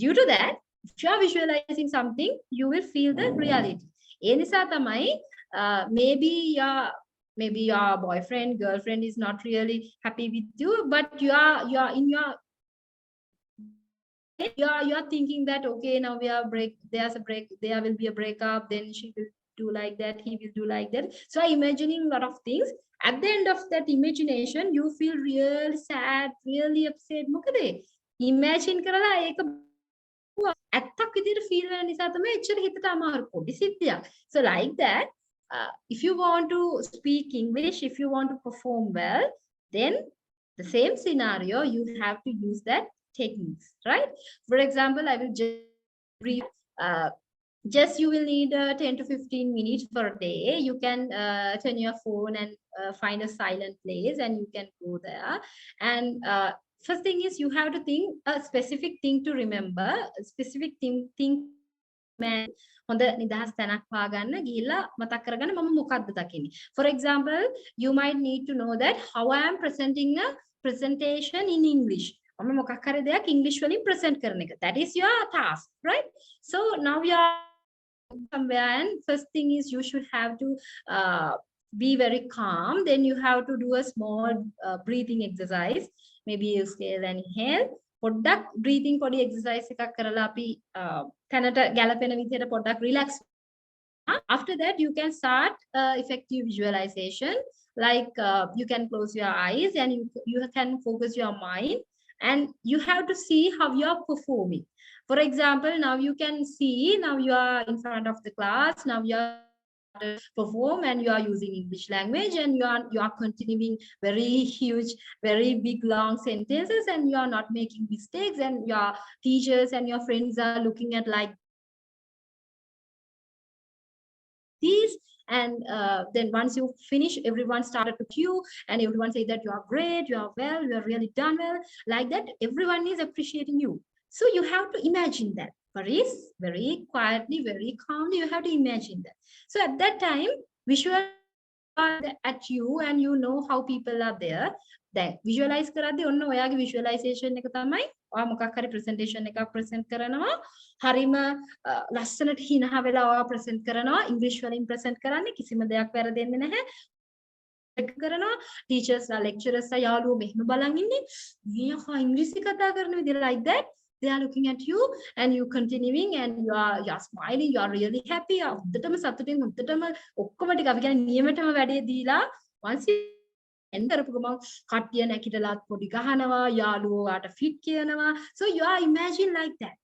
due to that if you are visualizing something you will feel the reality. ඒ නිසා තමයි maybe maybe your boyfriend, girlfriend is not really happy with you, but you are in your you're thinking that okay, now we are there's a break, there will be a breakup, then she will do like that, he will do like that. So I'm imagining a lot of things. At the end of that imagination, you feel really sad, really upset. මොකද imagine කරලා ඒක ඇත්තක් විදිහට feel වෙන නිසා තමයි එච්චර හිතට අමාරු පොඩි සිද්ධියක්. So like that, if you want to speak English, if you want to perform well, then the same scenario, you have to use that techniques, right? For example, I will just brief, just you will need 10 to 15 minutes per day. You can turn your phone and find a silent place and you can go there. And first thing is you have to think a specific thing to remember, a specific thing man හොඳ නිදහස් තැනක් හොයාගන්න ගිහිල්ලා මතක් කරගන්න මම මොකක්ද දකින්නේ. For example, you might need to know that how I am presenting a presentation in English. මම මොකක් හරි දෙයක් English වලින් present කරන එක. That is your task, right? So now you are somewhere, and first thing is you should have to be very calm. Then you have to do a small breathing exercise. Maybe you scale and inhale. පොඩ්ඩක් breathing body exercise එකක් කරලා අපි තැනට ගැලපෙන විදිහට පොඩ්ඩක් relax. After that, you can start effective visualization. Like you can close your eyes and you can focus your mind, and you have to see how you are performing. For example, now you can see, now you are in front of the class, now you are perform and you are using English language, and you are continuing very huge, very big long sentences, and you are not making mistakes, and your teachers and your friends are looking at like these. And then once you finish, everyone started to cue and everyone say that you are great, you are well, you are really done well. Like that, everyone is appreciating you. So you have to imagine that very quietly, very calmly, you have to imagine that. So at that time, visual at you, and you know how people are there. Then visualize කරද්දී ඔන්න ඔයාගේ visualization එක තමයි ඔයා මොකක් හරි presentation එකක් present කරනවා, හරිම ලස්සනට හිනහ වෙලා ඔයා present කරනවා, English වලින් present කරන්නේ කිසිම දෙයක් වැරදෙන්නේ නැහැ. කරනවා teachers ලා lecturers ලා යාළුවෝ මෙහෙම බලන් ඉන්නේ මේක ඉංග්‍රීසි කතා කරන විදිහ. Like that, they are looking at you and you continuing and you are smiling, you are really happy. උද්දටම සතුටින් උද්දටම ඔක්කොම ටික අපි කියන්නේ නියමටම වැඩේ දීලා once you enter කරපු ගමන් කට්ටිය නැකිටලාත් පොඩි ගහනවා, යාළුවෝට fit කියනවා. So you are imagine like that.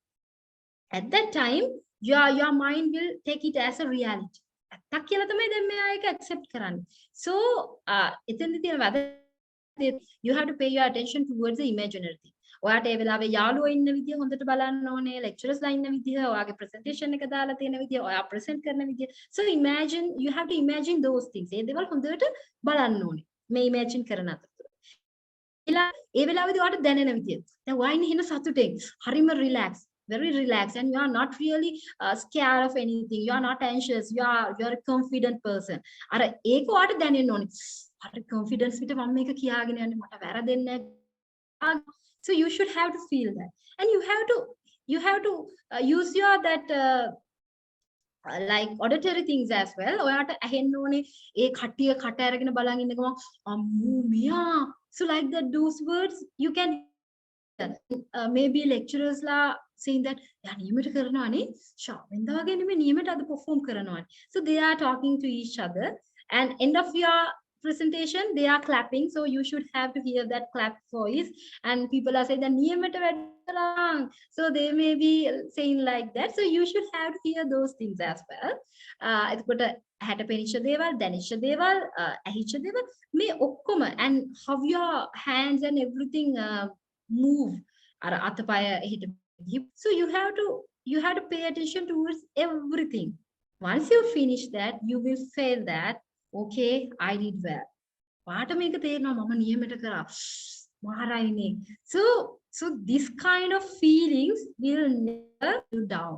At that time, your mind will take it as a reality. ඇත්තක් කියලා තමයි දැන් මෙයා ඒක accept කරන්නේ. So එතෙන්දී තියෙන වැද you have to pay your attention towards the imaginary thing. ඔයාට ඒ වෙලාවේ යාළුවෝ ඉන්න විදිය හොඳට බලන්න ඕනේ, lecturers ලා ඉන්න විදිය, ඔයාගේ presentation එක දාලා තියෙන විදිය, ඔයා present කරන විදිය. So imagine, you have to imagine those things. ඒ දේවල් හොඳට බලන්න ඕනේ. මේ imagine කරන අතරතුර. ඒ වෙලාවේදී ඔයාට දැනෙන විදිය. දැන් ඔයා ඉන්නේ හින සතුටෙන්, හරිම relax, very relaxed, and you are not really scared of anything. You are not anxious. You are a confident person. අර ඒක ඔයාට දැනෙන්න ඕනේ. අර confidence විතර මම මේක කියාගෙන යන්නේ මට වැරදෙන්නේ නැහැ. So you should have to feel that, and you have to use your that like auditory things as well. ඔයාට ඇහෙන්න ඕනේ ඒ කට්ටිය කට අරගෙන බලන් ඉන්න ගමන් අම්මෝ මියා. So like that, those words you can maybe lecturers la saying that යා නියමට කරනවානේ ශාවෙන්ද වගේ නෙමෙයි නියමට අද perform කරනවානේ. So they are talking to each other, and end of your presentation they are clapping, so you should have to hear that clap voice, and people are saying that niyamata weddalang, so they may be saying like that. So you should have to hear those things as well. එතකොට හැට පෙනිච්ච දේවල්, දැනිච්ච දේවල්, ඇහිච්ච දේවල් මේ ඔක්කොම, and how your hands and everything move, අර අතපය එහෙට. So you have to pay attention towards everything. Once you finish that, you will feel that okay, I did well. පාට මේක තේරෙනවා මම නියමයට කරා. මහරයිනේ. So this kind of feelings will never you down.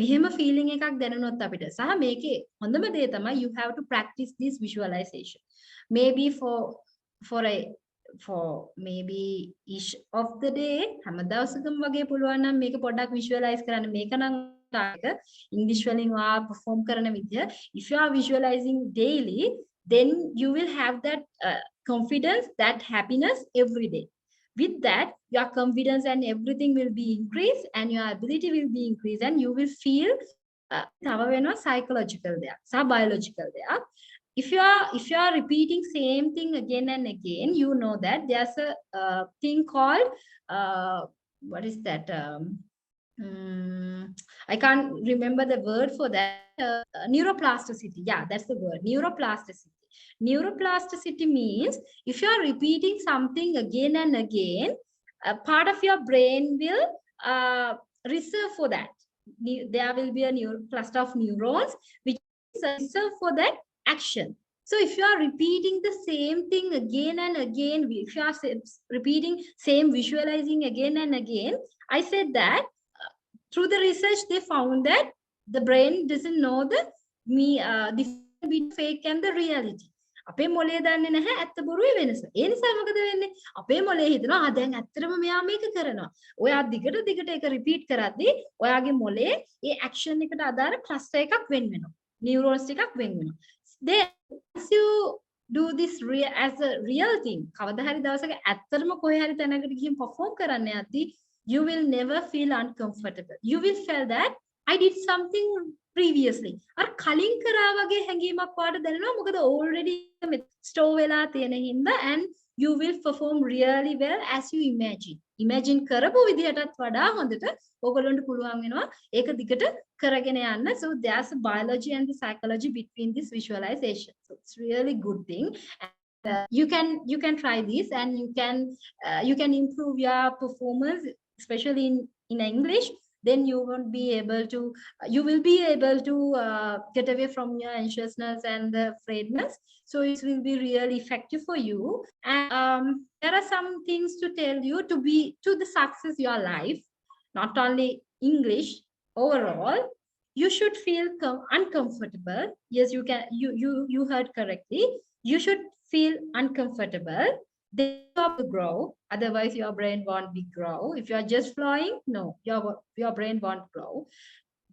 මෙහෙම feeling එකක් දැනුනොත් අපිට සහ මේකේ හොඳම දේ තමයි you have to practice this visualization. Maybe for maybe each of the day හැම දවසකම වගේ පුළුවන් නම් මේක පොඩ්ඩක් visualize කරන්න. මේක නම් English වලින් perform කරන විදිය. If you are visualizing daily, then you will have that confidence, that happiness every day. With that, your confidence and everything will be increased, and your ability will be increased, and you will feel psychological there, biological there. If you are repeating same thing again and again, you know that there's a thing called what is that? I can't remember the word for that. Neuroplasticity. Yeah, that's the word. Neuroplasticity. Neuroplasticity means if you are repeating something again and again, a part of your brain will reserve for that. There will be a cluster of neurons which is reserved for that action. So if you are repeating the same thing again and again, if you are repeating same visualizing again and again, I said that through the research they found that the brain doesn't know the difference between fake and the reality. අපේ මොලේ දන්නේ නැහැ ඇත්ත බොරුවේ වෙනස. ඒ නිසා මොකද වෙන්නේ? අපේ මොලේ හිතනවා දැන් ඇත්තටම මෙයා මේක කරනවා. ඔයා දිගට දිගට ඒක රිපීට් කරද්දී ඔයාගේ මොලේ ඒ ඇක්ෂන් එකට අදාළ ක්ලස්ටර් එකක් වෙන් වෙනවා. නියුරෝන්ස් ටිකක් වෙන් වෙනවා. Then once you do this as a real thing, කවදා හරි දවසක ඇත්තටම කොහේ හරි තැනකට ගිහින් perform කරන්න යද්දී you will never feel uncomfortable. You will feel that I did something previously. Or කලින් කරා වගේ හැඟීමක් වාට දැනෙනවා මොකද already store වෙලා තියෙන හින්දා, and you will perform really well as you imagine කරපු විදිහටත් වඩා හොඳට ඔයගොල්ලන්ට පුළුවන් වෙනවා ඒක දිගට කරගෙන යන්න. So there's a biology and the psychology between this visualization. So it's really good thing. You can try this, and you can improve your performance, especially in English. Then you will be able to get away from your anxiousness and the afraidness. So it will be really effective for you. And there are some things to tell you to the success your life, not only English. Overall, you should feel uncomfortable. Yes, you heard correctly. You should feel uncomfortable. Then you have to grow, otherwise your brain won't be grow. If you are just flowing, no, your brain won't grow.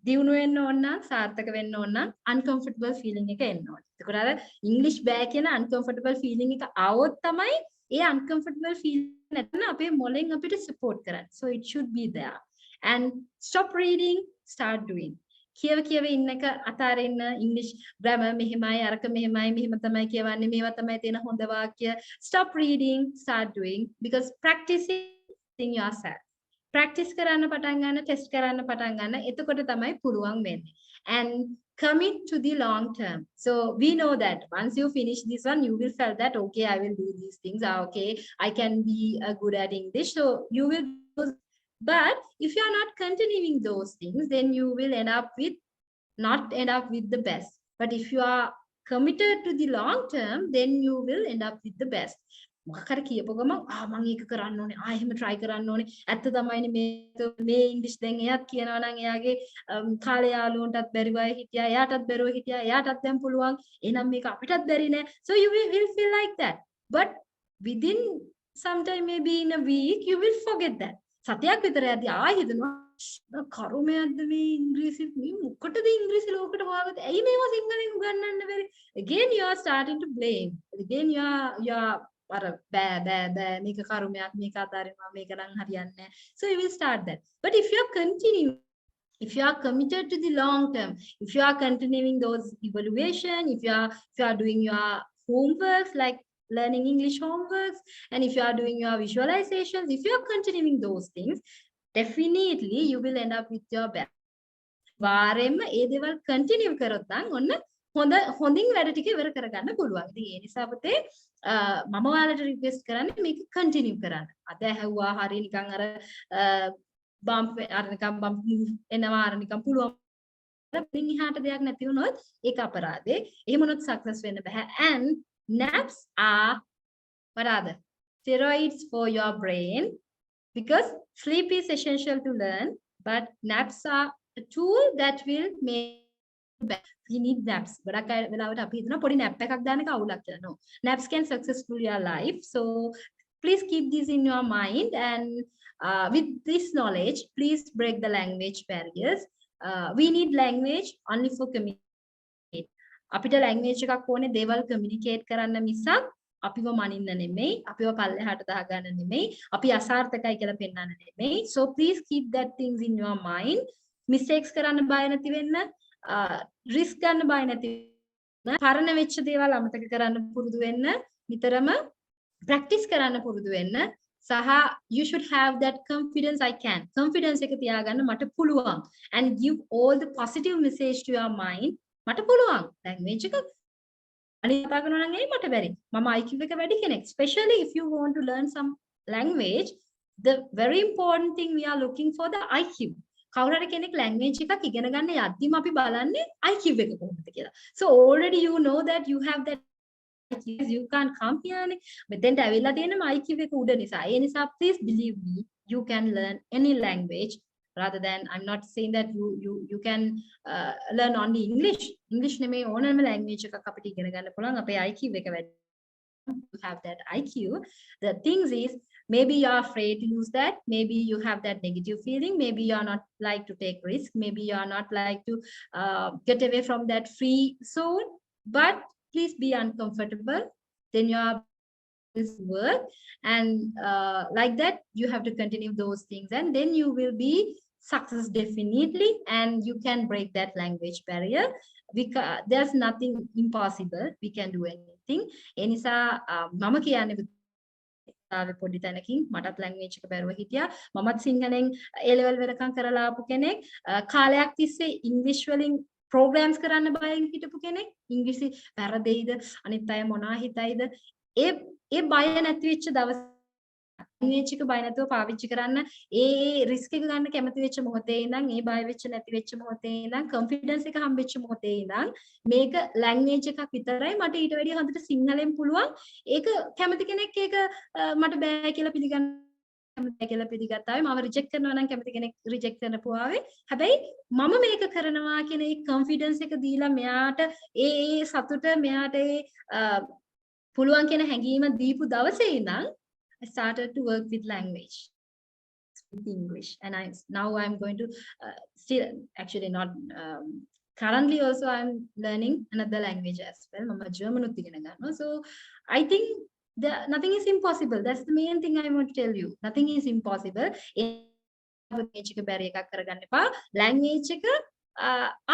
දියුණු වෙන්න ඕන නම් සාර්ථක වෙන්න ඕන නම් uncomfortable feeling එක එන්න ඕනේ. ඒකට අර English බෑ කියන uncomfortable feeling එක આવොත් තමයි ඒ uncomfortable feeling නැත්නම් අපේ මොලෙන් අපිට support කරන්නේ. So it should be there. And stop reading, start doing. කියව ඉන්න එක අතාරින්න. English grammar මෙහෙමයි, අරක මෙහෙමයි, මෙහෙම තමයි කියවන්නේ, මේවා තමයි තියෙන හොඳ වාක්‍ය. Stop reading, start doing, because practicing yourself. Practice කරන්න පටන් ගන්න, test කරන්න පටන් ගන්න. එතකොට තමයි පුළුවන් වෙන්නේ. And commit to the long term. So we know that once you finish this one, you will feel that okay, I will do these things. Okay, I can be good at English. So you will. But if you are not continuing those things, then you will not end up with the best. But if you are committed to the long term, then you will end up with the best. මොකක්ද කියපුව ගමන් මම ඒක කරන්න ඕනේ, එහෙම try කරන්න ඕනේ. ඇත්ත තමයිනේ මේ ඉංග්‍රීසි දැන් එයාත් කියනවා නම් එයාගේ කාලේ යාළුවන්ටත් බැරිව හිටියා, එයාටත් බැරුව හිටියා, එයාටත් දැන් පුළුවන්. එහෙනම් මේක අපිටත් බැරි නෑ. So you will feel like that. But within sometime, maybe in a week, you will forget that. සතියක් විතර යද්දී ආයෙ හිතනවා කරුමයක්ද මේ ඉංග්‍රීසි මොකටද ඉංග්‍රීසි ලෝකෙට හොයාගත්තේ ඇයි මේවා සිංහලෙන් උගන්වන්න බැරි. Again you are starting to blame. Again you are අර බෑ මේක කරුමයක්, මේක අතාරිනවා, මේක නම් හරියන්නේ නැහැ. So you will start that. But if you are committed to the long term, if you are continuing those evaluation, if you are doing your homeworks like learning English homeworks, and if you are doing your visualizations, if you are continuing those things, definitely you will end up with your best. වාරෙම ඒ දේවල් continue කරොත් නම් ඔන්න හොඳින් වැඩ ටික ඉවර කරගන්න පුළුවන්. ඉතින් ඒ නිසා පුතේ මම ඔයාලට රික්වෙස්ට් කරන්නේ මේක continue කරන්න. අද ඇහුවා හරිය නිකන් අර බම්ප් එනවා අර නිකන් පුළුවන්. ඉතින් එහාට දෙයක් නැති වුණොත් ඒක අපරාධේ. එහෙම වුණොත් success වෙන්න බෑ. And naps are what are they? Steroids for your brain, because sleep is essential to learn, but naps are a tool that will make we need naps. ගොඩක් අය වෙලාවට අපි හිතනවා පොඩි nap එකක් දාන්න එක අවුලක් කියලා. No, naps can successful your life. So please keep this in your mind, and with this knowledge, please break the language barriers. We need language only for communication. අපිට language එකක් ඕනේ දේවල් communicate කරන්න මිසක් අපිව මනින්න නෙමෙයි අපිව පල්ලෙහාට දාගන්න නෙමෙයි අපි අසාර්ථකයි කියලා පෙන්වන්න නෙමෙයි. So please keep that things in your mind. Mistakes කරන්න බය නැති වෙන්න, risk ගන්න බය නැති වෙන්න, පරණ වෙච්ච දේවල් අමතක කරන්න පුරුදු වෙන්න, නිතරම practice කරන්න පුරුදු වෙන්න. සහ you should have that confidence. I can confidence එක තියාගන්න මට පුළුවන් and give all the positive message to your mind. මට පුළුවන් language එක අනිත් කතා කරනවා නම් මට බැරි මම IQ එක වැඩි කෙනෙක්. Especially if you want to learn some language, the very important thing we are looking for the IQ. කවුරු හරි කෙනෙක් language එකක් ඉගෙන ගන්න යද්දිම අපි බලන්නේ IQ එක කොහොමද කියලා. So already you know that you have that you can't come here නේ. මෙතෙන්ට ඇවිල්ලා තියෙනම IQ එක උඩ නිසා. ඒ නිසා please believe me, you can learn any language rather than I'm not saying that you can learn only English නෙමෙයි ඕනෑම language එකක් අපිට ඉගෙන ගන්න පුළුවන්. අපේ IQ එක වැඩි. You have that IQ. The things is maybe you are afraid to use that. Maybe you have that negative feeling. Maybe you are not like to take risk. Maybe you are not like to get away from that free zone. But please be uncomfortable. Then you are this work and like that you have to continue those things and then you will be success definitely and you can break that language barrier. There's nothing impossible. We can do anything. එනිසා මම කියන්නේ පොඩි තැනකින් මටත් language එක බැරුව හිටියා. මමත් සිංහලෙන් A level වෙනකම් කරලා ආපු කෙනෙක්. කාලයක් තිස්සේ ඉංග්‍රීසි වලින් programs කරන්න බයෙන් හිටපු කෙනෙක්. ඉංග්‍රීසි වැරදෙයිද අනිත් අය මොනවා හිතයිද ඒ බය නැති වෙච්ච දවස් language එක බය නැතුව පාවිච්චි කරන්න ඒ risk එක ගන්න කැමති වෙච්ච මොහොතේ ඉඳන් ඒ බය වෙච්ච නැති වෙච්ච මොහොතේ ඉඳන් confidence එක හම්බෙච්ච මොහොතේ ඉඳන් මේක language එකක් විතරයි මට ඊට වැඩිය හොඳට සිංහලෙන් පුළුවන් ඒක කැමති කෙනෙක් ඒක මට බෑ කියලා පිළිගන්න කැමති කියලා පිළිගත්තාවේ මම රිජෙක්ට් කරනවා නම් කැමති කෙනෙක් රිජෙක්ට් කරනපුවාවේ හැබැයි මම මේක කරනවා කියන ඒ confidence එක දීලා මෙයාට ඒ සතුට මෙයාට ඒ පුළුවන් කියන හැඟීම දීපු දවසේ ඉඳන් I started to work with language, with English, and now I'm going to still actually not currently also I'm learning another language as well. Mama German උත් ඉගෙන ගන්නවා. So I think nothing is impossible. That's the main thing I want to tell you. Nothing is impossible. language එක බැරි එකක් කරගන්න එපා. language එක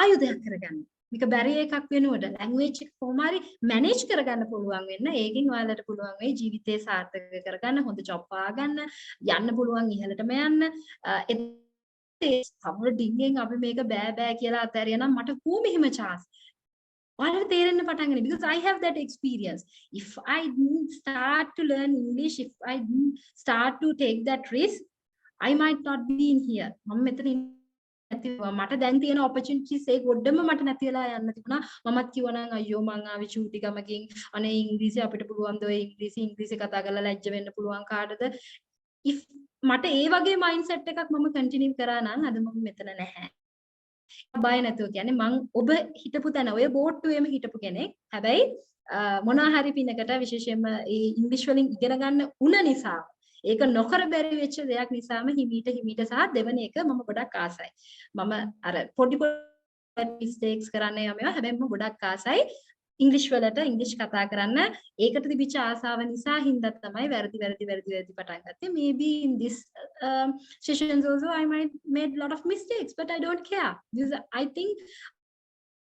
ආයුධයක් කරගන්න. මේක බැරි එකක් වෙනුවට language එක කොහොම හරි manage කරගන්න පුළුවන් වෙන්න. ඒකෙන් ඔයාලට පුළුවන් වෙයි ජීවිතේ සාර්ථක කරගන්න, හොඳ job පාගන්න, යන්න පුළුවන් ඉහළටම යන්න. ඒ සමහර ඩිංගෙන් අපි මේක බෑ බෑ කියලා අතහැරියා නම් මට කොහොම එහෙම chance. ඔයාලට තේරෙන්න පටන් ගන්න because I have that experience. If I didn't start to learn English, if I didn't start to take that risk, I might not be in here. මම මෙතන මට දැන් තියෙන opportunities ඒ ගොඩම මට නැති වෙලා යන්න තිබුණා. මමත් කිව්වා නම් අයියෝ මං ආවේ චූටි ගමකින් අනේ ඉංග්‍රීසි අපිට පුළුවන් ද ඔය ඉංග්‍රීසි කතා කරලා ලැජ්ජ වෙන්න පුළුවන් කාටද? if මට ඒ වගේ mindset එකක් මම continue කරා නම් අද මම මෙතන නැහැ. බය නැතුව කියන්නේ මං ඔබ හිටපු තැන ඔය බෝට්ටුවේම හිටපු කෙනෙක්. හැබැයි මොනවා හරි පිනකට විශේෂයෙන්ම ඒ ඉංග්‍රීසි වලින් ඉගෙන ගන්න උන නිසා ඒක නොකර බැරි වෙච්ච දෙයක් නිසාම හිමීට සහ දෙවන එක මම ගොඩක් ආසයි. මම අර පොඩි mistakes කරන්න යමෙවා හැබැයි මම ගොඩක් ආසයි ඉංග්‍රීසි වලට ඉංග්‍රීසි කතා කරන්න. ඒකට තිබිච්ච ආසාව නිසා හින්දා තමයි වැරදි පටන් ගත්තේ. Maybe in this sessions also I might made a lot of mistakes but I don't care. This I think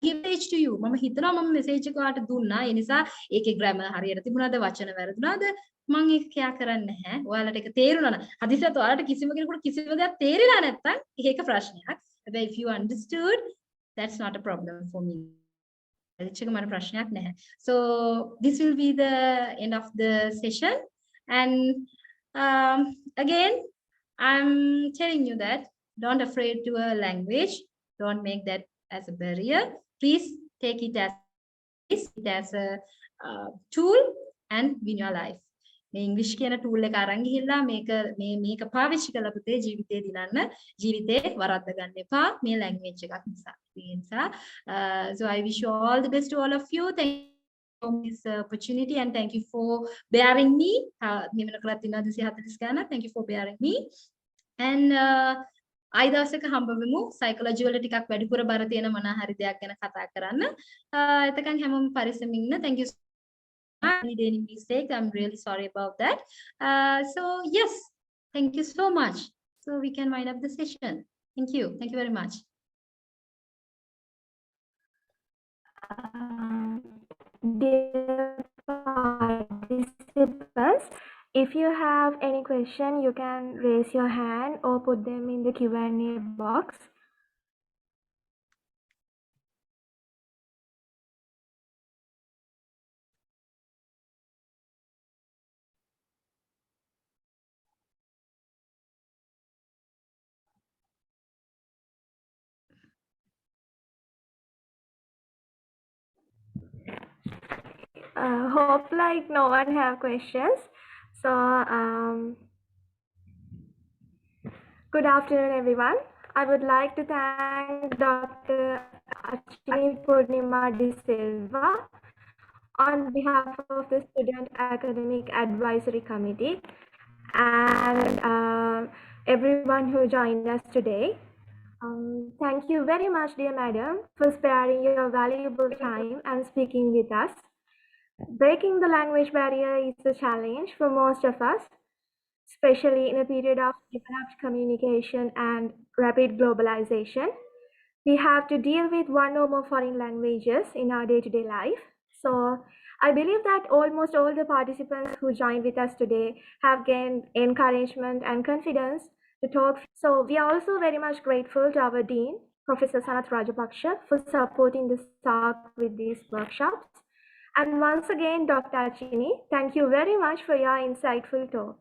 give message to you. මම හිතනවා මම message එක ඔයාලට දුන්නා. ඒ නිසා ඒකේ grammar හරියට තිබුණාද වචන වැරදුනාද මම ඒක කියා කරන්නේ නැහැ. ඔයාලට ඒක තේරුණා නම් හදිසියට ඔයාලට කිසිම කෙනෙකුට කිසිම දෙයක් තේරිලා නැත්නම් ඒක ප්‍රශ්නයක්. හැබැයි if you understood that's not a problem for me. ඒක මට ප්‍රශ්නයක් නැහැ. So this will be the end of the session and again I'm telling you that don't afraid to a language. Don't make that as a barrier. Please take it as a tool and win your life. මේ ඉංග්‍රීසි කියන tool එක අරන් ගිහිල්ලා මේක පාවිච්චි කරලා පුතේ ජීවිතේ දිනන්න ජීවිතේ වරද්ද ගන්න එපා මේ ලැන්ග්වේජ් එකක් නිසා. ඒ නිසා so I wish you all the best to all of you. Thank you for this opportunity and thank you for bearing me. මේ වෙනකොට ඉන්නවා 240 ගානක්. Thank you for bearing me and ආයි දවසක හම්බ වෙමු සයිකොලොජි වල ටිකක් වැඩිපුර බර තියෙන මොන හරි දෙයක් ගැන කතා කරන්න. එතකන් හැමෝම පරිස්සමින් ඉන්න. Thank you so much. Any mistake, I'm really sorry about that. So yes, thank you so much. So we can wind up the session. Thank you. Thank you very much. Dear participants, if you have any question, you can raise your hand or put them in the Q&A box. Hope like no one have questions. So good afternoon, everyone. I would like to thank Dr. Achini Poornima de Silva on behalf of the Student Academic Advisory Committee and everyone who joined us today. Thank you very much, dear madam, for sparing your valuable time and speaking with us. Breaking the language barrier is a challenge for most of us, especially in a period of developed communication and rapid globalization. We have to deal with one or more foreign languages in our day-to-day life. So I believe that almost all the participants who joined with us today have gained encouragement and confidence to talk. So we are also very much grateful to our Dean, Professor Sanath Rajapaksha, for supporting the SAAC with these workshops. And once again, Dr. Achini, thank you very much for your insightful talk.